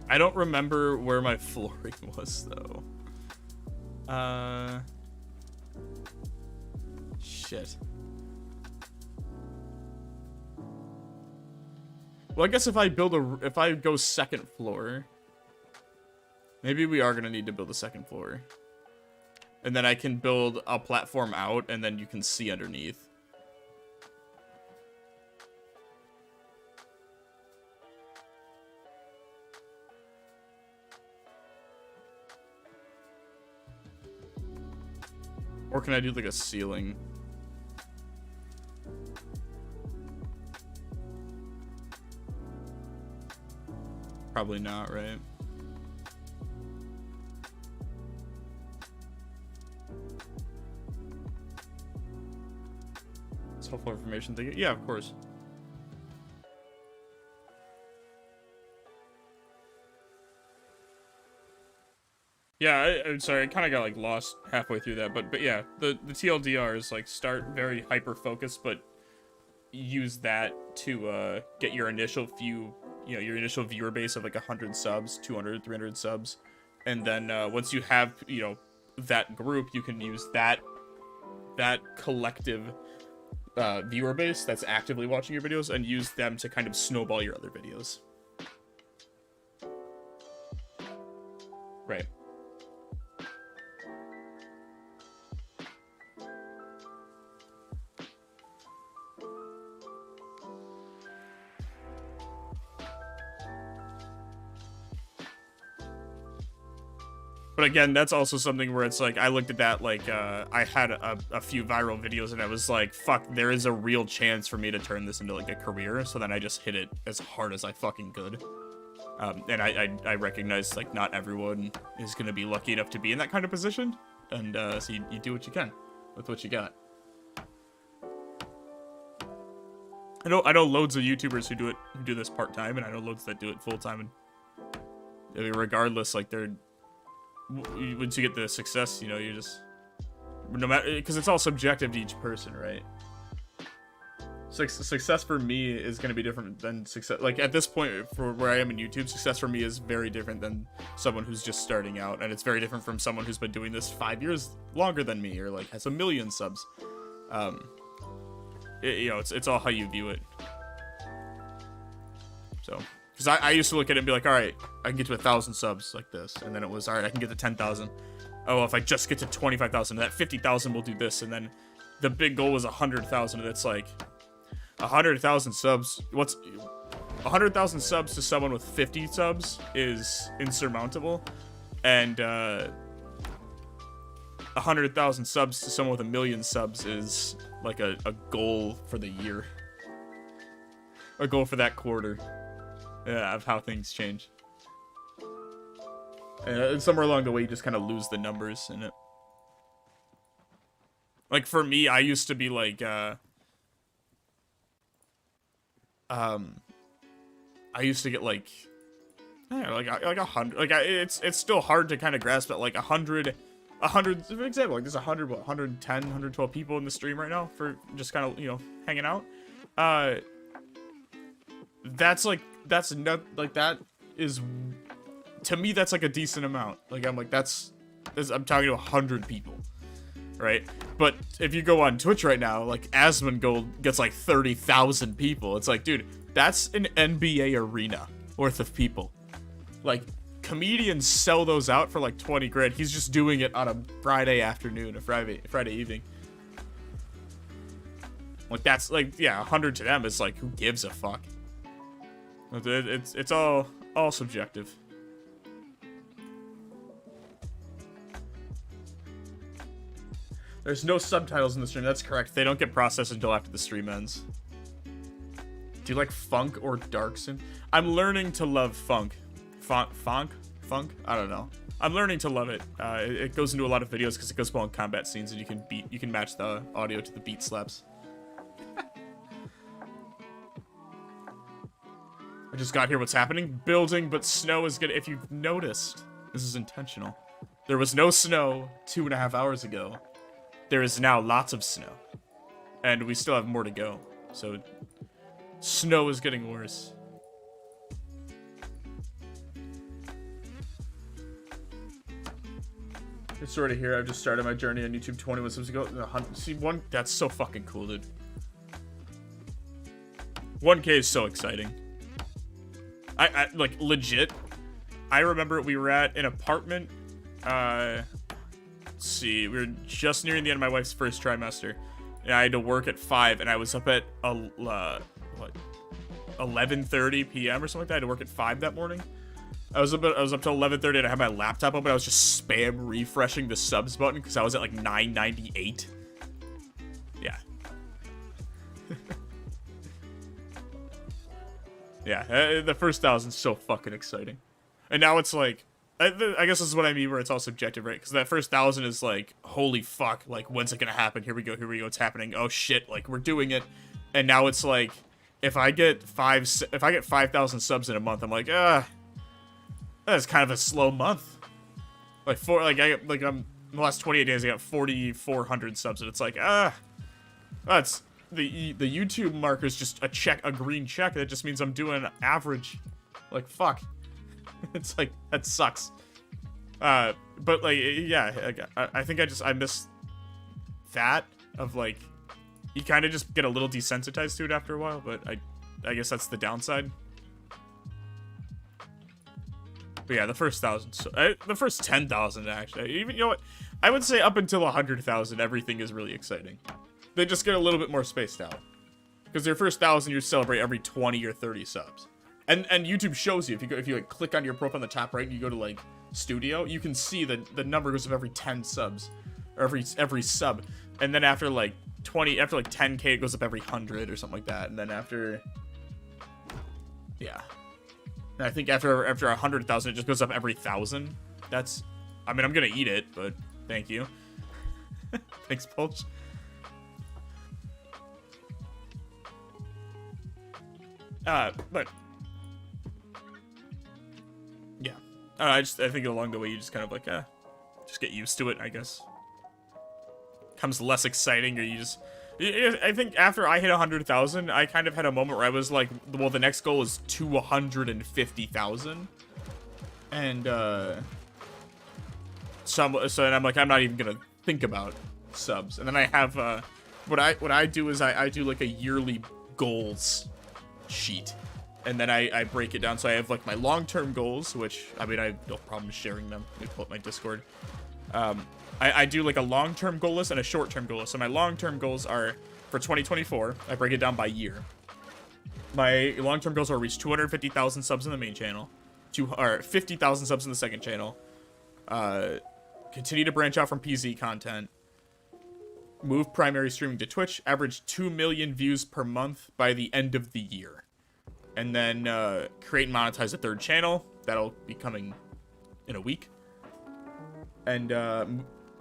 I don't remember where my flooring was, though. Shit. Well, I guess if I go second floor, maybe we are gonna need to build a second floor. And then I can build a platform out, and then you can see underneath. Or can I do like a ceiling? Probably not, right? It's helpful information thing. Yeah, of course. Yeah, I'm sorry, I kind of got like lost halfway through that, but yeah, the TLDR is like start very hyper focused, but use that to get your initial few, you know, your initial viewer base of like 100 subs, 200, 300 subs, and then once you have, you know, that group, you can use that collective viewer base that's actively watching your videos and use them to kind of snowball your other videos. Right. But again, that's also something where it's like, I looked at that, like, I had a few viral videos and I was like, fuck, there is a real chance for me to turn this into, like, a career. So then I just hit it as hard as I fucking could. And I recognize, like, not everyone is going to be lucky enough to be in that kind of position. And so you do what you can with what you got. I know loads of YouTubers who do this part-time, and I know loads that do it full-time. And I mean, regardless, like, once you get the success, you know, you just, no matter, because it's all subjective to each person, right? Success for me is going to be different than success, like, at this point, for where I am in YouTube, success for me is very different than someone who's just starting out, and it's very different from someone who's been doing this 5 years longer than me, or, like, has 1 million subs. You know, it's all how you view it. So, because I used to look at it and be like, all right, I can get to 1,000 subs like this. And then it was, all right, I can get to 10,000. Oh, if I just get to 25,000, that 50,000 will do this. And then the big goal was 100,000. And it's like 100,000 subs. What's 100,000 subs to someone with 50 subs is insurmountable. And 100,000 subs to someone with 1 million subs is like a goal for the year. A goal for that quarter. Yeah, of how things change. And somewhere along the way, you just kind of lose the numbers in it. Like, for me, I used to be like, I used to get like, I don't know, like 100. Like, it's still hard to kind of grasp that, like 100, for example, like there's 100, what, 110, 112 people in the stream right now for just kind of, you know, hanging out. That's like, that's not, like, that is, to me, that's like a decent amount. Like, I'm like, I'm talking to 100 people, right? But if you go on Twitch right now, like, Asmongold gets like 30,000 people. It's like, dude, that's an NBA arena worth of people. Like, comedians sell those out for like 20 grand. He's just doing it on a Friday afternoon, a Friday evening. Like, that's like, yeah, 100 to them is like, who gives a fuck? It's all subjective. There's no subtitles in the stream. That's correct. They don't get processed until after the stream ends. Do you like funk or dark synth? I'm learning to love funk. Funk? I don't know. I'm learning to love it. It goes into a lot of videos because it goes well in combat scenes, and you can match the audio to the beat slaps. I just got here. What's happening? Building, but snow is gonna. If you've noticed, this is intentional. There was no snow 2.5 hours ago. There is now lots of snow, and we still have more to go. So, snow is getting worse. It's sort of here. I've just started my journey on YouTube 21 subs ago. See, that's so fucking cool, dude. 1K is so exciting. I like legit. I remember we were at an apartment. Let's see, we were just nearing the end of my wife's first trimester, and I had to work at 5, and I was up at 11:30 p.m. or something like that. I had to work at 5 that morning. I was up till 11:30, and I had my laptop open. I was just spam refreshing the subs button because I was at like 998. Yeah. Yeah, the first 1,000's so fucking exciting. And now it's like, I guess this is what I mean where it's all subjective, right? Because that first 1,000 is like, holy fuck, like, when's it gonna happen? Here we go, it's happening. Oh shit, like, we're doing it. And now it's like, if I get 5,000 subs in a month, I'm like, that's kind of a slow month. Like, in the last 28 days, I got 4,400 subs, and it's like, that's... The YouTube marker's just a green check. That just means I'm doing average. Like, fuck. It's like, that sucks. But like, yeah, I think I miss that of like, you kind of just get a little desensitized to it after a while, but I guess that's the downside. But yeah, the first 1,000, the first 10,000 actually, even, you know what, I would say up until 100,000, everything is really exciting. They just get a little bit more spaced out. Because their first 1,000, you celebrate every 20 or 30 subs. And YouTube shows you, if you like click on your profile on the top right and you go to like studio, you can see the number goes up every 10 subs. Or every sub. And then after like 10k it goes up every 100 or something like that. And then after, yeah. And I think after 100,000 it just goes up every 1,000. That's, I mean, I'm gonna eat it, but thank you. Thanks, Pulch. But yeah, I think along the way you just kind of like, just get used to it, I guess. Becomes less exciting, or you just, I think after I hit 100,000, I kind of had a moment where I was like, well, the next goal is 250,000, and so then I'm like, I'm not even gonna think about subs, and then I have what I do is I do like a yearly goals sheet, and then I break it down. So I have like my long-term goals, which I mean, I have no problem sharing them. Let me pull up my Discord. I do like a long-term goal list and a short-term goal list. So my long-term goals are for 2024. I break it down by year. My long-term goals are reach 250,000 subs in the main channel, 50,000 subs in the second channel, continue to branch out from PZ content, move primary streaming to Twitch, average 2 million views per month by the end of the year. And then create and monetize a third channel. That'll be coming in a week. And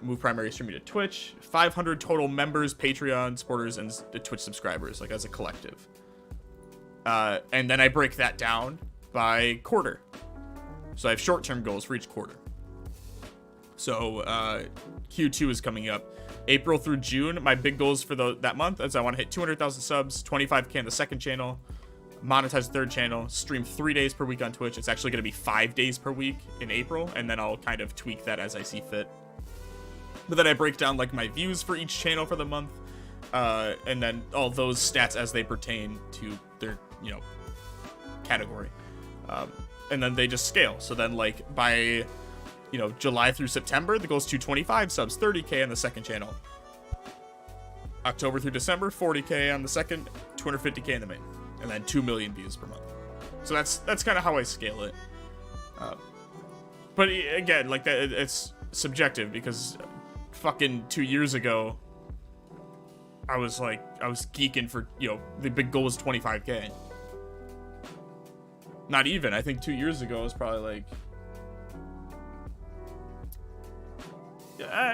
move primary streaming to Twitch. 500 total members, Patreon supporters, and the Twitch subscribers, like as a collective. And then I break that down by quarter. So I have short-term goals for each quarter. So Q2 is coming up. April through June, my big goals for that month is I want to hit 200,000 subs, 25k on the second channel, monetize the third channel, stream 3 days per week on Twitch. It's actually going to be 5 days per week in April, and then I'll kind of tweak that as I see fit. But then I break down like my views for each channel for the month, and then all those stats as they pertain to their, you know, category. And then they just scale. So then like by, you know, July through September, the goal is 225 subs, 30k on the second channel. October through December, 40k on the second, 250k in the main, and then 2 million views per month. So that's kind of how I scale it. But again, like that, it's subjective because fucking 2 years ago, I was geeking for, you know, the big goal was 25k. Not even. I think 2 years ago it was probably like,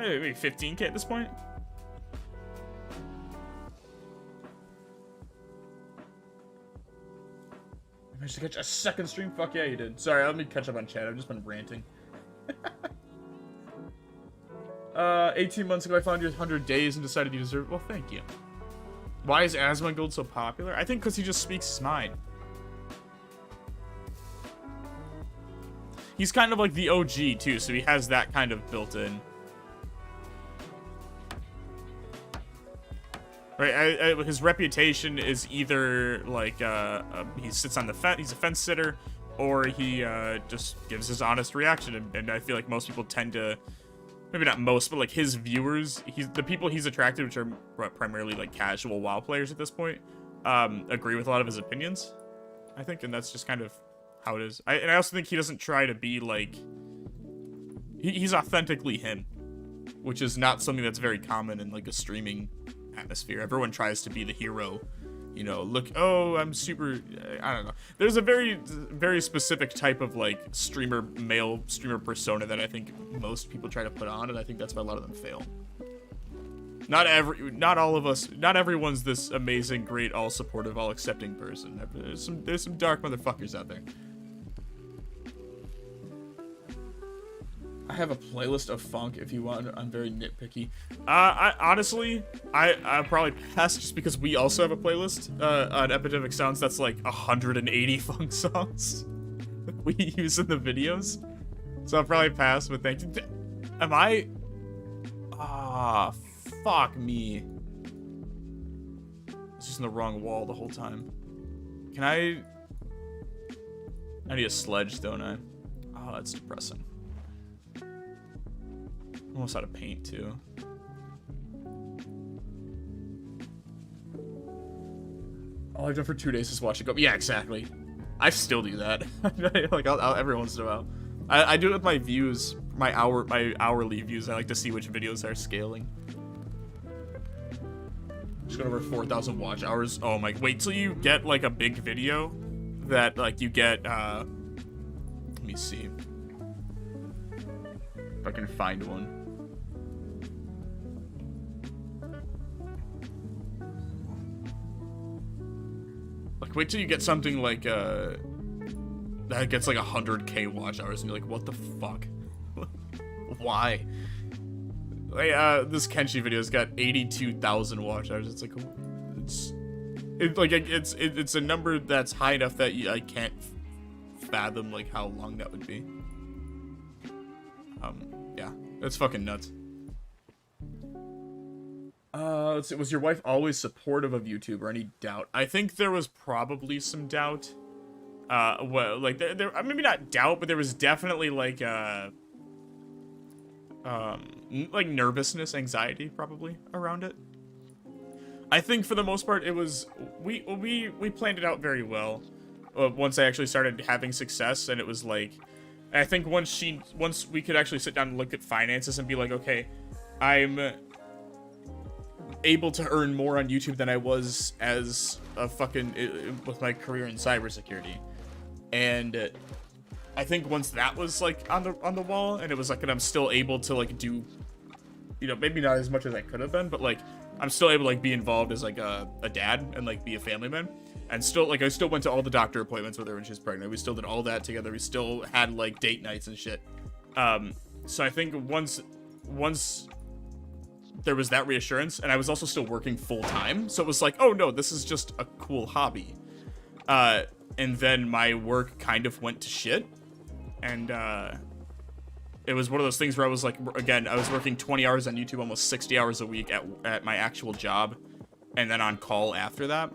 maybe 15k at this point. I managed to catch a second stream? Fuck yeah, you did. Sorry, let me catch up on chat. I've just been ranting. 18 months ago, I found your 100 days and decided you deserve it. Well, thank you. Why is Asmongold so popular? I think because he just speaks his mind. He's kind of like the OG, too, so he has that kind of built in. Right, his reputation is either like he sits on the fence, he's a fence sitter, or he just gives his honest reaction. And I feel like most people tend to, maybe not most, but like his viewers, the people he's attracted, which are primarily like casual WoW players at this point, agree with a lot of his opinions, I think, and that's just kind of how it is. And I also think he doesn't try to be like, he's authentically him, which is not something that's very common in like a streaming atmosphere. Everyone tries to be the hero, you know, look, oh, I'm super, I don't know. There's a very specific type of like male streamer persona that I think most people try to put on, and I think that's why a lot of them fail. Not everyone's this amazing, great, all supportive, all accepting person. There's some dark motherfuckers out there. I have a playlist of funk if you want. I'm very nitpicky. I probably pass just because we also have a playlist on Epidemic Sounds that's like 180 funk songs we use in the videos. So I'll probably pass, but thank you. Am I? Ah, fuck me. I was just in the wrong wall the whole time. Can I need a sledge, don't I? Oh, that's depressing. Almost out of paint too. All I've done for 2 days is watch it go. Yeah, exactly. I still do that. Like I'll every once in a while. I do it with my views, my hourly views. I like to see which videos are scaling. Just got over 4,000 watch hours. Oh my! Wait till you get like a big video that like you get. Let me see if I can find one. Like, wait till you get something like, that gets like 100K watch hours, and you're like, what the fuck? Why? Like, this Kenshi video's got 82,000 watch hours. It's like, it's a number that's high enough that I can't fathom, like, how long that would be. Yeah, that's fucking nuts. Let's see, was your wife always supportive of YouTube, or any doubt? I think there was probably some doubt. Well, like, there maybe not doubt, but there was definitely, like, like nervousness, anxiety, probably, around it. I think for the most part, it was, we planned it out very well. Once I actually started having success, and it was like, I think once we could actually sit down and look at finances and be like, okay, I'm able to earn more on YouTube than I was as a fucking with my career in cybersecurity, and I think once that was like on the wall, and it was like, and I'm still able to like do, you know, maybe not as much as I could have been, but like I'm still able to like be involved as like a dad and like be a family man, and still like I still went to all the doctor appointments with her when she was pregnant. We still did all that together. We still had like date nights and shit. So I think once there was that reassurance, and I was also still working full time, so it was like, oh no, this is just a cool hobby. And then my work kind of went to shit, and it was one of those things where I was like, again, I was working 20 hours on YouTube, almost 60 hours a week at my actual job, and then on call after that.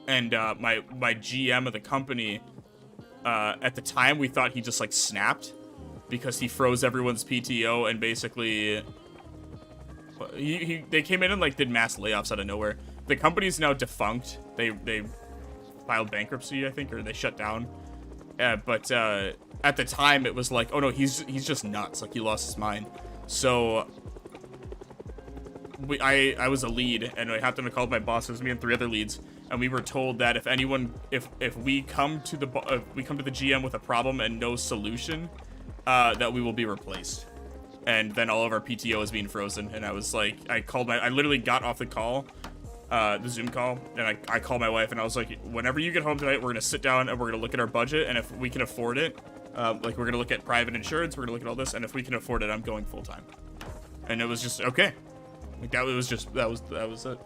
And my GM of the company, at the time, we thought he just like snapped because he froze everyone's PTO, and basically they came in and like did mass layoffs out of nowhere. The company's now defunct. They filed bankruptcy, I think, or they shut down. But at the time, it was like, oh no, he's just nuts. Like, he lost his mind. So I was a lead, and I happened to call my boss. It was me and 3 other leads, and we were told that if we come to the GM with a problem and no solution, that we will be replaced. And then all of our PTO is being frozen. And I was like, I literally got off the call, the Zoom call, and I called my wife, and I was like, whenever you get home tonight, we're gonna sit down and we're gonna look at our budget, and if we can afford it, like, we're gonna look at private insurance, we're gonna look at all this, and if we can afford it, I'm going full time. And it was just okay. Like, that was it.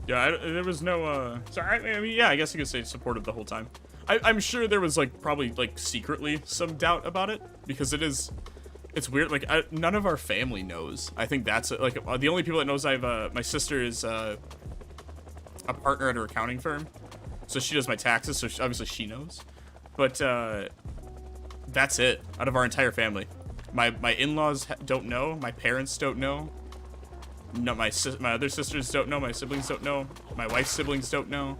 Yeah, there was no, so I mean, yeah, I guess you could say supportive the whole time. I'm sure there was like probably like secretly some doubt about it because it's weird. Like none of our family knows. I think that's like the only people that knows my sister is a partner at her accounting firm, so she does my taxes. So obviously she knows, but that's it out of our entire family. My in-laws don't know. My parents don't know. No, my other sisters don't know. My siblings don't know. My wife's siblings don't know.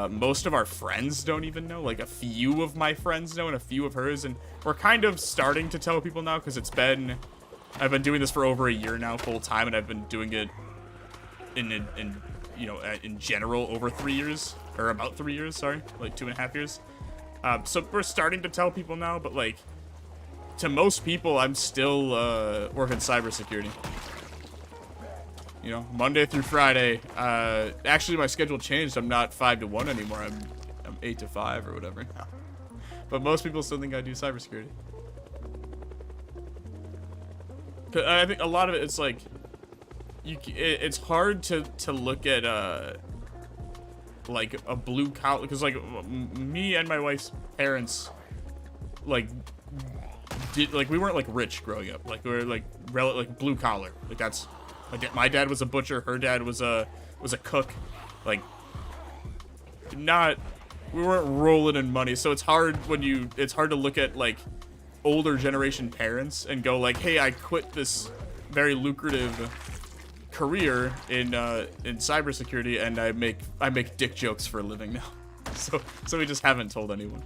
Most of our friends don't even know. Like a few of my friends know and a few of hers, and we're kind of starting to tell people now because I've been doing this for over a year now full time, and I've been doing it in general over 3 years, or about 3 years, sorry, like 2.5 years. So we're starting to tell people now, but like to most people, I'm still working cybersecurity. You know, Monday through Friday. Actually, my schedule changed. I'm not 5 to 1 anymore. I'm 8 to 5 or whatever now. But most people still think I do cybersecurity. I think a lot of it, it's like, it's hard to look at like a blue collar, because like me and my wife's parents, like we weren't like rich growing up. Like we were like blue collar. Like that's. My dad was a butcher. Her dad was a cook. Like, we weren't rolling in money. So it's hard to look at like older generation parents and go like, hey, I quit this very lucrative career in cybersecurity and I make dick jokes for a living now. So we just haven't told anyone.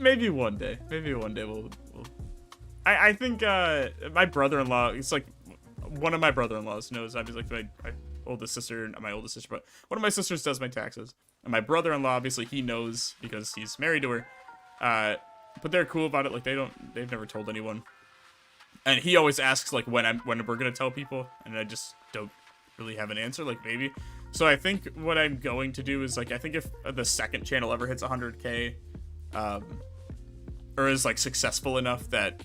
Maybe one day. We'll I think my brother-in-law, it's like one of my brother-in-laws knows. I'm just like my oldest sister, not my oldest sister, but one of my sisters does my taxes. And my brother-in-law, obviously he knows because he's married to her. But they're cool about it. Like they've never told anyone. And he always asks like when we're gonna tell people, and I just don't really have an answer. Like maybe. So I think what I'm going to do is like, I think if the second channel ever hits 100K, or is like successful enough that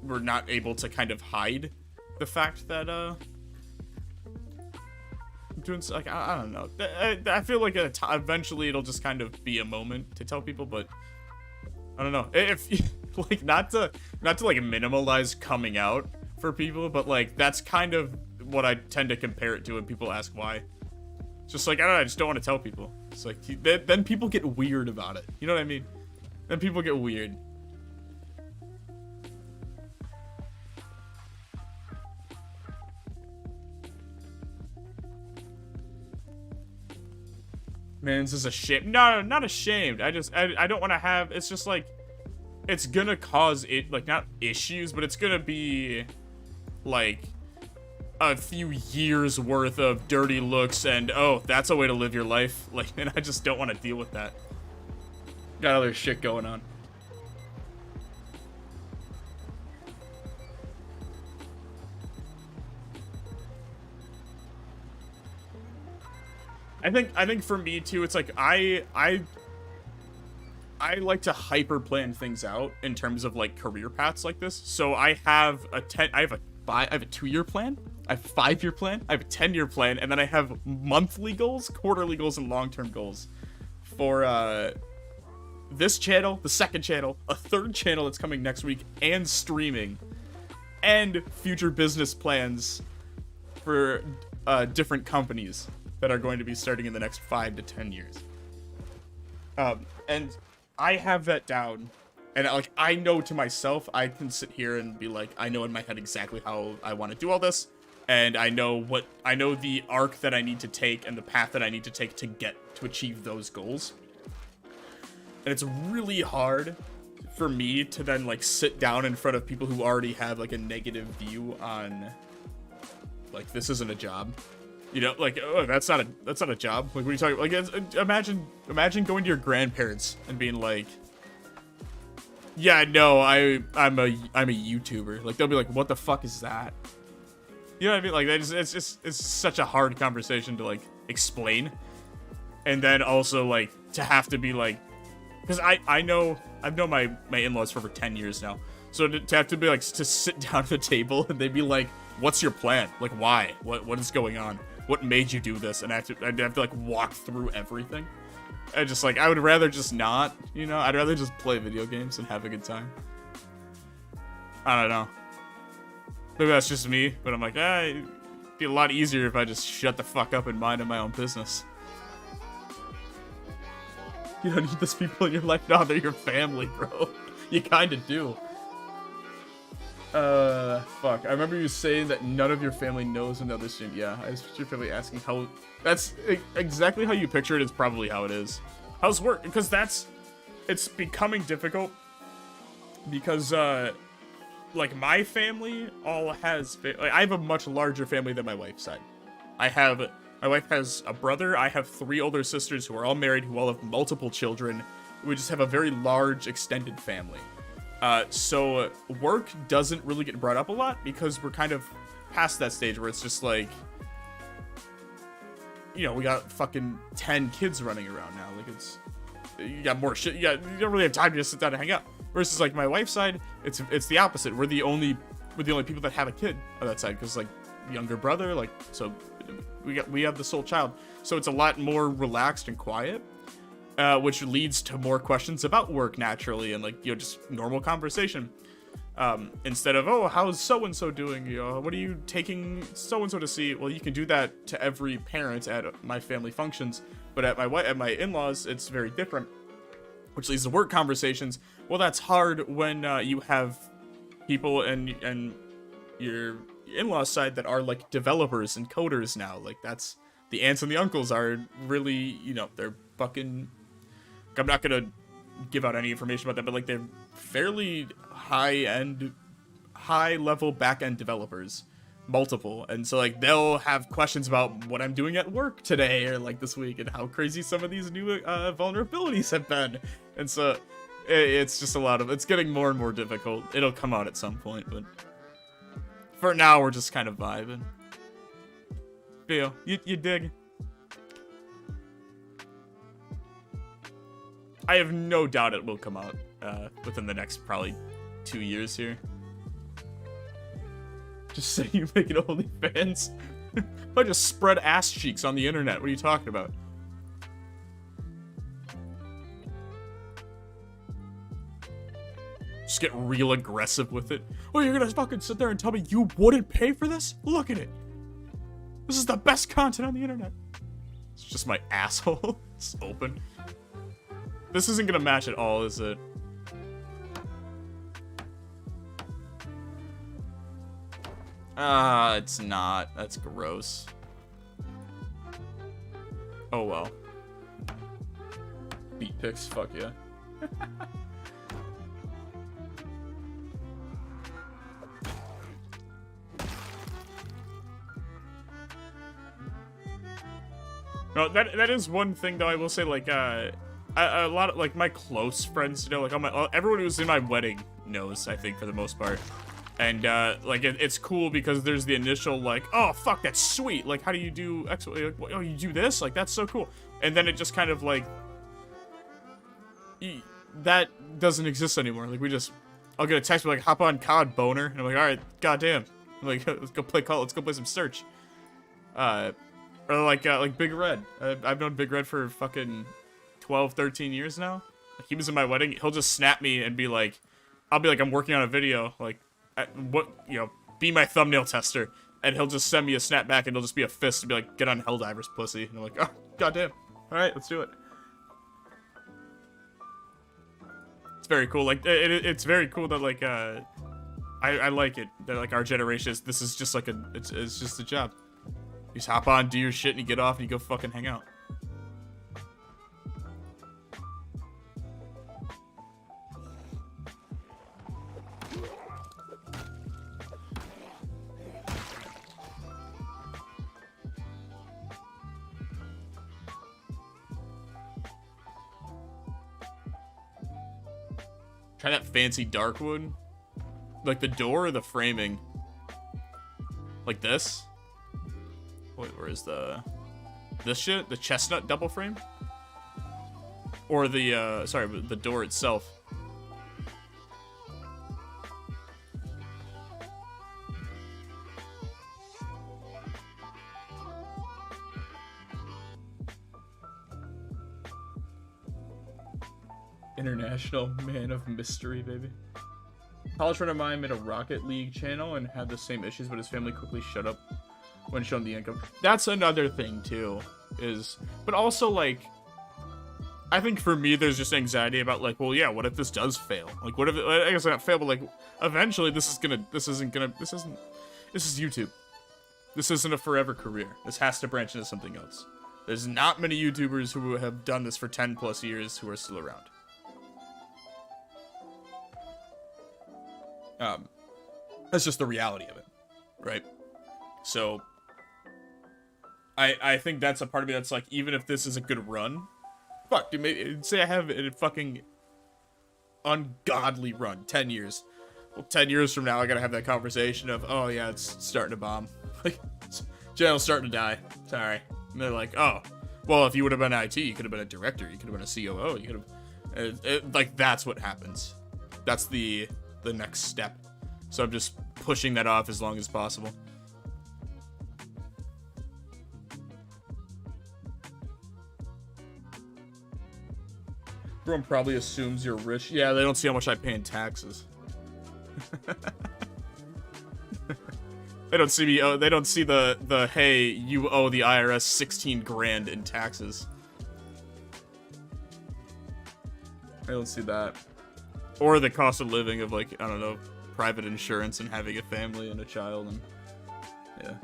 we're not able to kind of hide the fact that doing like I don't know. I feel like eventually it'll just kind of be a moment to tell people, but I don't know if like not to like minimalize coming out for people, but like that's kind of what I tend to compare it to when people ask why. Just like, I don't know, I just don't want to tell people. It's like, then people get weird about it. You know what I mean? Then people get weird. Man, this is a shame. No, not ashamed. I don't want to have, it's just like, it's gonna cause it, like, not issues, but it's gonna be, like, a few years worth of dirty looks and, oh, that's a way to live your life. Like, and I just don't want to deal with that. Got other shit going on. I think for me too, it's like I like to hyper plan things out in terms of like career paths like this. So I have a 2-year plan, I have a 5-year plan, I have a 10-year plan, and then I have monthly goals, quarterly goals, and long-term goals for this channel, the second channel, a third channel that's coming next week, and streaming, and future business plans for different companies that are going to be starting in the next 5 to 10 years. And I have that down. And like, I know to myself, I can sit here and be like, I know in my head exactly how I want to do all this. And I know the arc that I need to take and the path that I need to take to achieve those goals. And it's really hard for me to then like sit down in front of people who already have like a negative view on like, this isn't a job. You know, like, oh, that's not a job. Like, what are you talking about? Like, imagine going to your grandparents and being like, yeah, no, I'm a YouTuber. Like, they'll be like, what the fuck is that? You know what I mean? Like, it's such a hard conversation to like explain, and then also like to have to be like, because I've known my in-laws for over 10 years now, so to have to be like to sit down at the table and they'd be like, what's your plan? Like, why? What is going on? What made you do this? And I'd have to like walk through everything. I just like, I would rather just not, you know? I'd rather just play video games and have a good time. I don't know. Maybe that's just me, but I'm like, it'd be a lot easier if I just shut the fuck up and mind my own business. You don't need those people in your life. No, they're your family, bro. You kind of do. Fuck. I remember you saying that none of your family knows another stream. Yeah, I was your family asking how... That's exactly how you picture it is probably how it is. How's work? Because it's becoming difficult. Because, like, my family all has... Like, I have a much larger family than my wife's side. My wife has a brother. I have 3 older sisters who are all married, who all have multiple children. We just have a very large, extended family. So work doesn't really get brought up a lot because we're kind of past that stage where it's just like, you know, we got fucking 10 kids running around now. Like, you got more shit. You don't really have time to just sit down and hang out. Versus like my wife's side, it's the opposite. We're the only people that have a kid on that side because like younger brother, like, so we have the sole child. So it's a lot more relaxed and quiet. Which leads to more questions about work naturally and like, you know, just normal conversation. Instead of, oh, how's so-and-so doing? You know, what are you taking so-and-so to see? Well, you can do that to every parent at my family functions, but at my in-laws, it's very different, which leads to work conversations. Well, that's hard when you have people and your in-laws side that are like developers and coders now. Like, that's the aunts and the uncles are really, you know, they're fucking... I'm not gonna give out any information about that, but like they're fairly high-level back-end developers, multiple, and so like they'll have questions about what I'm doing at work today or like this week and how crazy some of these new vulnerabilities have been, and so it's just it's getting more and more difficult. It'll come out at some point, but for now we're just kind of vibing. Feel you dig. I have no doubt it will come out within the next probably 2 years here. Just say you make it OnlyFans. I just spread ass cheeks on the internet. What are you talking about? Just get real aggressive with it. Oh, you're gonna fucking sit there and tell me you wouldn't pay for this? Look at it. This is the best content on the internet. It's just my asshole. It's open. This isn't gonna match at all, is it? It's not. That's gross. Oh well. Beat pics, fuck yeah. No, that is one thing though. I will say, like, a lot of like my close friends, you know, like everyone who was in my wedding knows, I think, for the most part, and like it's cool because there's the initial like, oh fuck, that's sweet, like how do you do X? Like, oh, you do this, like that's so cool, and then it just kind of like that doesn't exist anymore. Like I'll get a text like hop on COD boner, and I'm like, all right, goddamn, I'm like let's go play COD, let's go play some Search, or like Big Red. I've known Big Red for fucking 12, 13 years now. Like, he was in my wedding. He'll just snap me and be like, I'll be like, I'm working on a video. Like, be my thumbnail tester. And he'll just send me a snap back and it'll just be a fist and be like, get on Helldivers, pussy. And I'm like, oh, goddamn. All right, let's do it. It's very cool. Like, it's very cool that, like, I like it. That, like, our generation this is just like it's just a job. You just hop on, do your shit, and you get off and you go fucking hang out. Try that fancy dark wood. Like the door or the framing? Like this? Wait, where is this shit? The chestnut double frame? Or the, sorry, the door itself. International man of mystery, baby. College friend of mine made a Rocket League channel and had the same issues, but his family quickly shut up when shown the income. That's another thing too, but also like, I think for me there's just anxiety about like, well, yeah, what if this does fail? Like, what if I guess not fail, but like, eventually this is YouTube. This isn't a forever career. This has to branch into something else. There's not many YouTubers who have done this for 10 plus years who are still around. That's just the reality of it, right? So, I think that's a part of me that's like, even if this is a good run, fuck, dude, maybe, say I have a fucking ungodly run, 10 years. Well, 10 years from now, I gotta have that conversation of, oh yeah, it's starting to bomb. Like, channel's starting to die. Sorry. And they're like, oh, well, if you would have been IT, you could have been a director, you could have been a COO, you could have, like, that's what happens. That's the next step. So I'm just pushing that off as long as possible. Everyone probably assumes you're rich. Yeah, they don't see how much I pay in taxes. They don't see me. They don't see the hey, you owe the IRS 16 grand in taxes. They don't see that, or the cost of living of, like, I don't know, private insurance and having a family and a child, and yeah.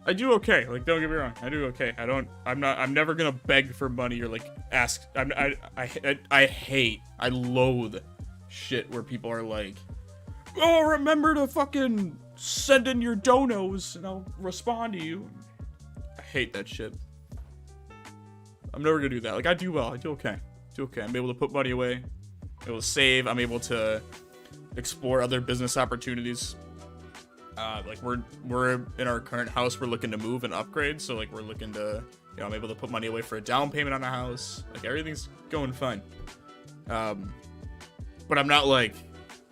I do okay. Like, don't get me wrong, I do okay. I'm never gonna beg for money or like ask. I loathe shit where people are like, oh, remember to fucking send in your donos and I'll respond to you. I hate that shit. I'm never gonna do that. Like, I do well. I do okay. I'm able to put money away. I'm able to save. I'm able to explore other business opportunities. Like, we're in our current house. We're looking to move and upgrade. So, like, we're looking to, you know, I'm able to put money away for a down payment on a house. Like, everything's going fine. But I'm not, like,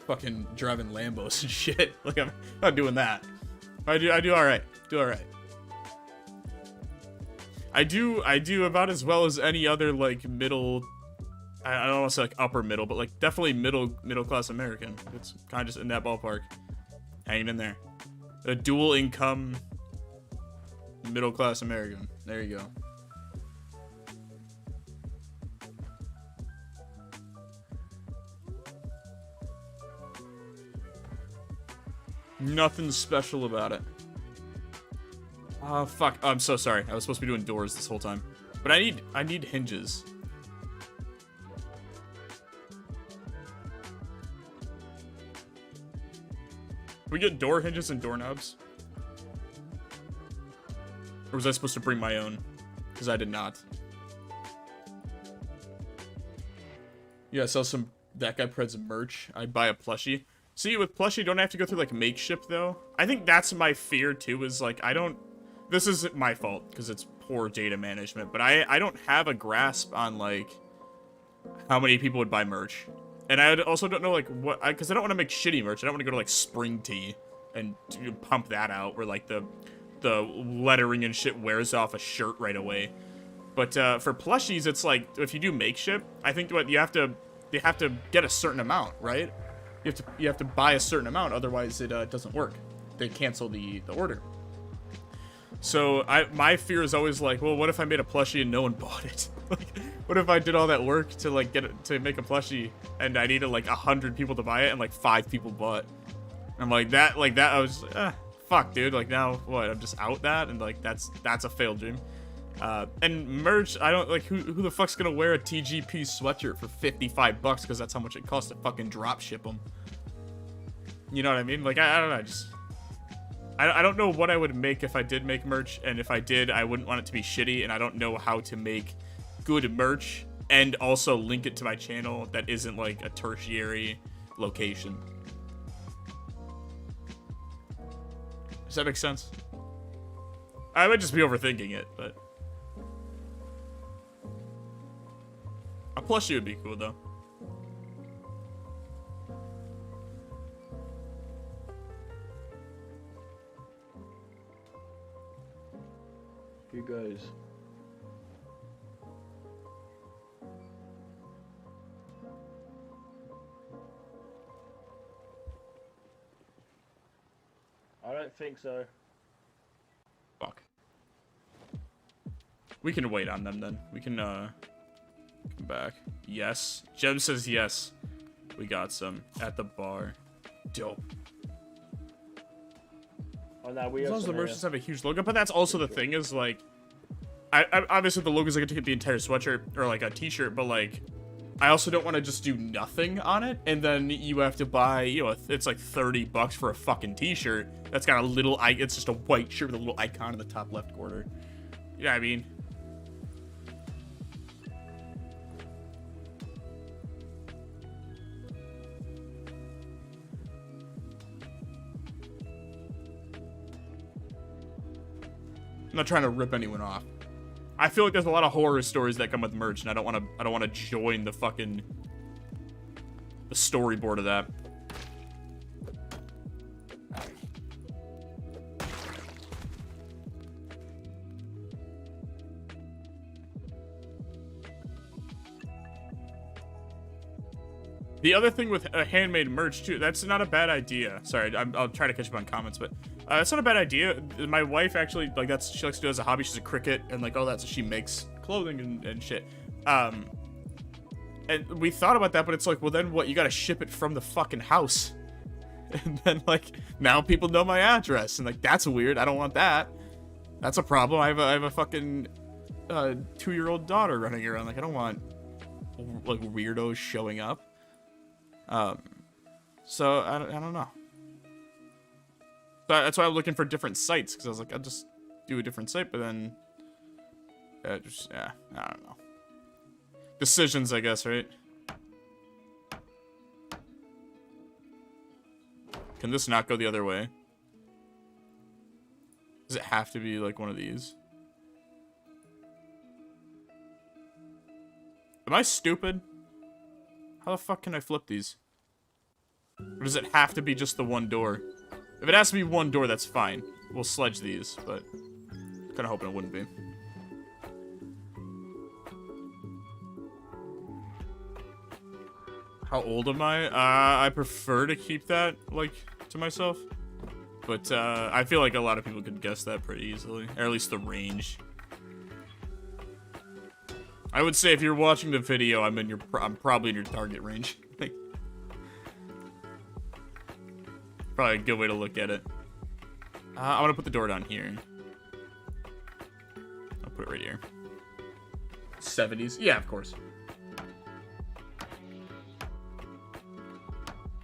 fucking driving Lambos and shit. Like, I'm not doing that. I do all right. I do about as well as any other, like, middle, I don't want to say like upper middle, but like definitely middle class American. It's kind of just in that ballpark, hanging in there. A dual income middle class American. There you go. Nothing special about it. Oh, fuck. Oh, I'm so sorry. I was supposed to be doing doors this whole time. But I need hinges. Can we get door hinges and doorknobs? Or was I supposed to bring my own? Because I did not. Yeah, sell some That Guy Preds merch. I'd buy a plushie. See, with plushie, you don't have to go through, like, makeshift, though. I think that's my fear, too, is, like, I don't... This is my fault, because it's poor data management, but I don't have a grasp on, like, how many people would buy merch. And I also don't know, like, what... Because I don't want to make shitty merch. I don't want to go to, like, Spring Tea and pump that out, where, like, the lettering and shit wears off a shirt right away. But for plushies, it's like, if you do makeshift, I think what you have to get a certain amount, right? You have to buy a certain amount, otherwise it doesn't work. They cancel the order. So my fear is always like, well, what if I made a plushie and no one bought it? Like, what if I did all that work to like to make a plushie and I needed like 100 people to buy it and like 5 people bought? I'm like that. I was fuck, dude. Like, now what? I'm just out that, and like that's a failed dream. And merch, I don't like who the fuck's gonna wear a TGP sweatshirt for $55 because that's how much it costs to fucking drop ship them. You know what I mean? Like, I don't know. I don't know what I would make if I did make merch, and if I did, I wouldn't want it to be shitty, and I don't know how to make good merch and also link it to my channel that isn't like a tertiary location. Does that make sense? I might just be overthinking it, but a plushie would be cool though. You guys. I don't think so. Fuck. We can wait on them then. We can come back. Yes. Jem says yes. We got some at the bar. Dope. Oh no, we As have long as the some here. merchants have a huge logo, but that's also the thing is like, I obviously the logos I get to get the entire sweatshirt or like a t-shirt, but like, I also don't want to just do nothing on it, and then you have to buy, you know, it's like $30 for a fucking t-shirt that's got a little, it's just a white shirt with a little icon in the top left corner. You know what I mean? I'm not trying to rip anyone off. I feel like there's a lot of horror stories that come with merch, and I don't want to join the fucking the storyboard of that. The other thing with handmade merch too, that's not a bad idea. Sorry, I'll try to catch up on comments, but it's not a bad idea. My wife actually, like, she likes to do it as a hobby. She's a cricket and like all that, so she makes clothing and shit. And we thought about that, but it's like, well, then what? You got to ship it from the fucking house, and then like now people know my address, and like that's weird. I don't want that. That's a problem. I have a fucking 2-year-old daughter running around. Like I don't want like weirdos showing up. So I don't know. But that's why I'm looking for different sites, because I was like, I'll just do a different site, but then I don't know. Decisions, I guess, right? Can this not go the other way? Does it have to be like one of these? Am I stupid? How the fuck can I flip these? Or does it have to be just the one door? If it has to be one door, that's fine. We'll sledge these, but kind of hoping it wouldn't be. How old am I? I prefer to keep that, like, to myself. But, I feel like a lot of people could guess that pretty easily. Or at least the range. I would say if you're watching the video, I'm probably in your target range. Like, probably a good way to look at it. I want to put the door down here. I'll put it right here. 70s? Yeah, of course.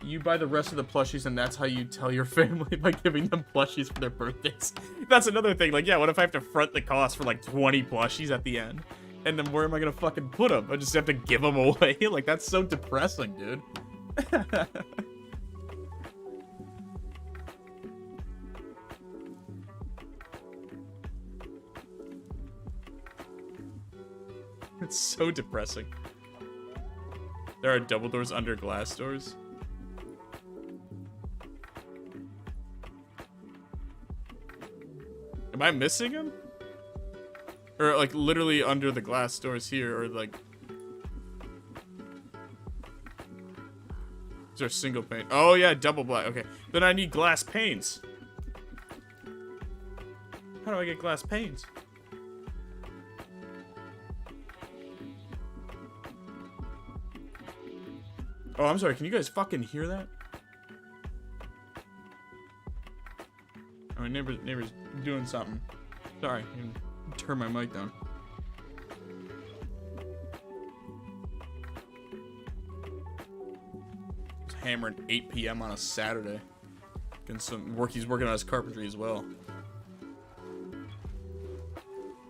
You buy the rest of the plushies, and that's how you tell your family by giving them plushies for their birthdays. That's another thing. Like, yeah, what if I have to front the cost for like 20 plushies at the end? And then where am I gonna fucking put them? I just have to give them away? Like, that's so depressing, dude. It's so depressing. There are double doors under glass doors. Am I missing them? Or like literally under the glass doors here, or like... Is there a single pane? Oh yeah, double black. Okay. Then I need glass panes. How do I get glass panes? Oh, I'm sorry. Can you guys fucking hear that? Oh, my neighbor's doing something. Sorry. I can turn my mic down. He's hammering 8 p.m. on a Saturday. Getting some work. He's working on his carpentry as well.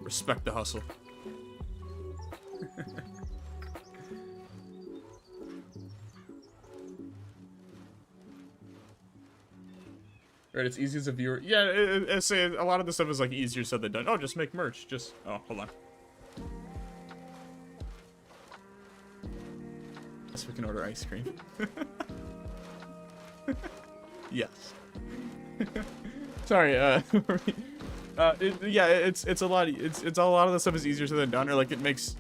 Respect the hustle. Right, it's easy as a viewer. Yeah, I say a lot of this stuff is like easier said than done. Oh, just make merch. Just oh, hold on. Guess we can order ice cream. Yes. Sorry. Yeah, it's a lot. It's a lot of the stuff is easier said than done. Or like it makes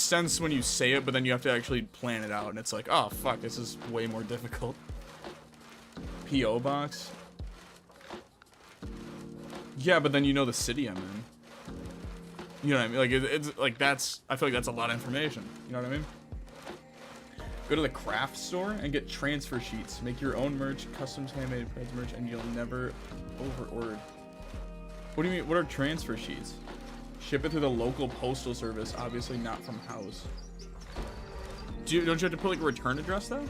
sense when you say it, but then you have to actually plan it out, and it's like, oh fuck, this is way more difficult. P.O. box. Yeah, but then you know the city I'm in. You know what I mean? Like, it's like that's, I feel like that's a lot of information. You know what I mean? Go to the craft store and get transfer sheets. Make your own merch, customs handmade prize merch, and you'll never over-order. What do you mean? What are transfer sheets? Ship it through the local postal service, obviously not from house. Don't you have to put like a return address though?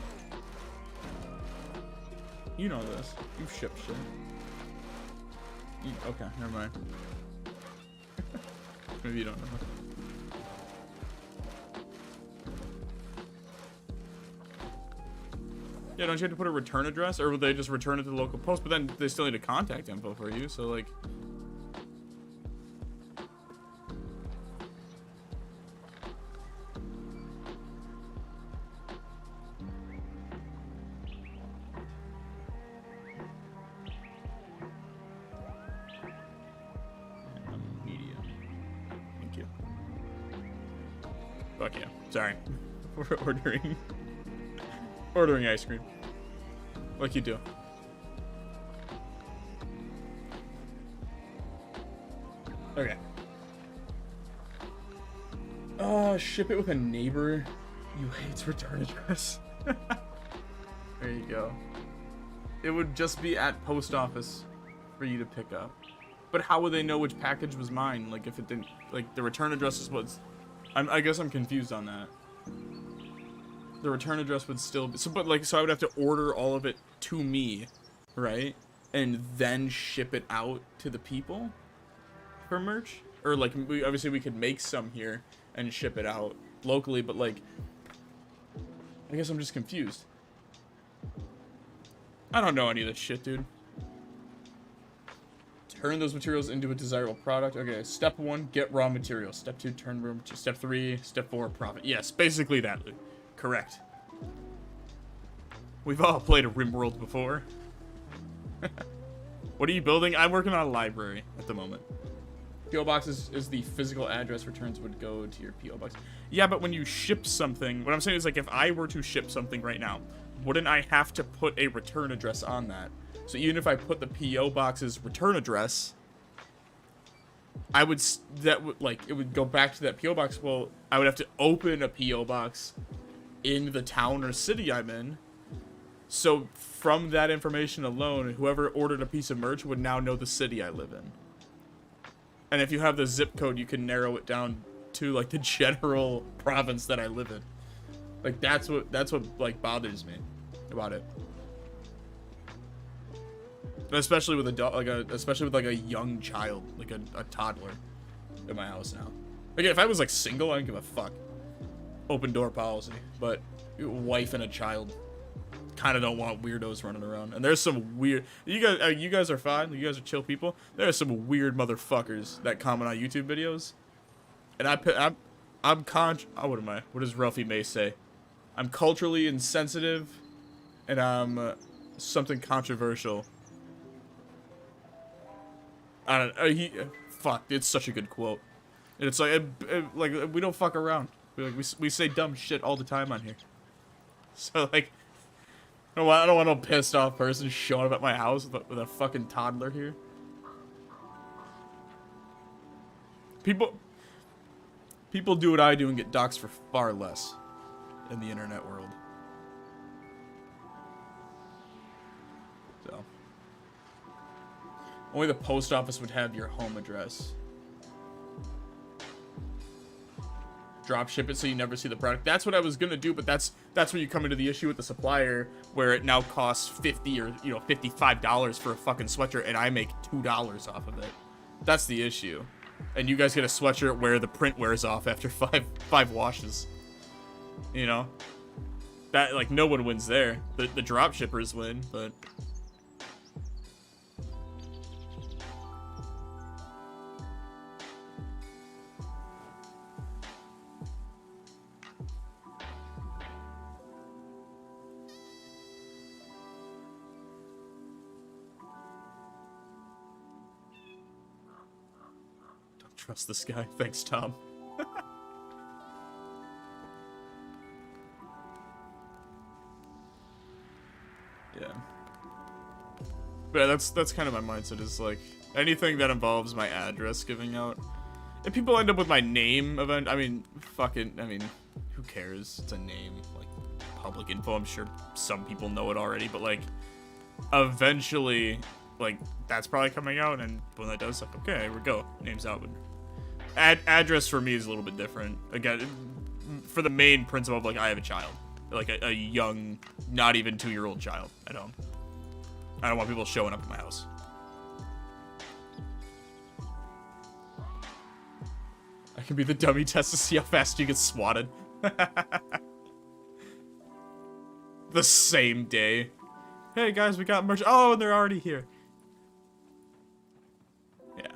You know this. You've shipped shit. Okay, never mind. Maybe you don't know. Yeah, don't you have to put a return address? Or would they just return it to the local post? But then they still need a contact info for you, so like... Fuck yeah. Sorry. We're ordering ice cream. Like you do. Okay. Ship it with a neighbor you hate's return address. There you go. It would just be at post office for you to pick up. But how would they know which package was mine? Like if it didn't, like the return address is what's... I guess I'm confused on that. The return address would still be, so I would have to order all of it to me, right? And then ship it out to the people for merch? Or like, obviously we could make some here and ship it out locally, but like, I guess I'm just confused. I don't know any of this shit, dude. Turn those materials into a desirable product. Okay, step 1, get raw materials. Step 2, turn raw materials. Step 3, step 4, profit. Yes, basically that, Luke. Correct. We've all played a RimWorld before. What are you building? I'm working on a library at the moment. P.O. box is the physical address. Returns would go to your P.O. box. Yeah, but when you ship something, what I'm saying is like if I were to ship something right now, wouldn't I have to put a return address on that? So even if I put the P.O. box's return address, I would, it would go back to that P.O. box. Well, I would have to open a P.O. box in the town or city I'm in. So from that information alone, whoever ordered a piece of merch would now know the city I live in. And if you have the zip code, you can narrow it down to like the general province that I live in. Like that's what like bothers me about it. Especially with a dog, especially with like a young child, like a toddler in my house now. Again, if I was like single, I don't give a fuck. Open door policy, but wife and a child, kind of don't want weirdos running around. And there's some weird. You guys are fine. You guys are chill people. There are some weird motherfuckers that comment on YouTube videos, and what am I? What does Ralphie May say? I'm culturally insensitive, and I'm something controversial. I don't know. Fuck, it's such a good quote. And it's like, like we don't fuck around. We say dumb shit all the time on here. So like, I don't want no pissed off person showing up at my house with a fucking toddler here. People do what I do and get doxxed for far less in the internet world. So. Only the post office would have your home address. Drop ship it so you never see the product. That's what I was gonna do, but that's where you come into the issue with the supplier, where it now costs $50 or $55 for a fucking sweatshirt, and I make $2 off of it. That's the issue. And you guys get a sweatshirt where the print wears off after five washes. You know, that like no one wins there. The drop shippers win, but. Trust this guy. Thanks, Tom. Yeah. But yeah, that's kind of my mindset, is like, Anything that involves my address giving out. If people end up with my name event, I mean, who cares? It's a name, like, public info. I'm sure some people know it already, but, like, eventually, like, that's probably coming out, and when that does, like, okay, here we go. Name's out. Address for me is a little bit different. Again, for the main principle of, like, I have a child. Like, a young, not even 2-year-old child. I don't want people showing up at my house. I can be the dummy test to see how fast you get swatted. The same day. Hey guys, we got merch. Oh, and they're already here. Yeah.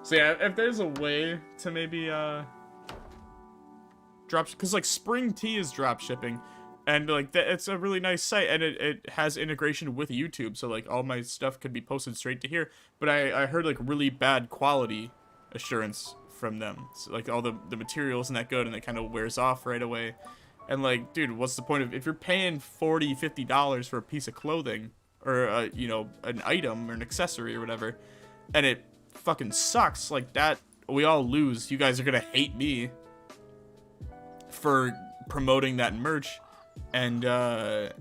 So yeah, if there's a way to maybe drop, because like Spring Tea is drop shipping, and like it's a really nice site, and it has integration with YouTube, so like all my stuff could be posted straight to here. But I heard like really bad quality assurance from them, so like all the material isn't that good, and it kind of wears off right away. And like, dude, what's the point of, if you're paying $40-50 for a piece of clothing or you know, an item or an accessory or whatever, and it fucking sucks like that, we all lose. You guys are gonna hate me for promoting that merch, and I'm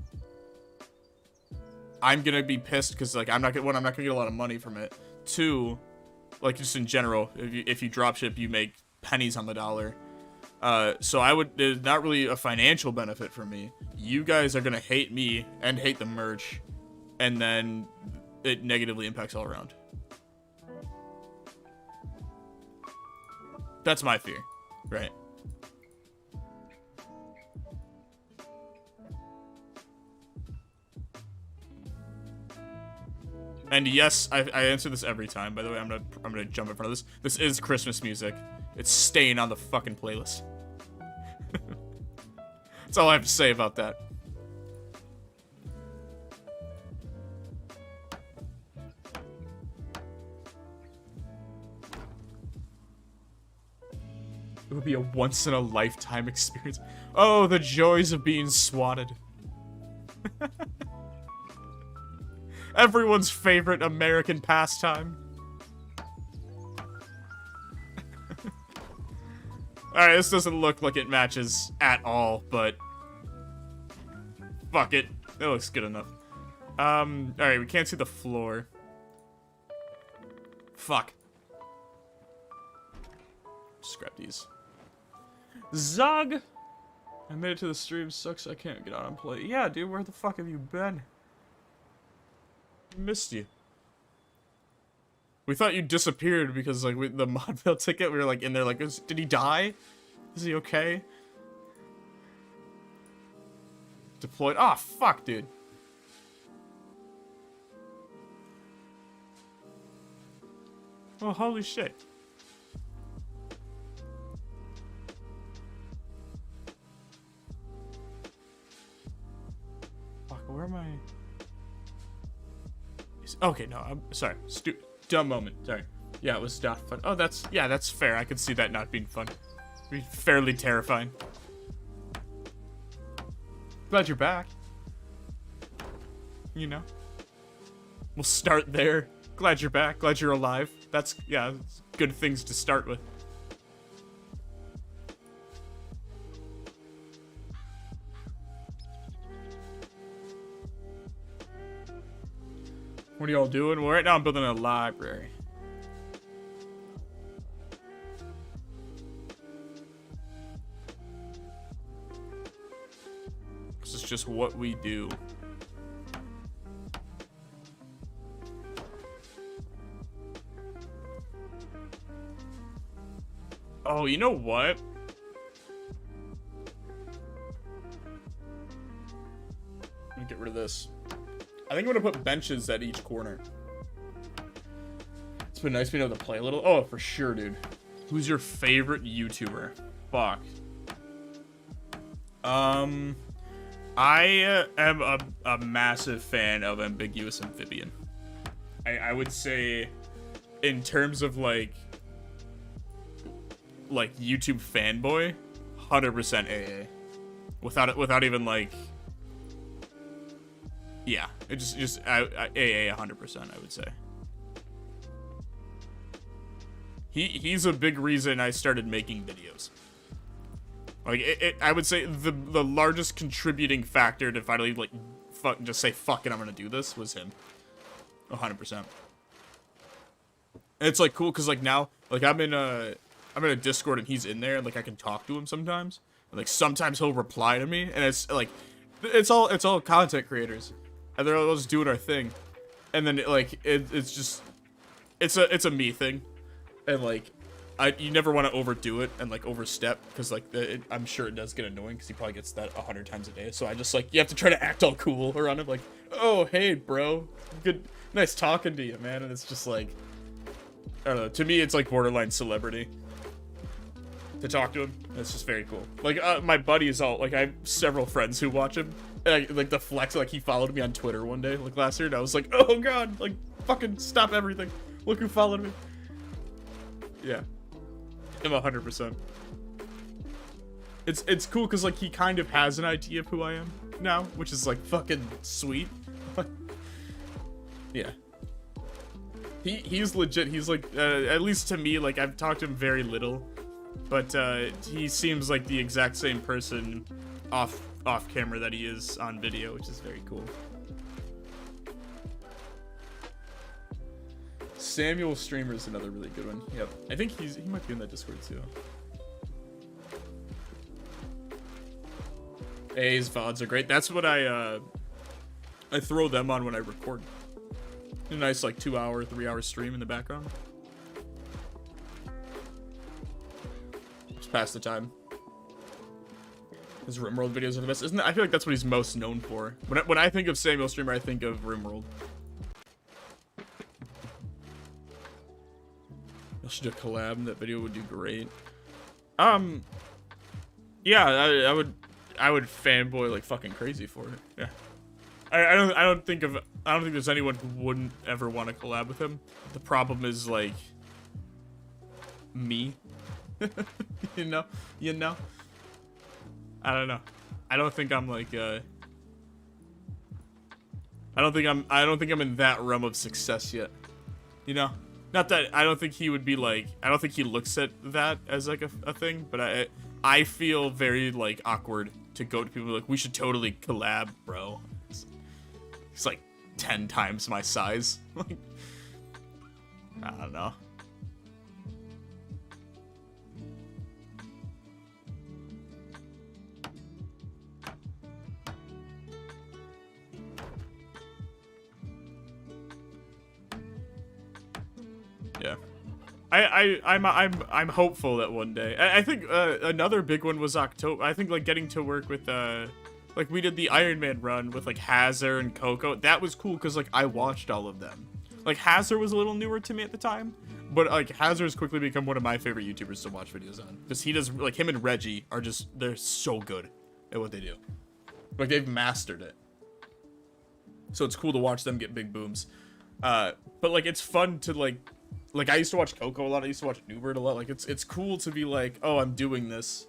gonna be pissed because like I'm not gonna get a lot of money from it. 2, like just in general, if you drop ship, you make pennies on the dollar. So there's not really a financial benefit for me. You guys are gonna hate me and hate the merch, and then it negatively impacts all around. That's my fear, right? And yes, I answer this every time. By the way, I'm gonna jump in front of this. This is Christmas music. It's staying on the fucking playlist. That's all I have to say about that. It would be a once-in-a-lifetime experience. Oh, the joys of being swatted. Everyone's favorite American pastime. Alright, this doesn't look like it matches at all, but fuck it. It looks good enough. Alright, we can't see the floor. Fuck. Just grab these. Zog! I made it to the stream. Sucks I can't get out and play. Yeah, dude, where the fuck have you been? Missed you. We thought you disappeared because, like, the Modville ticket, we were, like, in there, like, did he die? Is he okay? Deployed. Oh, fuck, dude. Oh, holy shit. Fuck, where am I? Okay, no, I'm sorry. Dumb moment. Sorry. Yeah, it was not fun. Oh, that's fair. I could see that not being fun. It'd be fairly terrifying. Glad you're back. You know. We'll start there. Glad you're back. Glad you're alive. That's good things to start with. What are y'all doing? Well, right now I'm building a library. This is just what we do. Oh, you know what? Let me get rid of this. I think I'm gonna put benches at each corner. It's been nice being able to play a little. Oh, for sure, dude. Who's your favorite YouTuber? Fuck. I am a massive fan of Ambiguous Amphibian. I would say, in terms of like YouTube fanboy, 100% AA. Without even like. yeah, it just AA 100%, I would say. He's a big reason I started making videos. Like, I would say the largest contributing factor to finally, like, just say, fuck it, I'm gonna do this, was him. 100%. And it's, like, cool, because, like, now, like, I'm in a Discord, and he's in there, and, like, I can talk to him sometimes. And, like, sometimes he'll reply to me, and it's, like, it's all content creators. And they're all just doing our thing. And then, it's just, it's a me thing. And, like, you never want to overdo it and, like, overstep, because, like, I'm sure it does get annoying, because he probably gets that 100 times a day. So I just, like, you have to try to act all cool around him, like, oh, hey, bro, good, nice talking to you, man. And it's just, like, I don't know, to me, it's, like, borderline celebrity to talk to him. It's just very cool. Like, my buddy is all, like, I have several friends who watch him, and like, the flex, like, he followed me on Twitter one day, like, last year, and I was like, oh, God, like, fucking stop everything. Look who followed me. Yeah. I'm 100%. It's cool because, like, he kind of has an idea of who I am now, which is, like, fucking sweet. Yeah. He's legit. He's, like, at least to me, like, I've talked to him very little, but he seems like the exact same person off camera that he is on video, which is very cool. Samuel Streamer is another really good one. Yep. I think he might be in that Discord too. His VODs are great. That's what I throw them on when I record. A nice, like, 2-hour, 3-hour stream in the background. Just pass the time. His RimWorld videos are the best. Isn't that, I feel like that's what he's most known for. When I think of Samuel Streamer, I think of RimWorld. I should do a collab. That video would do great. Yeah, I would fanboy like fucking crazy for it. Yeah. I don't think there's anyone who wouldn't ever want to collab with him. The problem is, like, me. you know? I don't know. I don't think I'm like I don't think I'm in that realm of success yet. You know? Not that I don't think he would be like, I don't think he looks at that as like a thing, but I feel very like awkward to go to people like, we should totally collab, bro. He's like 10 times my size. Like, I don't know. Yeah. I'm hopeful that one day. I think another big one was October. I think like getting to work with like we did the Iron Man run with like Hazard and Coco. That was cool because like I watched all of them. Like Hazard was a little newer to me at the time, but like Hazard has quickly become one of my favorite YouTubers to watch videos on because he does like him and Reggie are just they're so good at what they do. Like they've mastered it. So it's cool to watch them get big booms. But like it's fun to like I used to watch Coco a lot. I used to watch Newbert a lot. Like it's cool to be like, oh, I'm doing this,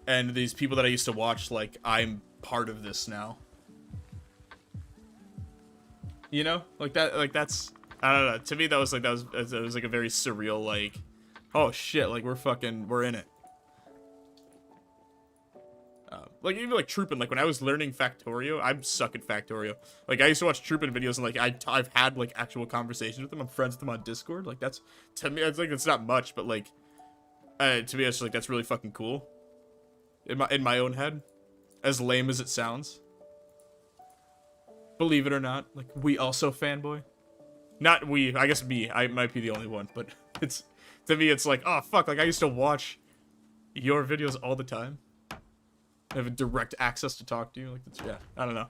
and these people that I used to watch, like I'm part of this now. You know, like that. Like that's I don't know. To me, that was like a very surreal like, oh shit, like we're in it. Like even like Troopin, like when I was learning Factorio, I suck at Factorio. Like I used to watch Troopin videos and like I've had like actual conversations with them. I'm friends with them on Discord. Like that's to me, it's like it's not much, but like to me, it's like that's really fucking cool. In my own head, as lame as it sounds. Believe it or not, like we also fanboy. Not we, I guess me. I might be the only one, but it's to me, it's like oh fuck, like I used to watch your videos all the time. I have a direct access to talk to you. Like, that's, yeah, I don't know.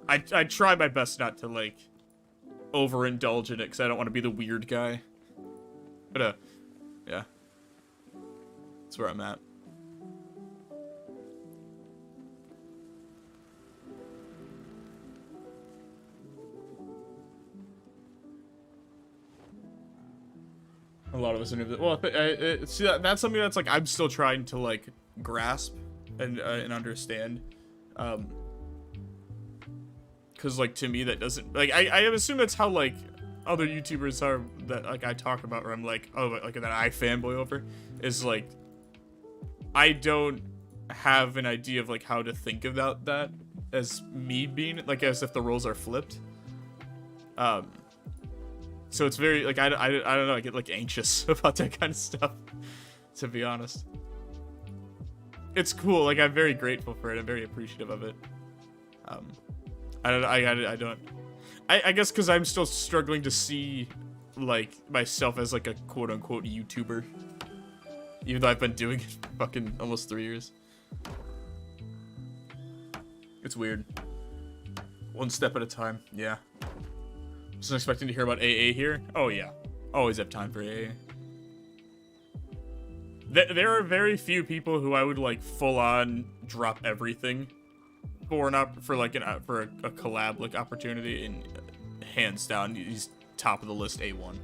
I try my best not to, like, overindulge in it, because I don't want to be the weird guy. But, yeah. That's where I'm at. A lot of us are new. Well, see, that's something that's, like, I'm still trying to, like, grasp. And understand, because like to me that doesn't like I assume that's how like other YouTubers are that like I talk about, where I'm like, oh, like that I fanboy over, is like I don't have an idea of like how to think about that as me being like as if the roles are flipped. So it's very like I don't know, I get like anxious about that kind of stuff, to be honest. It's cool, like I'm very grateful for it, I'm very appreciative of it. I guess because I'm still struggling to see like myself as like a quote unquote YouTuber, even though I've been doing it for fucking almost 3 years. It's weird. One step at a time. Yeah. Wasn't expecting to hear about AA here. Oh yeah, always have time for AA. There are very few people who I would like full on drop everything for like a collab like opportunity, and hands down he's top of the list, A1.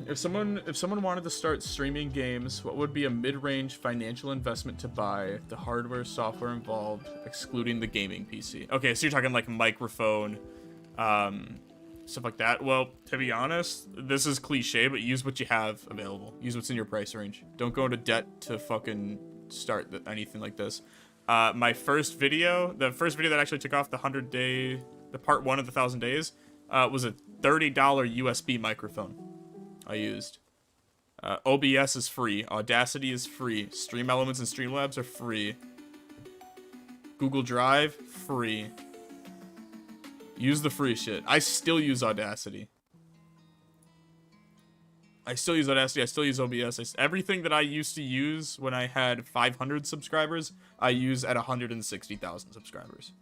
If someone wanted to start streaming games, what would be a mid-range financial investment to buy? The hardware, software involved, excluding the gaming PC. Okay, so you're talking like microphone, stuff like that. Well, to be honest, this is cliche, but use what you have available. Use what's in your price range. Don't go into debt to fucking start anything like this. My first video, the first video that actually took off the part 1 of the 1,000 days, was a $30 USB microphone I used. OBS is free. Audacity is free. Stream Elements and Streamlabs are free. Google Drive, free. Use the free shit. I still use Audacity. I still use OBS. Everything that I used to use when I had 500 subscribers, I use at 160,000 subscribers.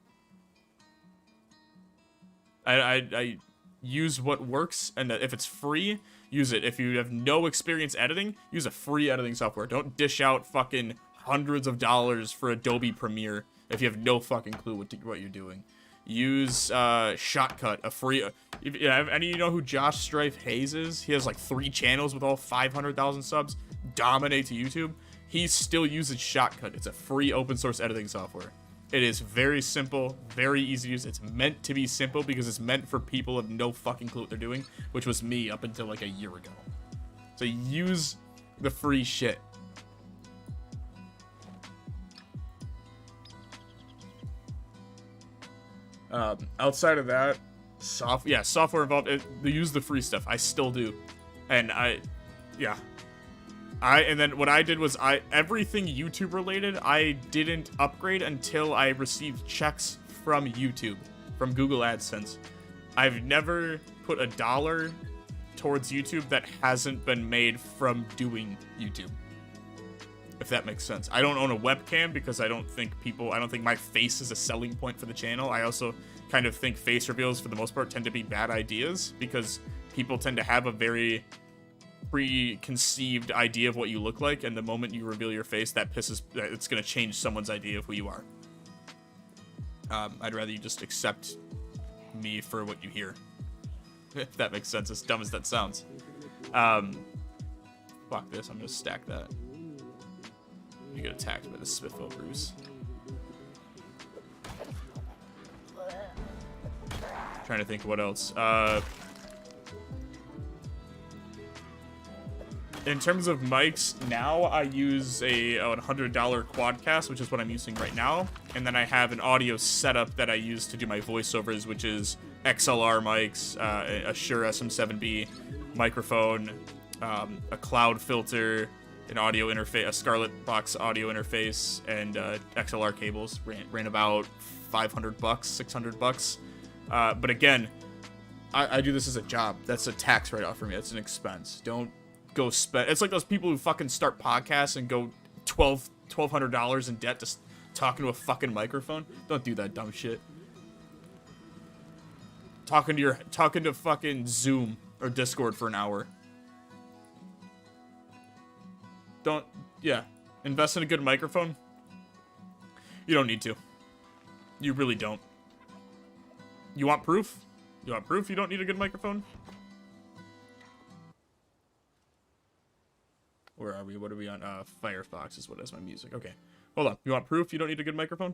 I use what works, and if it's free, use it. If you have no experience editing, use a free editing software. Don't dish out fucking hundreds of dollars for Adobe Premiere if you have no fucking clue what you're doing. Use Shotcut, a free... Any you know who Josh Strife Hayes is? He has like 3 channels with all 500,000 subs. Dominates YouTube. He still uses Shotcut. It's a free open source editing software. It is very simple, very easy to use. It's meant to be simple because it's meant for people who have no fucking clue what they're doing, which was me up until like a year ago. So use the free shit. Outside of that, software involved. They use the free stuff. I still do, and and then what I did was everything YouTube related, I didn't upgrade until I received checks from YouTube, from Google AdSense. I've never put $1 towards YouTube that hasn't been made from doing YouTube. If that makes sense. I don't own a webcam because I don't think my face is a selling point for the channel. I also kind of think face reveals for the most part tend to be bad ideas because people tend to have a very preconceived idea of what you look like, and the moment you reveal your face, it's gonna change someone's idea of who you are. I'd rather you just accept me for what you hear. If that makes sense, as dumb as that sounds. Fuck this, I'm gonna stack that. You get attacked by the Smithville Bruce. Trying to think what else. In terms of mics, now I use a $100 Quadcast, which is what I'm using right now. And then I have an audio setup that I use to do my voiceovers, which is XLR mics, a Shure SM7B microphone, a cloud filter, an audio interface, a Scarlett Box audio interface, and XLR cables. Ran about $500, $600. But again, I do this as a job. That's a tax write-off for me. That's an expense. Don't go spend. It's like those people who fucking start podcasts and go $1,200 in debt just talking to a fucking microphone. Don't do that dumb shit. Talking to fucking Zoom or Discord for an hour. Invest in a good microphone. You don't need to. You really don't. You want proof? You want proof you don't need a good microphone? Where are we? What are we on? Firefox is what has my music. Okay. Hold on. You want proof you don't need a good microphone?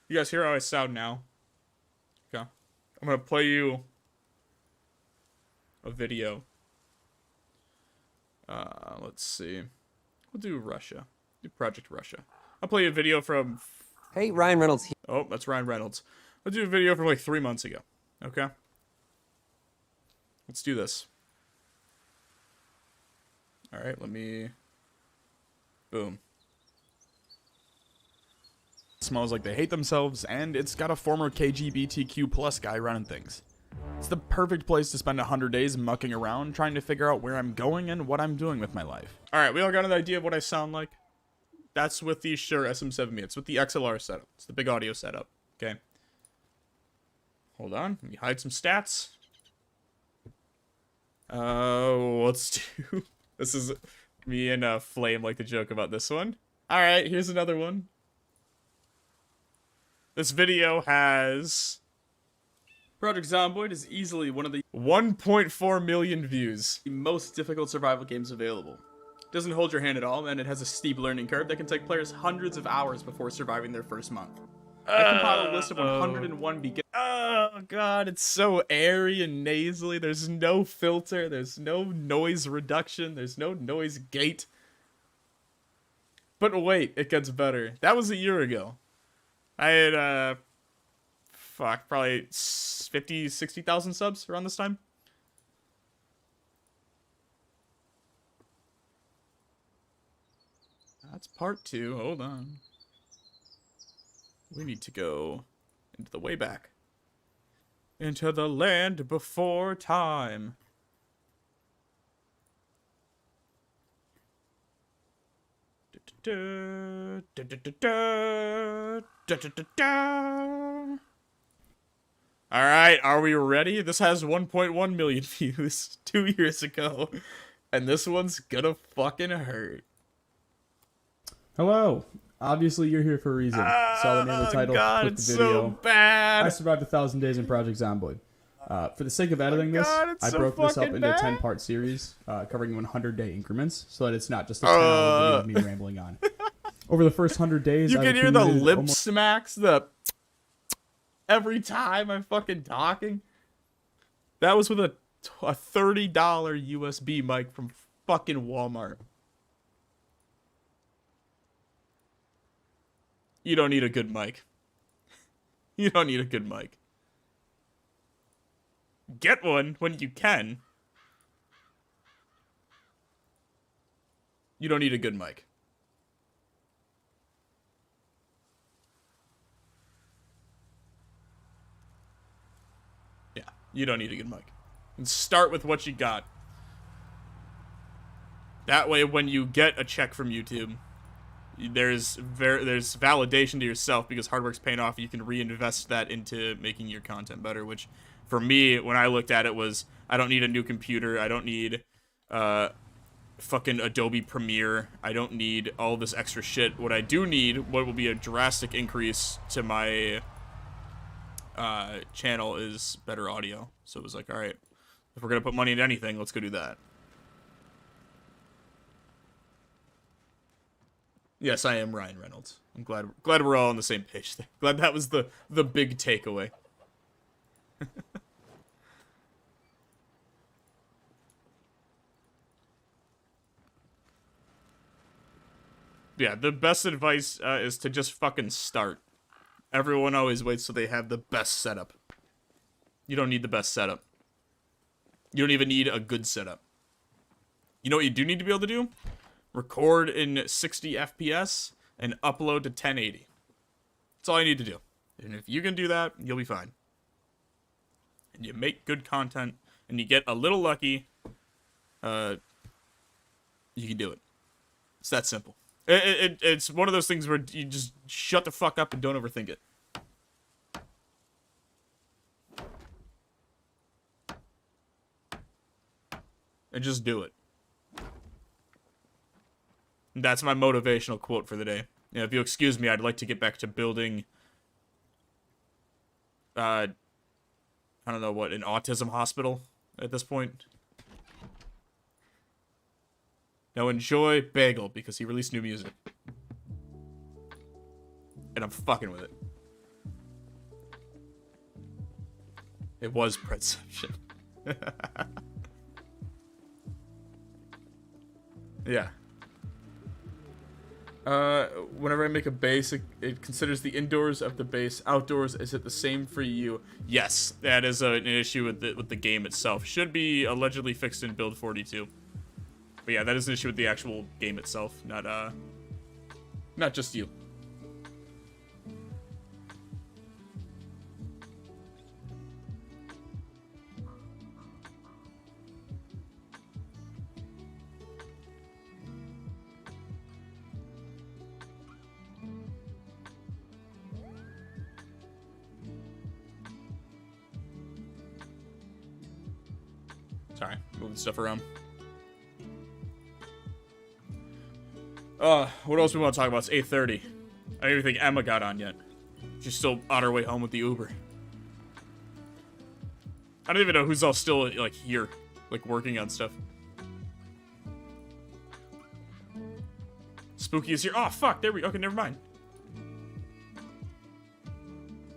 You guys hear how I sound now? Okay. I'm gonna play you a video. Let's see. We'll do Russia. Do Project Russia. I'll play you a video from... Hey, Ryan Reynolds here. Oh, that's Ryan Reynolds. I'll do a video from like 3 months ago. Okay? Let's do this. Alright, let me... Boom. It smells like they hate themselves, and it's got a former KGBTQ plus guy running things. It's the perfect place to spend 100 days mucking around, trying to figure out where I'm going and what I'm doing with my life. Alright, we all got an idea of what I sound like? That's with the Shure SM7B. It's with the XLR setup. It's the big audio setup. Okay. Hold on. Let me hide some stats. Let's do... This is... Me and Flame like to joke about this one. Alright, here's another one. This video has... Project Zomboid is easily one of the 1.4 million views. The most difficult survival games available. It doesn't hold your hand at all, and it has a steep learning curve that can take players hundreds of hours before surviving their first month. I compiled a list of 101 begin. Oh god, it's so airy and nasally. There's no filter. There's no noise reduction. There's no noise gate. But wait, it gets better. That was a year ago. I had, fuck, probably 50, 60,000 subs around this time. That's part 2. Hold on. We need to go into the way back. Into the land before time. Alright, are we ready? This has 1.1 million views 2 years ago. And this one's gonna fucking hurt. Hello. Obviously, you're here for a reason. Saw the name of the title, God, clicked it's the video. so bad. I survived 1,000 days in Project Zomboid. For the sake of editing this, I broke this up into a 10-part series, covering 100-day increments, so that it's not just a 10-hour video of me rambling on. Over the first 100 days, you I've can hear the accumulated lip almost... smacks, every time I'm fucking talking. That was with a $30 USB mic from fucking Walmart. You don't need a good mic. You don't need a good mic. Get one when you can. You don't need a good mic. Yeah, you don't need a good mic. And start with what you got. That way, when you get a check from YouTube, there's validation to yourself because hard work's paying off. You can reinvest that into making your content better, which for me, when I looked at it, was I don't need a new computer. I don't need fucking Adobe Premiere. I don't need all this extra shit. What I do need, what will be a drastic increase to my channel, is better audio. So it was like, all right, if we're going to put money into anything, let's go do that. Yes, I am Ryan Reynolds. I'm glad we're all on the same page there. Glad that was the big takeaway. Yeah, the best advice is to just fucking start. Everyone always waits till they have the best setup. You don't need the best setup. You don't even need a good setup. You know what you do need to be able to do? Record in 60 FPS and upload to 1080. That's all you need to do. And if you can do that, you'll be fine. And you make good content, and you get a little lucky, you can do it. It's that simple. It's one of those things where you just shut the fuck up and don't overthink it. And just do it. That's my motivational quote for the day. Yeah, if you'll excuse me, I'd like to get back to building I don't know what, an autism hospital at this point. Now enjoy Bagel, because he released new music. And I'm fucking with it. It was Perception. Yeah. Whenever I make a base, it considers the indoors of the base. Outdoors, is it the same for you? Yes, that is an issue with the game itself. Should be allegedly fixed in build 42. But yeah, that is an issue with the actual game itself, not just you. Sorry, moving stuff around. What else we want to talk about? It's 8:30. I don't even think Emma got on yet. She's still on her way home with the Uber. I don't even know who's all still, like, here. Like, working on stuff. Spooky is here. Oh, fuck. There we... Okay, never mind.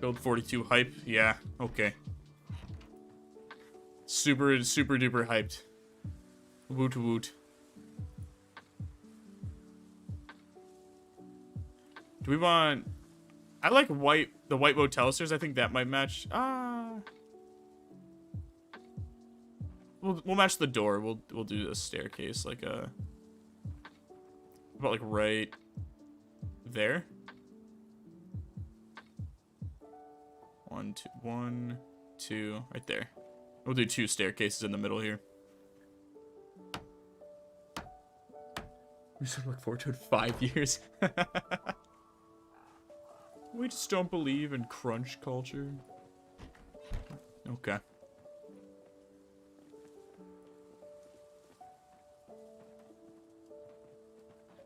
Build 42 hype. Yeah, okay. Super duper hyped. Woot woot. Do we want... I like the white motelsters. I think that might match. We'll match the door. We'll do a staircase, like a... About like right there. 1, 2, right there. We'll do 2 staircases in the middle here. We should look forward to it 5 years. We just don't believe in crunch culture. Okay.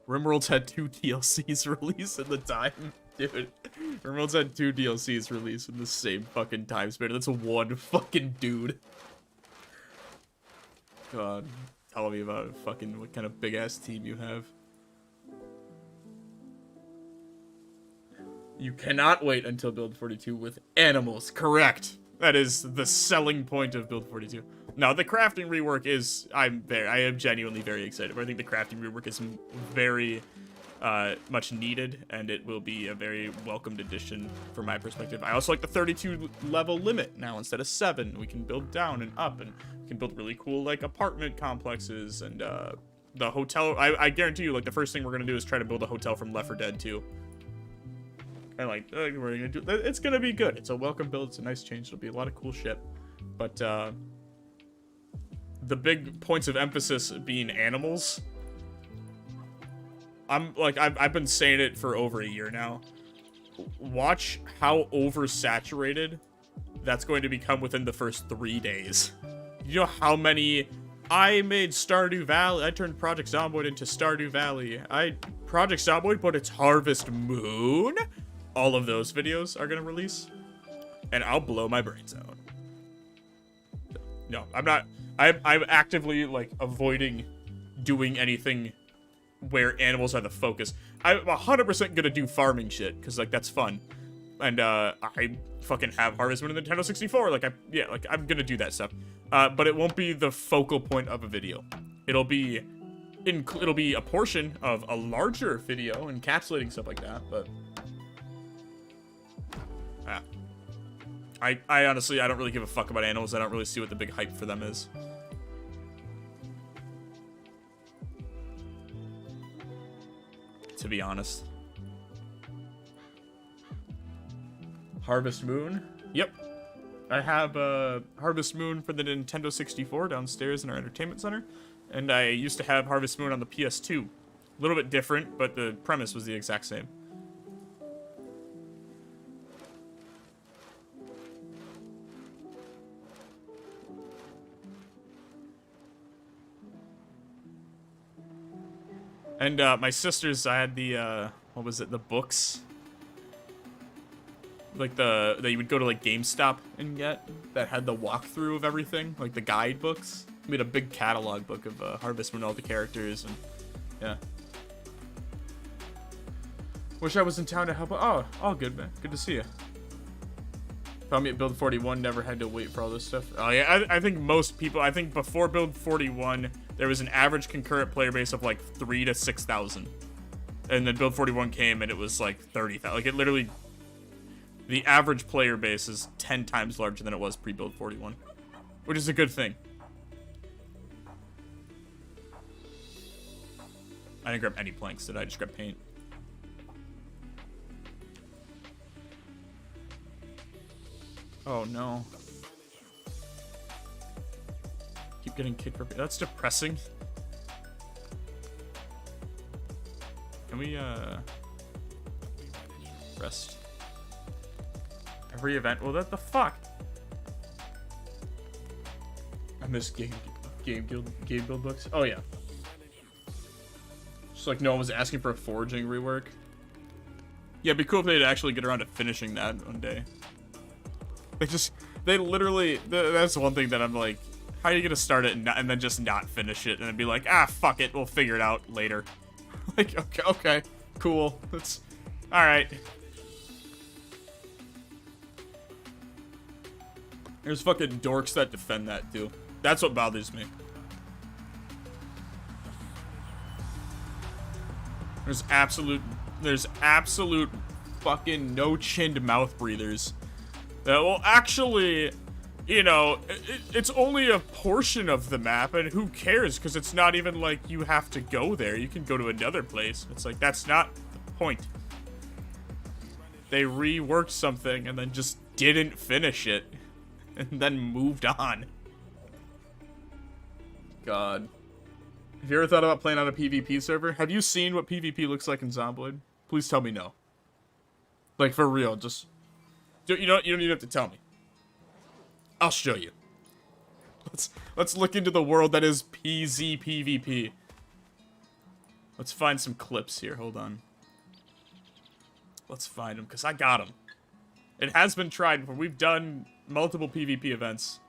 RimWorld's had 2 DLCs released in the time. Dude, RimWorld's had 2 DLCs released in the same fucking time span. That's one fucking dude. God, tell me about fucking what kind of big ass team you have. You cannot wait until build 42 with animals. Correct. That is the selling point of build 42. Now, the crafting rework is... I am genuinely very excited. But I think the crafting rework is very much needed, and it will be a very welcomed addition from my perspective. I also like the 32 level limit now instead of 7. We can build down and up, and we can build really cool like apartment complexes and the hotel. I guarantee you, like, the first thing we're gonna do is try to build a hotel from Left 4 Dead 2. And like, we're gonna do. It's gonna be good. It's a welcome build. It's a nice change. It'll be a lot of cool shit. But the big points of emphasis being animals. I've been saying it for over a year now. Watch how oversaturated that's going to become within the first 3 days. You know how many... I made Stardew Valley. I turned Project Zomboid into Stardew Valley. Project Zomboid, but it's Harvest Moon. All of those videos are gonna release, and I'll blow my brains out. No, I'm not. I'm actively like avoiding doing anything where animals are the focus. I'm 100% gonna do farming shit because like that's fun, and I fucking have Harvest Moon in the Nintendo 64. Like I'm gonna do that stuff, but it won't be the focal point of a video. It'll be a portion of a larger video encapsulating stuff like that, but. Yeah. I honestly, I don't really give a fuck about animals. I don't really see what the big hype for them is. To be honest. Harvest Moon? Yep. I have Harvest Moon for the Nintendo 64 downstairs in our entertainment center. And I used to have Harvest Moon on the PS2. A little bit different, but the premise was the exact same. And my sisters, I had the, what was it, the books? like that you would go to like GameStop and get that had the walkthrough of everything, like the guidebooks. We had a big catalog book of Harvest Moon, all the characters, and yeah. Wish I was in town to help. Oh, all good, man. Good to see you. Found me at build 41. Never had to wait for all this stuff. Oh yeah, I think most people. I think before build 41, there was an average concurrent player base of like 3,000 to 6,000, and then build 41 came and it was like 30,000. Like it literally, the average player base is 10 times larger than it was pre-build 41, which is a good thing. I didn't grab any planks, did I? Just grab paint. Oh no. Keep getting kicked for... That's depressing. Can we, rest? Every event? Well, what the fuck? I miss game build books. Oh, yeah. Just like no one was asking for a foraging rework. Yeah, it'd be cool if they'd actually get around to finishing that one day. They literally, that's one thing that I'm like, how are you gonna start it and then just not finish it and then be like, ah, fuck it, we'll figure it out later. Like, okay, cool. That's, alright. There's fucking dorks that defend that too. That's what bothers me. There's absolute fucking no-chinned mouth breathers. Well, actually, you know, it's only a portion of the map, and who cares? Because it's not even like you have to go there. You can go to another place. It's like, that's not the point. They reworked something and then just didn't finish it. And then moved on. God. Have you ever thought about playing on a PvP server? Have you seen what PvP looks like in Zomboid? Please tell me no. Like, for real, just... You don't even have to tell me. I'll show you. Let's look into the world that is PvP. Let's find some clips here. Hold on. Let's find them, because I got them. It has been tried before. We've done multiple PvP events.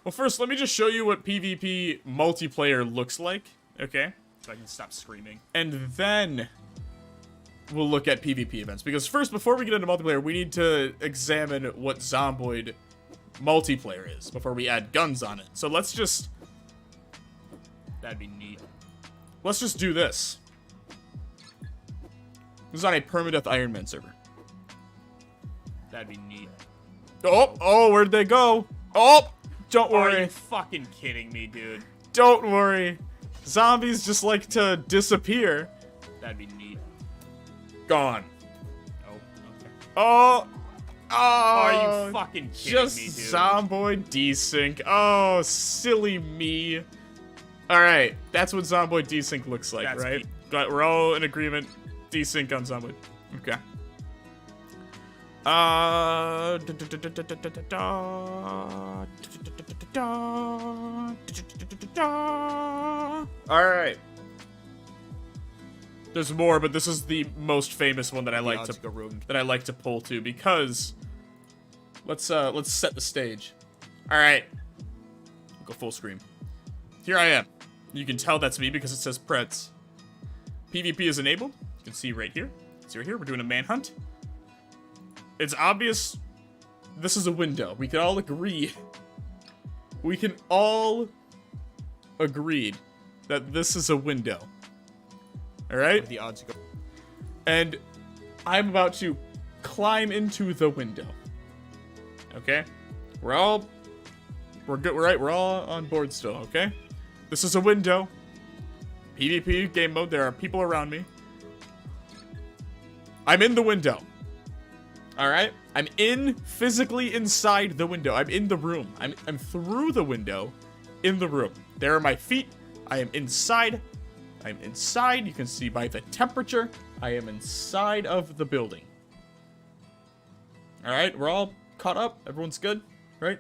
Well, first, let me just show you what PvP multiplayer looks like. Okay? So I can stop screaming. And then... we'll look at PvP events. Because first, before we get into multiplayer, we need to examine what Zomboid multiplayer is before we add guns on it. So let's just... that'd be neat. Let's just do this. This is on a permadeath Iron Man server. That'd be neat. Oh, where'd they go? Oh, don't worry. Are you fucking kidding me, dude? Don't worry. Zombies just like to disappear. That'd be neat. Gone. Oh, okay. Oh, are you fucking kidding me, dude? Just Zomboid desync. Oh, silly me. All right, that's what Zomboid desync looks like, that's right? We're all in agreement. Desync on Zomboid. Okay. All right. There's more, but this is the most famous one that I like to pull to because let's set the stage. All right. Go full screen. Here I am. You can tell that's me because it says Preds. PvP is enabled. You can see right here. So here we're doing a manhunt. It's obvious this is a window. We can all agree. We can all agree that this is a window. All right? The odds go. And I'm about to climb into the window. Okay? We're good, right? We're all on board still, okay? This is a window. PvP game mode. There are people around me. I'm in the window. All right? I'm physically inside the window. I'm in the room. I'm through the window in the room. There are my feet. I am inside. I'm inside. You can see by the temperature. I am inside of the building. All right? We're all caught up. Everyone's good, right?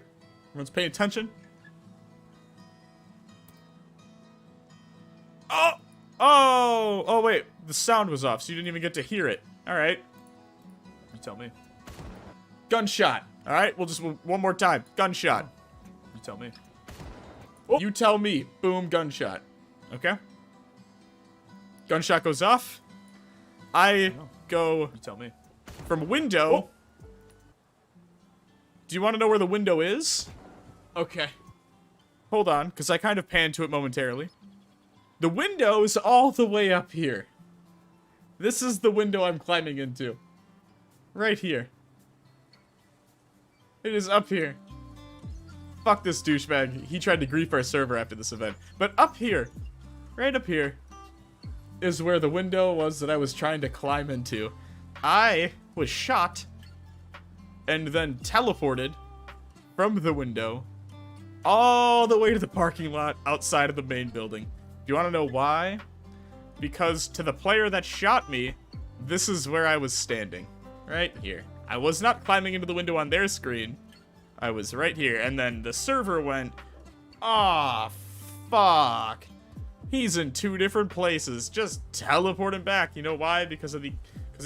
Everyone's paying attention. Oh! Oh, wait. The sound was off, so you didn't even get to hear it. All right. You tell me. Gunshot. All right, we'll just one more time. Gunshot. You tell me. Oh. You tell me. Boom, gunshot. Okay. Gunshot goes off. I go. You tell me. From window. Oh. Do you want to know where the window is? Okay. Hold on, because I kind of panned to it momentarily. The window is all the way up here. This is the window I'm climbing into. Right here. It is up here. Fuck this douchebag. He tried to grief our server after this event. But up here, right up here, is where the window was that I was trying to climb into. I was shot and then teleported from the window all the way to the parking lot outside of the main building. Do you want to know why? Because to the player that shot me, this is where I was standing. Right here. I was not climbing into the window on their screen. I was right here. And then the server went, "Aw, fuck. He's in 2 different places. Just teleport him back." You know why? Because it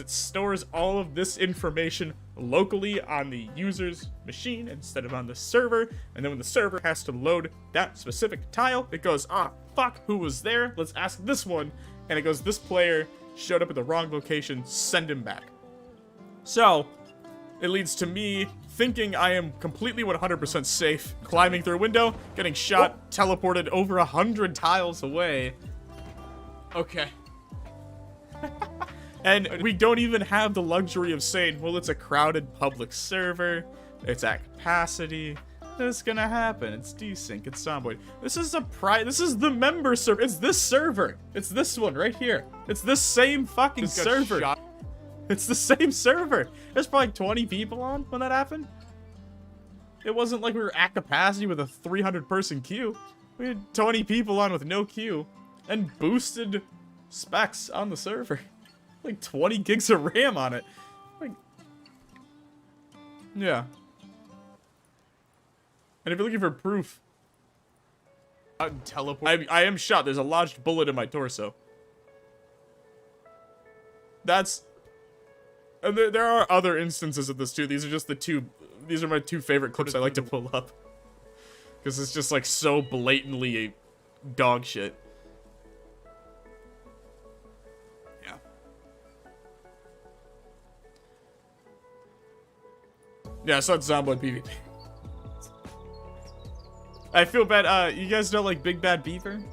stores all of this information locally on the user's machine instead of on the server. And then when the server has to load that specific tile, it goes, "Ah, fuck, who was there? Let's ask this one." And it goes, "This player showed up at the wrong location. Send him back." So, it leads to me thinking I am completely 100% safe, climbing through a window, getting shot, teleported over 100 tiles away. Okay. And we don't even have the luxury of saying, well, it's a crowded public server, it's at capacity, it's gonna happen, it's desync, it's Zomboid. This is this is the member server, it's this server, it's this one right here. It's this same fucking server. Shot. It's the same server. There's probably like 20 people on when that happened. It wasn't like we were at capacity with a 300-person queue. We had 20 people on with no queue and boosted specs on the server. Like 20 gigs of RAM on it. Like, yeah. And if you're looking for proof, teleport. I am shot. There's a lodged bullet in my torso. That's. And there are other instances of this too. These are just these are my 2 favorite clips I like to pull up. Because it's just like so blatantly dog shit. Yeah. Yeah, so it's Zomboid PvP. I feel bad, you guys know like Big Bad Beaver?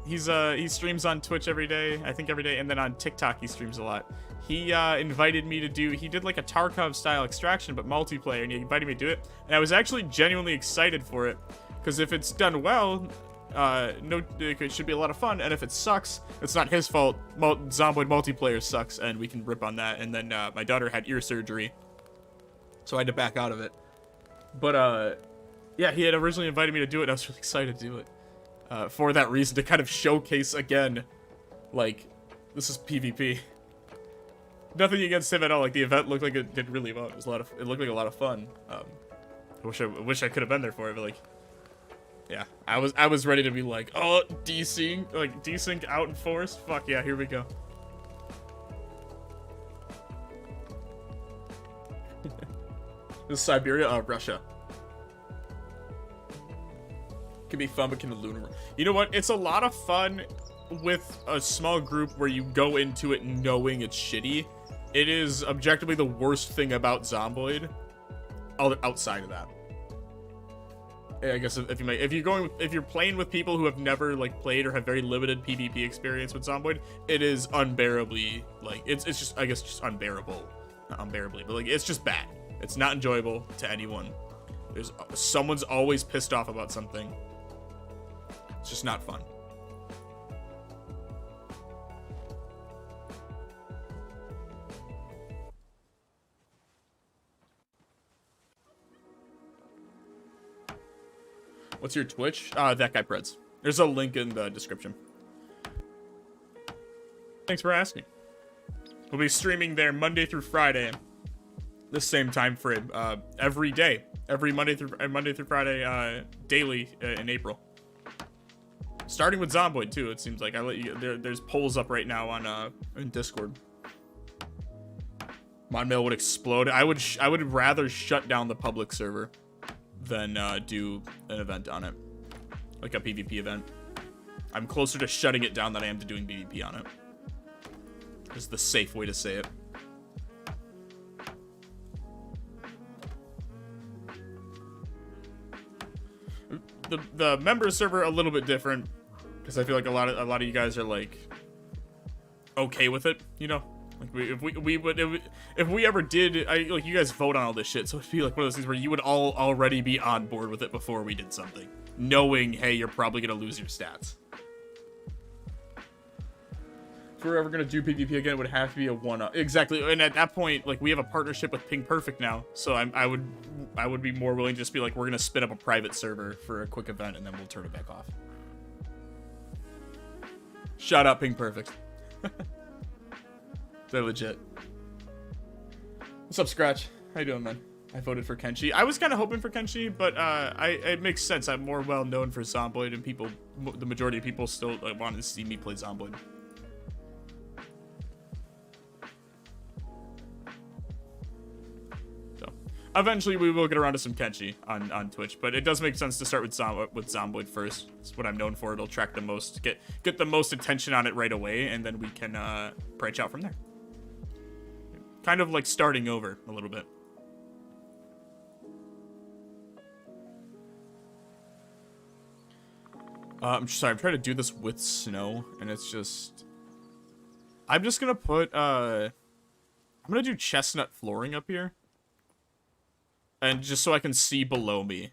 He streams on Twitch every day, I think every day, and then on TikTok he streams a lot. He invited me to he did like a Tarkov style extraction, but multiplayer, and he invited me to do it. And I was actually genuinely excited for it, because if it's done well, it should be a lot of fun, and if it sucks, it's not his fault. Zomboid multiplayer sucks, and we can rip on that. And then my daughter had ear surgery, so I had to back out of it. But yeah, he had originally invited me to do it, and I was really excited to do it. For that reason, to kind of showcase again, like, this is PvP. Nothing against him at all. Like, the event looked like it did really well. It looked like a lot of fun. I wish I could have been there for it, but like, yeah, I was ready to be like, oh, desync out in force. Fuck yeah, here we go. This is Siberia, Russia. Can be fun, but can lunar. You know what? It's a lot of fun with a small group where you go into it knowing it's shitty. It is objectively the worst thing about Zomboid. Outside of that, yeah, I guess if you're playing with people who have never like played or have very limited PvP experience with Zomboid, it is unbearably like it's just, I guess, just unbearable, not unbearably, but like it's just bad. It's not enjoyable to anyone. Someone's always pissed off about something. It's just not fun. What's your Twitch? That guy Preds. There's a link in the description. Thanks for asking. We'll be streaming there Monday through Friday, the same time frame, every day, every Monday through Friday, daily in April. Starting with Zomboid too. It seems like I let you. There's polls up right now on in Discord. Monmail would explode. I would rather shut down the public server than do an event on it, like a PvP event. I'm closer to shutting it down than I am to doing PvP on it. Is the safe way to say it. The member server a little bit different because I feel like a lot of you guys are like okay with it, you know. Like if we ever did, like you guys vote on all this shit, so it'd be like one of those things where you would all already be on board with it before we did something, knowing hey you're probably gonna lose your stats. If we're ever gonna do PvP again, it would have to be a one-up. Exactly, and at that point, like we have a partnership with PingPerfect now, so I would be more willing to just be like, we're gonna spin up a private server for a quick event, and then we'll turn it back off. Shout out PingPerfect. They're legit. What's up, Scratch? How you doing, man? I voted for Kenshi. I was kind of hoping for Kenshi, but it makes sense. I'm more well known for Zomboid, and people, the majority of people still wanted to see me play Zomboid. Eventually, we will get around to some Kenshi on Twitch, but it does make sense to start with Zomboid first. It's what I'm known for. It'll attract the most, get the most attention on it right away, and then we can branch out from there. Kind of like starting over a little bit. I'm sorry, I'm trying to do this with snow, and it's just... I'm just gonna put, I'm gonna do chestnut flooring up here. And just so I can see below me.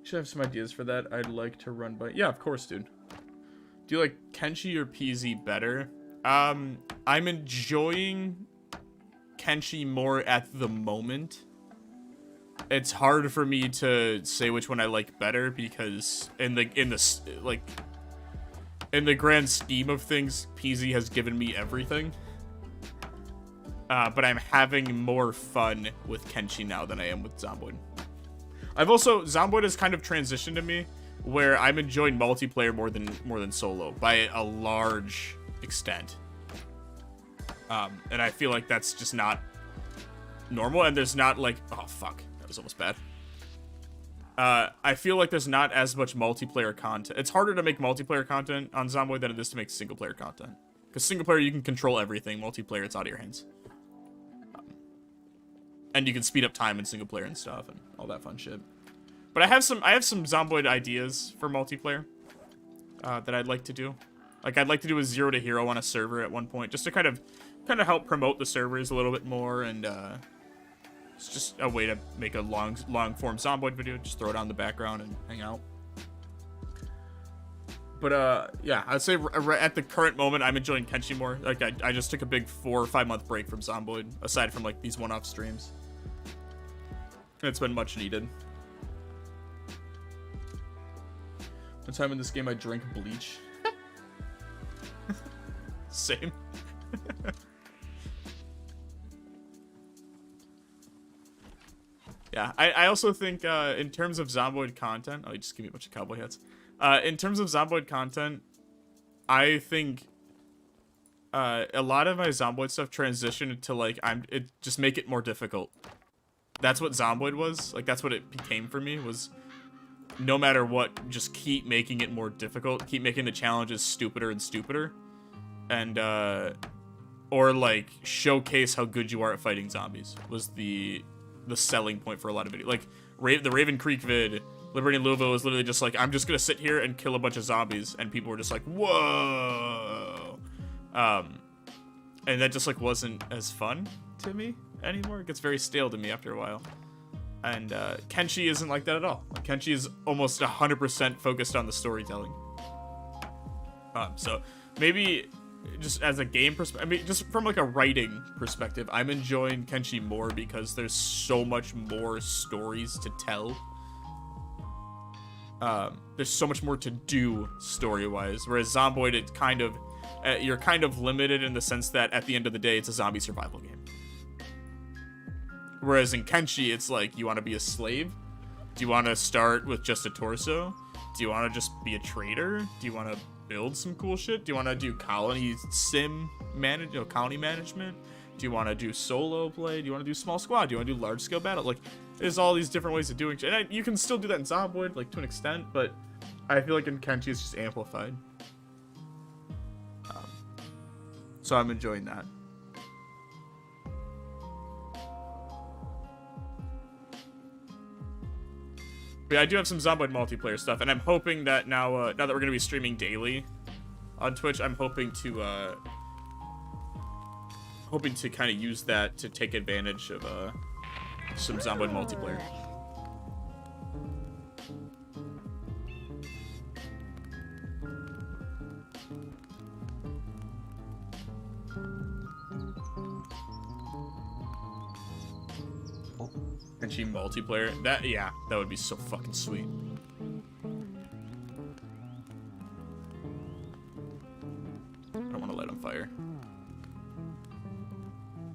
Should have some ideas for that I'd like to run by. Yeah, of course, dude. Do you like Kenshi or PZ better? I'm enjoying Kenshi more at the moment. It's hard for me to say which one I like better because in the grand scheme of things, PZ has given me everything. But I'm having more fun with Kenshi now than I am with Zomboid. Zomboid has kind of transitioned to me where I'm enjoying multiplayer more than solo by a large extent. And I feel like that's just not normal, and there's not like, oh fuck. Was almost bad. I feel like there's not as much multiplayer content. It's harder to make multiplayer content on Zomboid than it is to make single player content. Because single player, you can control everything. Multiplayer, it's out of your hands. And you can speed up time in single player and stuff and all that fun shit. But I have some Zomboid ideas for multiplayer that I'd like to do. Like I'd like to do a 0 to hero on a server at one point, just to kind of help promote the servers a little bit more and. It's just a way to make a long form Zomboid video. Just throw it on the background and hang out. But yeah, I'd say at the current moment, I'm enjoying Kenshi more. Like I just took a big 4 or 5 month break from Zomboid, aside from like these one-off streams. It's been much needed. One time in this game, I drank bleach. Same. Yeah, I also think in terms of Zomboid content, oh, you just give me a bunch of cowboy hats. In terms of Zomboid content, I think a lot of my Zomboid stuff transitioned to like just make it more difficult. That's what Zomboid was. Like that's what it became for me, was no matter what, just keep making it more difficult, keep making the challenges stupider and stupider, and or like showcase how good you are at fighting zombies was the selling point for a lot of videos. Like the Raven Creek vid, Liberty in Louisville was literally just like, I'm just gonna sit here and kill a bunch of zombies, and people were just like, whoa. And that just like wasn't as fun to me anymore. It gets very stale to me after a while. And Kenshi isn't like that at all. Like, Kenshi is almost 100% focused on the storytelling. So maybe just as a game perspective, I mean, just from like a writing perspective, I'm enjoying Kenshi more because there's so much more stories to tell. There's so much more to do story-wise, whereas Zomboid, it kind of, you're kind of limited in the sense that at the end of the day, it's a zombie survival game. Whereas in Kenshi, it's like, you want to be a slave? Do you want to start with just a torso? Do you want to just be a trader? Do you want to build some cool shit? Do you want to do colony colony management? Do you want to do solo play? Do you want to do small squad? Do you want to do large scale battle? Like, there's all these different ways of doing shit. And you can still do that in Zomboid, like, to an extent, but I feel like in Kenshi it's just amplified. So I'm enjoying that. But yeah, I do have some Zomboid multiplayer stuff, and I'm hoping that now that we're gonna be streaming daily on Twitch, I'm hoping to kind of use that to take advantage of some Zomboid multiplayer. Kenshi multiplayer, that would be so fucking sweet. I don't want to light on fire.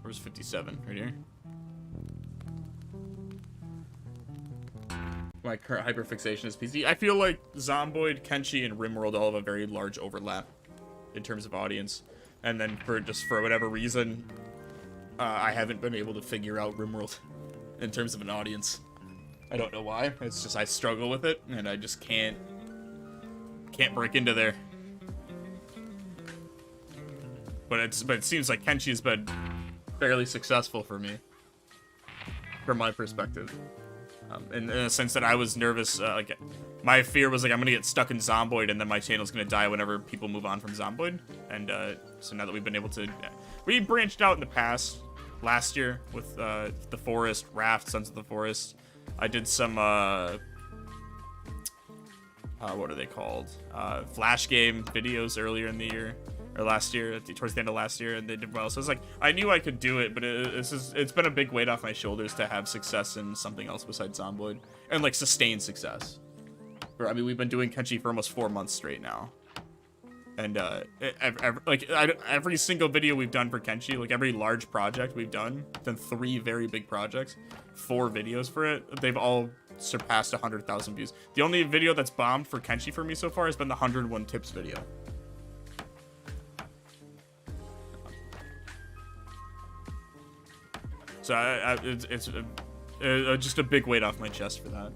Where's 57? Right here. My current hyperfixation is PC. I feel like Zomboid, Kenshi, and RimWorld all have a very large overlap in terms of audience, and then for whatever reason, I haven't been able to figure out RimWorld in terms of an audience. I don't know why. It's just I struggle with it, and I just can't break into there. But it seems like Kenshi has been fairly successful for me, from my perspective. In a sense that I was nervous, like, my fear was like I'm gonna get stuck in Zomboid and then my channel's gonna die whenever people move on from Zomboid. And so now that we've been able to, we branched out in the past. Last year with the Forest, Raft, Sons of the Forest. I did some what are they called? Flash game videos earlier in the year, or last year, towards the end of last year, and they did well. So it's like I knew I could do it, but it's been a big weight off my shoulders to have success in something else besides Zomboid, and like sustained success. I mean, we've been doing Kenshi for almost 4 months straight now. And every single video we've done for Kenshi, like every large project we've done 3 very big projects, 4 videos for it, they've all surpassed 100,000 views. The only video that's bombed for Kenshi for me so far has been the 101 tips video. So it's just a big weight off my chest for that.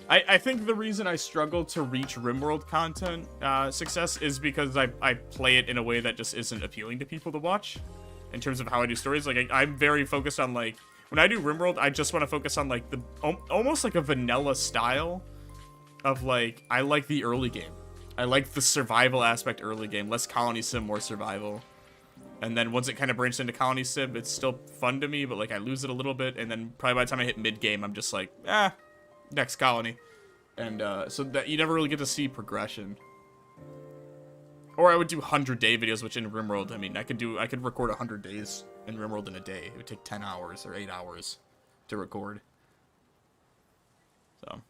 I think the reason I struggle to reach RimWorld content success is because I play it in a way that just isn't appealing to people to watch in terms of how I do stories. Like, I'm very focused on, like, when I do RimWorld, I just want to focus on, like, the almost like a vanilla style of, like, I like the early game. I like the survival aspect early game. Less colony sim, more survival. And then once it kind of branched into colony sim, it's still fun to me, but, like, I lose it a little bit. And then probably by the time I hit mid-game, I'm just like, next colony. And so that you never really get to see progression. Or I would do 100-day videos, which in RimWorld, I mean, I could record 100 days in RimWorld in a day. It would take 10 hours or 8 hours to record. So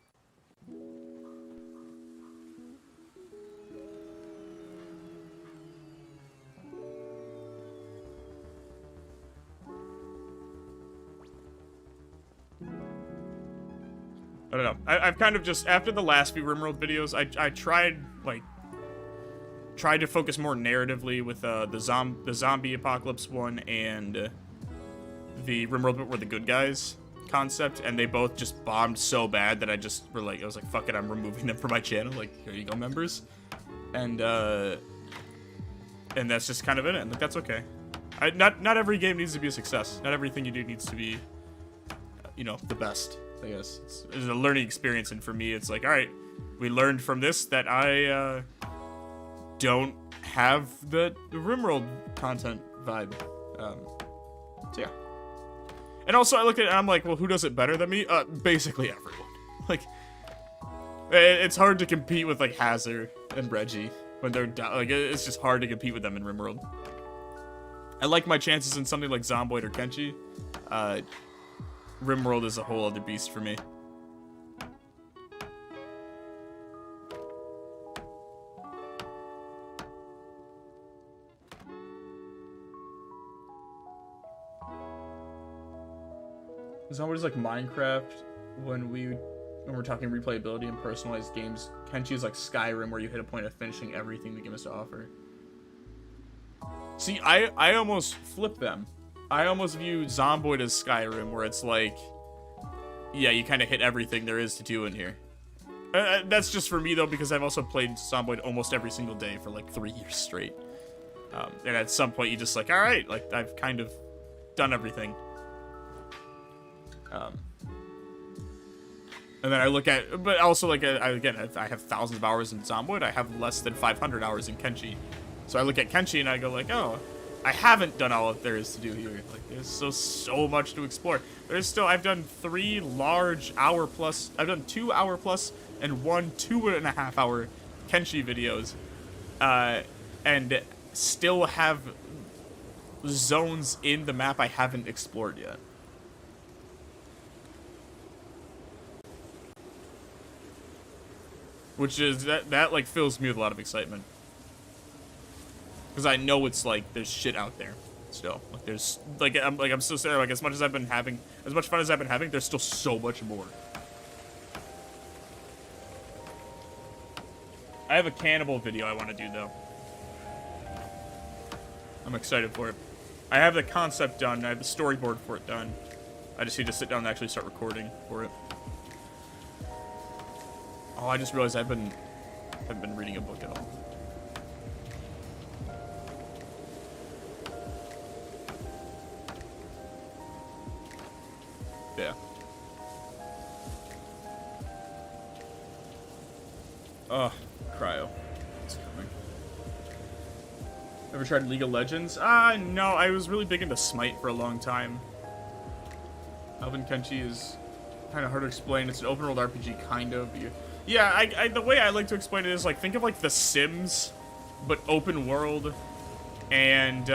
I don't know. I've kind of just, after the last few RimWorld videos, I tried to focus more narratively with the zombie apocalypse one and the RimWorld but we're the good guys concept, and they both just bombed so bad that I was like, fuck it, I'm removing them from my channel. Like, here you go, members. And that's just kind of it. Like, that's okay. Not every game needs to be a success. Not everything you do needs to be, the best. I guess it's a learning experience, and for me, it's like, all right, we learned from this that I don't have the RimWorld content vibe. So yeah. And also, I look at it and I'm like, well, who does it better than me? Basically everyone. Like, it's hard to compete with like Hazard and Reggie when they're like, it's just hard to compete with them in RimWorld. I like my chances in something like Zomboid or Kenshi. RimWorld is a whole other beast for me. Zomboid is like Minecraft when we're talking replayability and personalized games. Kenshi is like Skyrim, where you hit a point of finishing everything the game has to offer. See, I almost flip them. I almost view Zomboid as Skyrim, where it's like, yeah, you kind of hit everything there is to do in here. That's just for me, though, because I've also played Zomboid almost every single day for like 3 years straight. And at some point, you just like, all right, like, I've kind of done everything. And then I look at, but also, like, again, I have thousands of hours in Zomboid. I have less than 500 hours in Kenshi. So I look at Kenshi and I go like, oh, I haven't done all that there is to do here. Like, there's so much to explore. There's still, I've done 3 large hour plus, I've done 2 hour plus and 1 2.5 hour Kenshi videos. And still have zones in the map I haven't explored yet. Which is, that like fills me with a lot of excitement. Because I know it's like, there's shit out there still. Like there's, I'm still saying, like, as much fun as I've been having, there's still so much more. I have a cannibal video I want to do, though. I'm excited for it. I have the concept done. I have the storyboard for it done. I just need to sit down and actually start recording for it. Oh, I just realized I haven't been reading a book at all. Yeah. Oh, cryo. It's coming. Ever tried League of Legends? No, I was really big into Smite for a long time. Elven Kenshi is kind of hard to explain. It's an open world RPG, kind of. Yeah, the way I like to explain it is, like, think of, like, The Sims, but open world, and,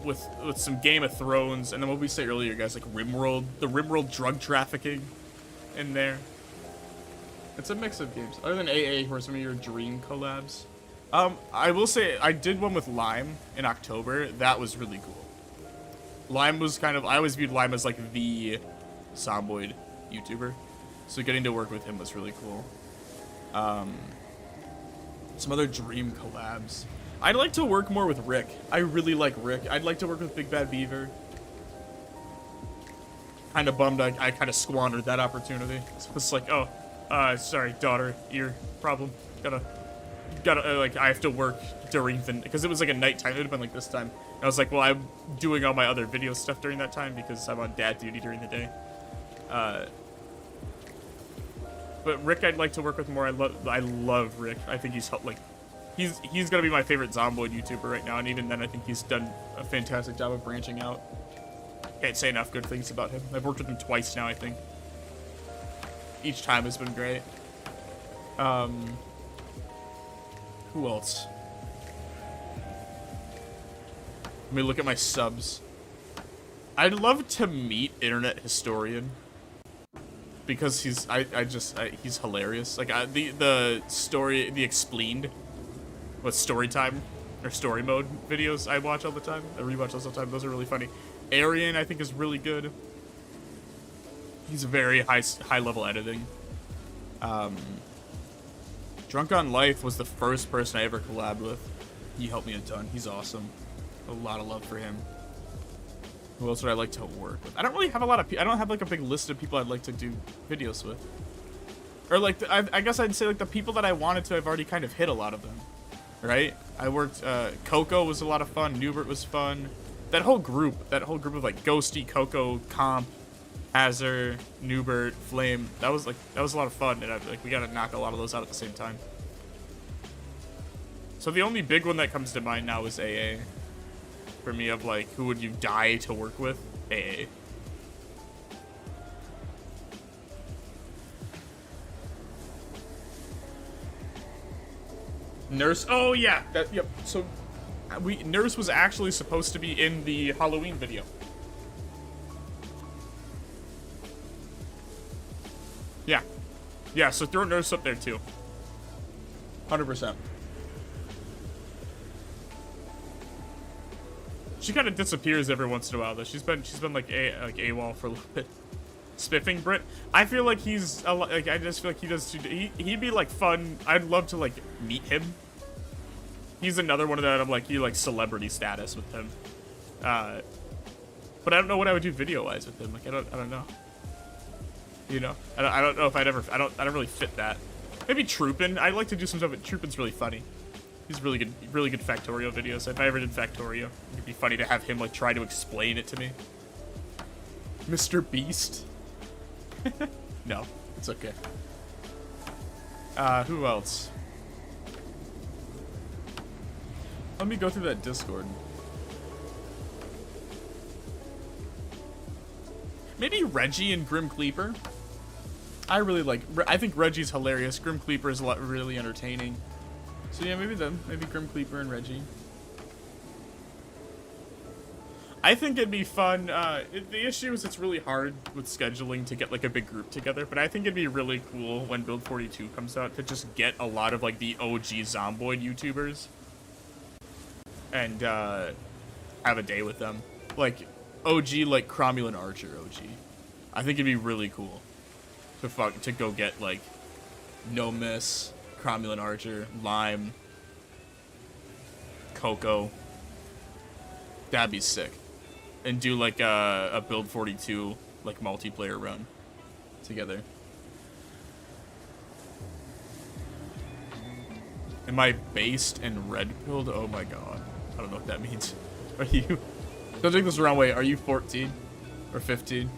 with some Game of Thrones, and then what we say earlier, guys, like RimWorld, the RimWorld drug trafficking in there. It's a mix of games. Other than AA, who are some of your dream collabs? I will say, I did one with Lime in October. That was really cool. Lime was kind of, I always viewed Lime as, like, the Zomboid YouTuber. So getting to work with him was really cool. Some other dream collabs. I'd like to work more with Rick. I really like Rick. I'd like to work with Big Bad Beaver. Kind of bummed I kind of squandered that opportunity. It's like, oh, sorry, daughter, ear problem. Gotta, like, I have to work during the, because it was like a nighttime. It would have been like this time. And I was like, well, I'm doing all my other video stuff during that time because I'm on dad duty during the day. But Rick, I'd like to work with more. I love Rick. I think he's like, he's gonna be my favorite Zomboid YouTuber right now, and even then, I think he's done a fantastic job of branching out. Can't say enough good things about him. I've worked with him twice now, I think. Each time has been great. Who else? Let me look at my subs. I'd love to meet Internet Historian. Because he's hilarious. Like, the story, the explained, with story time, or story mode videos I watch all the time. I rewatch those all the time. Those are really funny. Arian, I think, is really good. He's very high level editing. Drunk on Life was the first person I ever collabed with. He helped me a ton. He's awesome. A lot of love for him. Who else would I like to work with? I don't really have a lot of people. I don't have like a big list of people I'd like to do videos with. Or like, I guess I'd say like the people that I wanted to, I've already kind of hit a lot of them. Right? I worked, Coco was a lot of fun. Newbert was fun. That whole group of like Ghosty, Coco, Comp, Hazard, Newbert, Flame, that was a lot of fun. And like, we gotta knock a lot of those out at the same time. So the only big one that comes to mind now is AA. For me, of like, who would you die to work with? AA. Nurse. Oh yeah. Yep. So, Nurse was actually supposed to be in the Halloween video. Yeah. Yeah. So throw Nurse up there too. 100%. She kind of disappears every once in a while, though. She's been like AWOL for a little bit. Spiffing Brit. I feel like he's like, I just feel like he does too. He'd be like fun. I'd love to like meet him. He's another one of that. I'm like, he like celebrity status with him. But I don't know what I would do video wise with him. Like I don't know. You know, I don't know if I'd ever. I don't really fit that. Maybe Troopin. I'd like to do some stuff. But Troopin's really funny. He's really good Factorio videos. If I ever did Factorio, it'd be funny to have him like try to explain it to me. Mr. Beast. No, it's okay. Who else? Let me go through that Discord. Maybe Reggie and Grim Cleaper. I think Reggie's hilarious. Grim Cleaper is really entertaining. So yeah, maybe them. Maybe Grim Cleaper and Reggie. I think it'd be fun. The issue is it's really hard with scheduling to get like a big group together, but I think it'd be really cool when Build 42 comes out to just get a lot of like the OG Zomboid YouTubers and have a day with them. Like OG, like Cromulent Archer OG. I think it'd be really cool to go get like No Miss, Cromulent Archer, Lime, Coco. That'd be sick. And do like a Build 42 like multiplayer run together. Am I based and red pilled? Oh my god. I don't know what that means. Are you... Don't take this the wrong way. Are you 14? Or 15?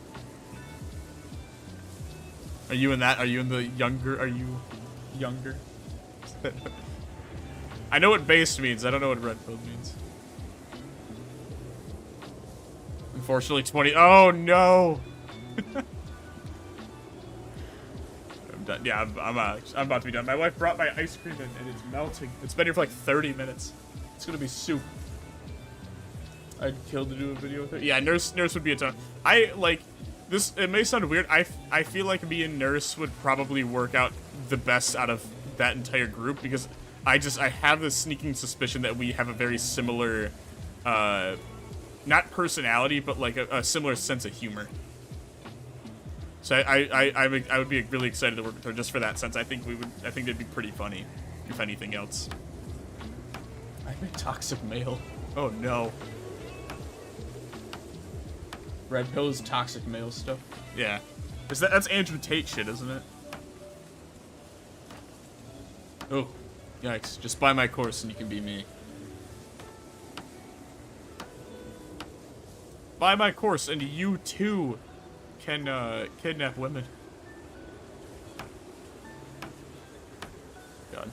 Are you in that? Are you in the younger? Are you younger? I know what based means. I don't know what red pilled means. Unfortunately, 20. Oh no! I'm done. Yeah, I'm about to be done. My wife brought my ice cream in, and it's melting. It's been here for like 30 minutes. It's gonna be soup. I'd kill to do a video with her. Yeah, Nurse would be a ton. I like this. It may sound weird. I feel like me and Nurse would probably work out the best out of that entire group because I have this sneaking suspicion that we have a very similar. Not personality, but like a similar sense of humor. So I would be really excited to work with her just for that sense. I think it'd be pretty funny, if anything else. I'm a toxic male. Oh no. Red pill is toxic male stuff. Yeah, that's Andrew Tate shit, isn't it? Oh, yikes! Just buy my course and you can be me. Buy my course and you too can kidnap women. God.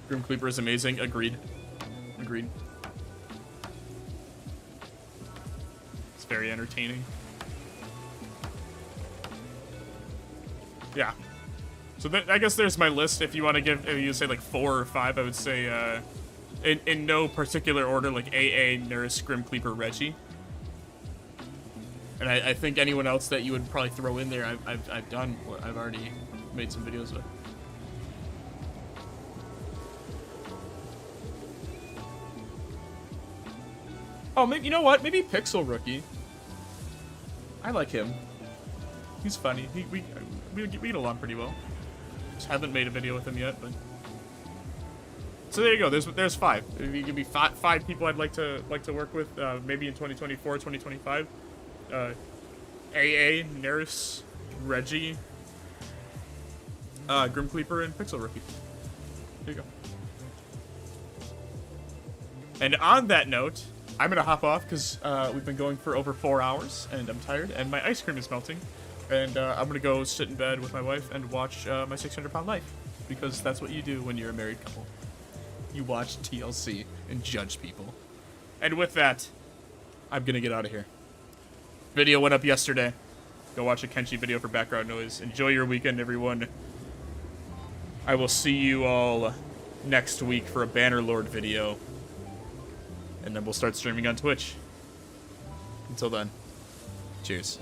Grim Cleaper is amazing. Agreed. Agreed. It's very entertaining. Yeah. So I guess there's my list. If you want to give, if you say like 4 or 5, I would say in no particular order, like AA, Nurse, Grim Cleaper, Reggie. And I think anyone else that you would probably throw in there, I've done. I've already made some videos with. Oh, maybe, you know what? Maybe Pixel Rookie. I like him. He's funny. We get along pretty well. Just haven't made a video with him yet, but. So there you go. There's 5. If you give me 5 people I'd like to work with, maybe in 2024, 2025. AA, Nurse, Reggie, Grim Cleaper, and Pixel Rookie. There you go. And on that note, I'm gonna hop off because we've been going for over 4 hours, and I'm tired, and my ice cream is melting, and I'm gonna go sit in bed with my wife and watch my 600-pound life, because that's what you do when you're a married couple. You watch TLC and judge people. And with that, I'm gonna get out of here. Video went up yesterday. Go watch a Kenshi video for background noise. Enjoy your weekend, everyone. I will see you all next week for a Bannerlord video. And then we'll start streaming on Twitch. Until then, cheers.